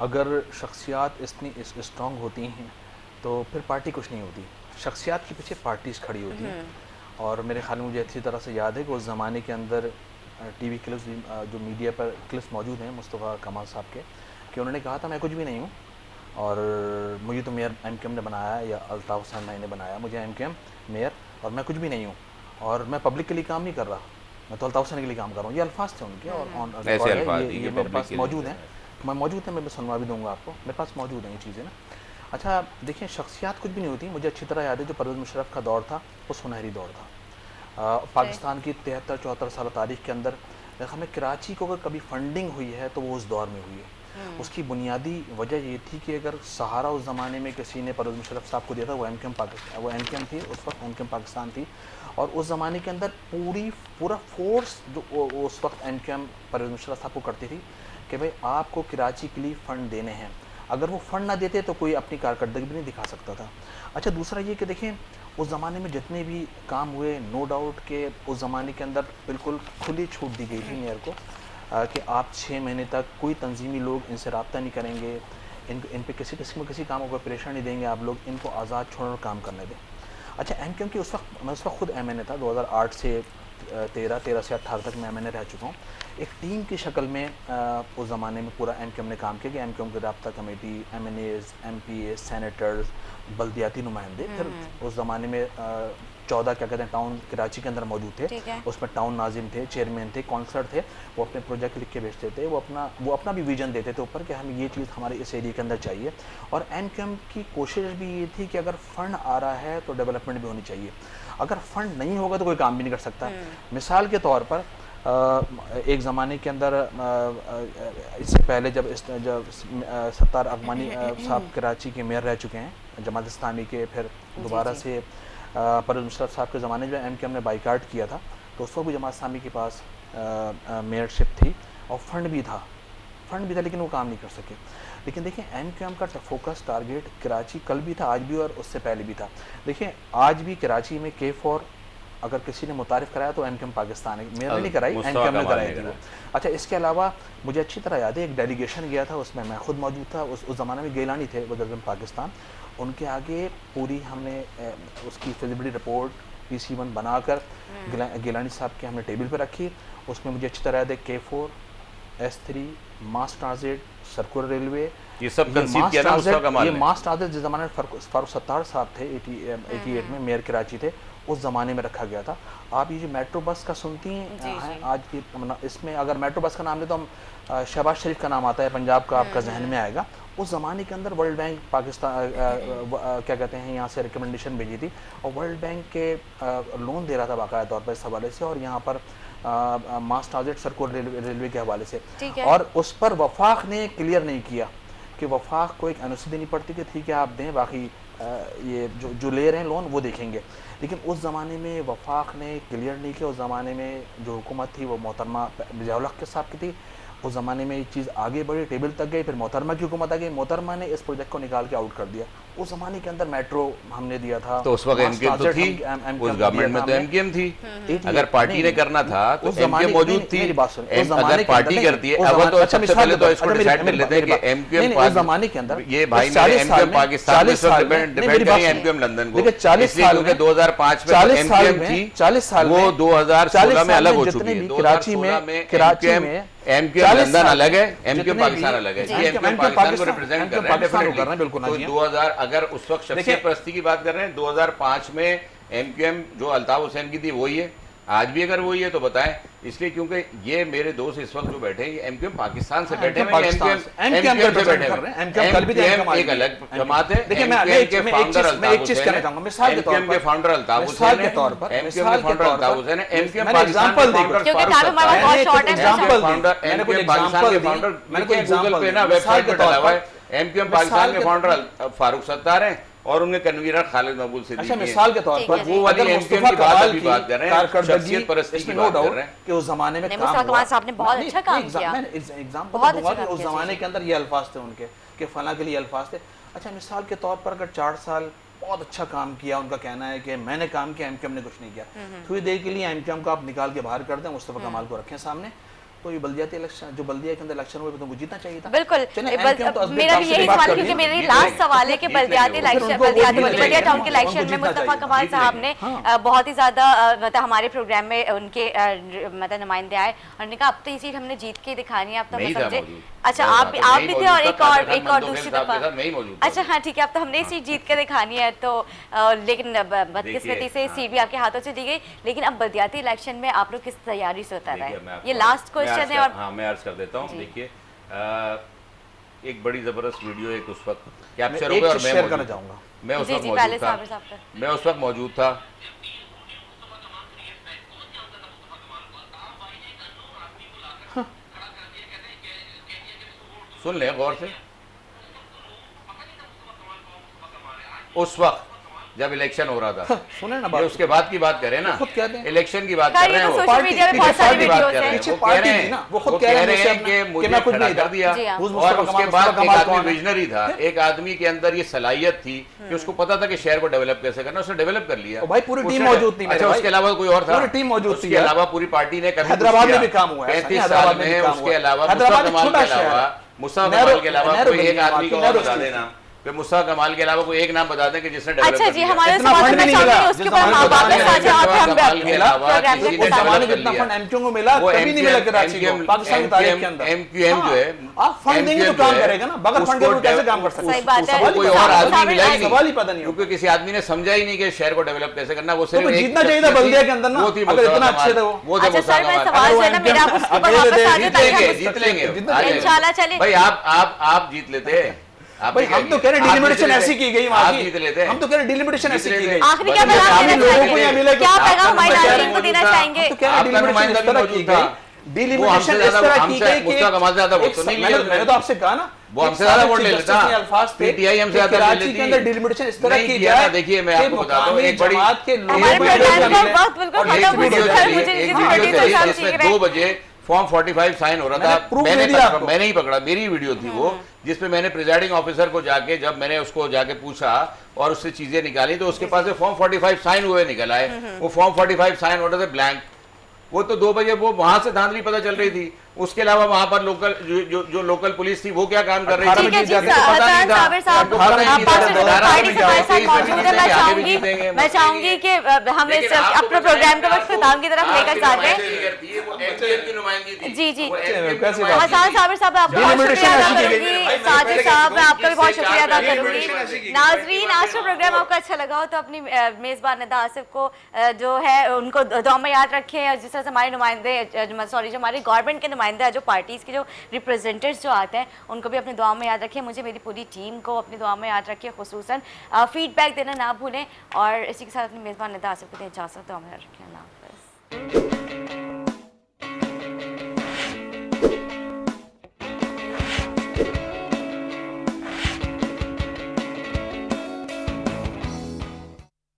अगर शख्सियात इतनी स्ट्रांग होती हैं तो फिर पार्टी कुछ नहीं होती, शख्सियात के पीछे पार्टीज खड़ी होती हैं। और मेरे ख्याल में मुझे अच्छी तरह से याद है कि उस ज़माने के अंदर टीवी क्लिप्स जो मीडिया पर क्लिप्स मौजूद हैं मुस्तफ़ा कमाल साहब के, कि उन्होंने कहा था मैं कुछ भी नहीं हूँ और मुझे तो मेयर एमकेएम ने बनाया या अल्ताफ़ हुसैन भाई ने बनाया मुझे एमकेएम मेयर, और मैं कुछ भी नहीं हूँ और मैं पब्लिक के लिए काम नहीं कर रहा, मैं तो अल्ताफ़ हुसैन के लिए काम कर रहा हूँ। ये अल्फाज थे उनके और ऑन ऐसे अल्फाज थे, ये ये मेरे public पास के लिए मौजूद हैं, मैं मौजूद है, मैं सुनवा भी दूंगा आपको, मेरे पास मौजूद हैं ये चीज़ें ना। अच्छा देखिए, शख्सियात कुछ भी नहीं होती। मुझे अच्छी तरह याद है जो परवेज़ मुशर्रफ का दौर था वो सुनहरी दौर था। पाकिस्तान की 73-74 साल तारीख के अंदर हमें कराची को अगर कभी फंडिंग हुई है तो वो उस दौर में हुई है। उसकी बुनियादी वजह ये थी कि अगर सहारा उस ज़माने में किसी ने परवेज़ मुशर्रफ साहब को दिया था, वो एमकेएम पाकिस्तान, वो एमकेएम थी उस वक्त, एमकेएम पाकिस्तान थी। और उस ज़माने के अंदर पूरा फोर्स जो उस वक्त एमकेएम परवेज़ मुशर्रफ साहब को करती थी कि भाई आपको कराची के लिए फ़ंड देने हैं, अगर वो फ़ंड ना देते तो कोई अपनी कारकर्दगी भी नहीं दिखा सकता था। अच्छा दूसरा ये कि देखें उस ज़माने में जितने भी काम हुए, नो डाउट कि उस ज़माने के अंदर बिल्कुल खुली छूट दी गई थी मेयर को कि आप 6 महीने तक कोई तंजीमी लोग इनसे रब्ता नहीं करेंगे, इन पे किसी किस्म किसी काम को प्रेशर नहीं देंगे, आप लोग इनको आज़ाद छोड़कर काम करने दें। अच्छा एमकेएम की उस वक्त खुद एमएनए था, 2008 से 13 से 18 तक मैं एमएनए रह चुका हूँ। एक टीम की शक्ल में उस ज़माने में पूरा एमकेएम ने काम किया कि एमकेएम की राब्ता कमेटी, एमएनएज, एमपीए, सेनेटर्स, बल्दियाती नुमाइंदे, फिर उस ज़माने में 14 क्या कहते हैं टाउन कराची के अंदर मौजूद थे, उसमें टाउन नाजिम थे, चेयरमैन थे, काउंसलर थे, वो अपने प्रोजेक्ट लिख के भेजते थे, वो अपना भी विजन देते थे ऊपर कि हमें ये चीज़ हमारे इस एरिया के अंदर चाहिए। और एमकेएम की कोशिश भी ये थी कि अगर फ़ंड आ रहा है तो डेवलपमेंट भी होनी चाहिए, अगर फ़ंड नहीं होगा तो कोई काम भी नहीं कर सकता। मिसाल के तौर पर एक ज़माने के अंदर इससे पहले जब सत्तार अगमानी साहब कराची के मेयर रह चुके हैं जमात इस्लामी के, फिर दोबारा से परवेज़ मुशर्रफ साहब के ज़माने में एमकेएम ने बाइकाट किया था तो उस वक्त भी जमात इस्लामी के पास मेयरशिप थी और फंड भी था लेकिन वो काम नहीं कर सके। लेकिन देखिए एमकेएम का फोकस टारगेट कराची कल भी था, आज भी, और उससे पहले भी था। देखिए आज भी कराची में K4 अगर किसी ने मुतारिफ कराया तो एमकेएम पाकिस्तान है, मेरे नहीं कराई, एमकेएम ने कराई थी वो। अच्छा इसके अलावा मुझे अच्छी तरह याद है एक डेलीगेशन गया था, उसमें मैं खुद मौजूद था। उस ज़माने में गिलानी थे वज़ीर पाकिस्तान, उनके आगे पूरी हमने उसकी फिजिबिलिटी रिपोर्ट PC1 बनाकर गिलानी साहब के हमने टेबल पर रखी। उसमें मुझे अच्छी तरह याद है K4, S3, मास ट्रांजिट, सर्कुलर रेलवे, ये सब कंसीव किया ना मुस्तफा कमाल ने। ये मास ट्रांजिट जिस ज़माने में फारूक सत्तार साहब थे 88 में मेयर कराची थे, उस ज़माने में रखा गया था। आप ये जो मेट्रो बस का सुनती हैं आज की, इसमें अगर मेट्रो बस का नाम ले तो हम शहबाज शरीफ का नाम आता है, पंजाब का आपका जहन में आएगा। उस ज़माने के अंदर वर्ल्ड बैंक पाकिस्तान क्या कहते हैं यहाँ से रिकमेंडेशन भेजी थी और वर्ल्ड बैंक के लोन दे रहा था बाकायदा तौर पर इस हवाले से, और यहाँ पर मास ट्रांजिट सर्कुलर रेलवे के हवाले से, और उस पर वफाक ने क्लियर नहीं किया कि वफाक को एक एनओसी देनी पड़ती कि ठीक है आप दें, बाकी ये जो ले रहे हैं लोन वो देखेंगे। लेकिन उस ज़माने में वफाक ने क्लियर नहीं किया। उस ज़माने में जो हुकूमत थी वो मोहतरमा ज़िया-उल-हक के साहब की थी, उस ज़माने में ये चीज़ आगे बढ़ी, टेबल तक गई, फिर मोहतरमा की हुकूमत आ गई, मोहतरमा ने इस प्रोजेक्ट को निकाल के आउट कर दिया। उस ज़माने के अंदर मेट्रो हमने दिया था, तो उस वक्त एमकेएम तो थी, उस गवर्नमेंट में तो एमकेएम थी। अगर पार्टी ने करना था तो एमकेएम मौजूद थी। अगर पार्टी करती है, अब तो सबसे पहले तो इसको डिसाइड कर लेते हैं कि एमकेएम उस ज़माने के अंदर ये भाई मेरे एमकेएम पाकिस्तान में डिपेंड करें एमकेएम लंदन को, 40 साल क्योंकि 2005 में 40 साल एमकेएम में थी, 40 साल वो में 2016 में अलग हो जितने चुकी है। भी कराची में एमकेएम लंदन अलग है, एमकेएम पाकिस्तान अलग है। जी, ये एमकेएम पाकिस्तान को रिप्रेजेंट कर रहे हैं पाकिस्तान को कर रहे डेफिनेटली। हैं, बिल्कुल तो नाज़िया। 2000 अगर उस वक्त शख्सियत परस्ती की बात कर रहे हैं, 2005 में एमकेएम जो अल्ताफ हुसैन की थी वही है, आज भी अगर वही है तो बताएं। इसलिए क्योंकि ये मेरे दोस्त इस वक्त जो बैठे हैं, ये एमकेएम पाकिस्तान से बैठे हैं, एमकेएम से बैठे हैं। एमकेएम एक अलग जमात है। देखिए मैं एक चीज कहना चाहूंगा, मिसाल के तौर पर, एमकेएम के फाउंडर अल्ताफ हुसैन है, एमकेएम के फाउंडर अल्ताफ हुसैन है, एमकेएम मैंने पाकिस्तान एग्जांपल के दी, फाउंडर क्योंकि फारूक टाइम हमारा सत्तार बहुत है। शॉर्ट है। एग्जांपल फाउंडर मैंने कोई एमकेएम पाकिस्तान के फाउंडर, मैंने कोई गूगल पे ना वेबसाइट पे डाला हुआ है, एमकेएम पाकिस्तान के फाउंडर फारूक सत्तार हैं और उनके कन्वीनर खालिद मकबूल सिद्दीकी अच्छा हैं। मिसाल के तौर ठीक पर है जी। वो वाली अगर एमकेएम मुस्तफा की बात कमाल अभी की बात कर रहे हैं, कारकर्दगी, शख्सियत परस्ती की इसमें बात नो कर डाउट रहे हैं। कि उस जमाने में नहीं, काम मुस्तफा हुआ। कमाल साहब ने बहुत नहीं, अच्छा काम नहीं, किया। मैं एग्जांपल बहुत दूंगा अच्छा कि काम उस किया, जमाने जी। के अंदर ये अल्फाज थे उनके कि फलां के लिए अल्फाज थे। अच्छा मिसाल के तौर पर अगर 4 साल बहुत अच्छा काम किया, उनका कहना है कि मैंने काम किया, एमकेएम ने कुछ नहीं किया, थोड़ी देर के लिए एमकेएम को आप निकाल के बाहर कर दें, मुस्तफा कमाल को रखें सामने, तो ये बल्दियाती इलेक्शन जो बल्दिया के अंदर इलेक्शन हुए तो उनको जीतना चाहिए था। बिल्कुल चलें, बल- MKM तो मेरा भी यही सवाल है, क्योंकि मेरा ये लास्ट सवाल है कि बल्दियाती जीत इलेक्शन, लेंगे, बल्दियाती उनको बल्दिया टाउन के जीतना इलेक्शन में चाहिए, मुस्तफा कमाल जीत साहब लेंगे। ने बहुत ही ज्यादा मतलब हमारे प्रोग्राम में उनके मतलब नुमाइंदे आए और उन्होंने कहा अब तो ये सीट हमने जीत के दिखानी है, अब तो हम नहीं था समझे। मौजूद। अच्छा मैं आप वहाँ पे भी नहीं थे और मौजूद था, एक और दूसरी साहब के दफा। साथ मैं ही मौजूद था। अच्छा हाँ ठीक है, अब तो हमने सीट जीत के दिखानी है, तो लेकिन बदकिस्मती से सीट भी आपके हाथों से दी गई। लेकिन अब बल्दियाती इलेक्शन में आप लोग किस तैयारी से उतर रहे देखिए, मैं हैं? आपको- ये लास्ट मैं क्वेश्चन अर्ज है। कर- और हाँ मैं अर्ज कर देता हूँ। जी। देखिए एक बड़ी ज़बरदस्त वीडियो एक उस वक्त कैप्चर मैं हो गया और एक चीज़ मैं शेयर मौजूद करना था। चाहूँगा। मैं उस जी वक्त जी पहले मौजूद था, साबिर साहब का। मैं उस वक्त मौजूद था। सुन ले गौर से। उस वक्त जब इलेक्शन हो रहा था, सुने ना ये बात, उसके बाद की बात करें ना, खुद कहते हैं। इलेक्शन की बात खैर, कर ये रहे हैं तो वो। सोशल मीडिया में बहुत सारी पार्टी की बात वीडियोस कर रहे हैं। हैं। पीछे वो कह पार्टी रहे थी ना, हैं, वो खुद वो कह कह रहे रहे हैं हैं कि मुझे मैं कुछ खड़ा नहीं कर था। दिया। जी हाँ। उस और मुस्तफा उसके कमाल- बाद मुस्तफा एक कमाल आदमी कौन है? विजनरी था, एक आदमी के अंदर ये सलाहियत थी कि उसको पता था कि शहर को डेवलप कैसे करना, उसने डेवलप कर लिया। ओ भाई, पूरी टीम उसने- मौजूद थी मेरे अच्छा भाई। उसके अलावा कोई और था? पूरी टीम मौजूद थी उसके यार। अलावा पूरी पार्टी ने कभी हैदराबाद में भी काम हुआ है, 35 हैदराबाद साल में भी में काम उसके हुआ है। अलावा हैदराबाद मुस्तफा एक कमाल छोटा के शहर अलावा है। मुस्तफा नहरो- कमाल के अलावा नहरो कोई एक गली, आदमी को और नहरो बता स्ट्रीट। देना कि मुस्तफा कमाल के अलावा कोई एक नाम बता दें कि जिसने डेवलप अच्छा कर जी दिया। हमारे इतना सवाल फंड मैं नहीं चाहूंगी मिला, उसके जिस ऊपर जमाने हाँ में वापस मुस्तफा आ जाओ, कमाल हम के अलावा प्रोग्राम किसी को ने उस जमाने में डेवलप जितना कर फंड एमक्यू को मिला वो कभी नहीं मिला कराची को, पाकिस्तान की तारीख के अंदर। एमक्यूएम जो है, आप फंड देंगे तो काम करेगा ना, बगैर फंड के वो कैसे काम कर सकते सही बात है। सवाल ही कोई पता और नहीं। आदमी मिला ही सवाल ही नहीं, पता नहीं क्योंकि किसी आदमी ने समझा ही नहीं कि शहर को डेवलप कैसे करना। वो तो सिर्फ एक जीतना चाहिए था शख्सियत बल्दिया थी, के अंदर ना, वो थी अगर मुस्तफा इतना कमाल। अच्छे थे वो थे अच्छा मुस्तफा सर मैं कमाल। सवाल जो है ना मेरा आप उसके ऊपर वापस आ जाए ताकि हम जीत लेंगे जितना आ जाएंगे। इंशाल्लाह चलिए। भाई आप जीत लेते। आप भाई हम तो कह रहे आप डिलिमिटेशन जीत ऐसी लेते। की गई आप वहाँ जीत की, लेते। हम तो कह रहे डिलिमिटेशन ऐसी की गई। आखिरी क्या बस पैगाम आप देना लोगों को चाहेंगे? यहाँ मिला क्या कि- पैगाम हमारी आपका नाज़रीन को देना मौजूद था। चाहेंगे? हम तो कह रहे आपका डिलिमिटेशन नुमाइंदा इस भी तरह मौजूद की था। गई, डिलिमिटेशन इस तरह की हमसे गई कि मुस्तफा कमाल से ज्यादा वोट तो नहीं लिए मैंने तो आपसे कहा ना, वो हमसे ज्यादा वोट ले लेता। अल्फाज थे PTI हमसे ज्यादा ले कराची लेती। के अंदर डिलिमिटेशन इस तरह नहीं की किया ना, जाए देखिए मैं कि आपको बता दूं, मुकामी एक बड़ी- जमात के लोग हमारे वीडियो प्रोग्राम चली का वक्त बिल्कुल और एक खत्म हो वीडियो चुका है। चली, मुझे एक जिस वीडियो वीडियो चली साहब जिसमें सीख रहे 2 बजे फॉर्म 45 साइन हो रहा मैंने था। proof दे दिया आपको। मैंने ही पकड़ा, मेरी वीडियो थी वो, जिसमें मैंने प्रिजाइडिंग ऑफिसर को जाके जब मैंने उसको जाके पूछा और उससे चीजें निकाली तो उसके पास से फॉर्म 45 साइन हुए निकल आए। वो फॉर्म 45 साइन हो रहे थे ब्लैंक। वो तो 2 बजे वो वहां से धांधली पता चल रही थी। उसके अलावा वहां पर लोकल जो लोकल पुलिस थी वो क्या काम कर रही थी, ठीक है जी, हमको पता नहीं था। साबिर साहब हमको पता ही नहीं था। पार्टी से हमारे साथ मौजूद है। जीतेंगे। मैं चाहूंगी कि हम इस अपने प्रोग्राम को वक्त खत्म की तरफ लेकर जाते हैं। जी जी हसन साबिर साहब आपका बहुत शुक्रिया अदा करूंगी। साजिद साहब मैं आपका भी बहुत शुक्रिया अदा करूंगी। नाजरीन आज का प्रोग्राम आपको अच्छा लगा हो तो अपनी मेज़बान निदा आसिफ को जो है उनको दुआ में याद रखें। और जिस तरह से हमारे नुमाइंदे सॉरी जो हमारी गवर्नमेंट के नुमाइंदे जो पार्टीज़ के जो रिप्रेजेंटेटिव्स जो आते हैं उनको भी अपनी दुआ में याद रखें। मुझे मेरी पूरी टीम को अपनी दुआ में याद रखें। खुसूसन फीडबैक देना ना भूलें। और इसी के साथ अपनी मेज़बान निदा आसिफ को दें इजाज़त। दुआ में याद रखें। अल्लाह हाफ़िज़।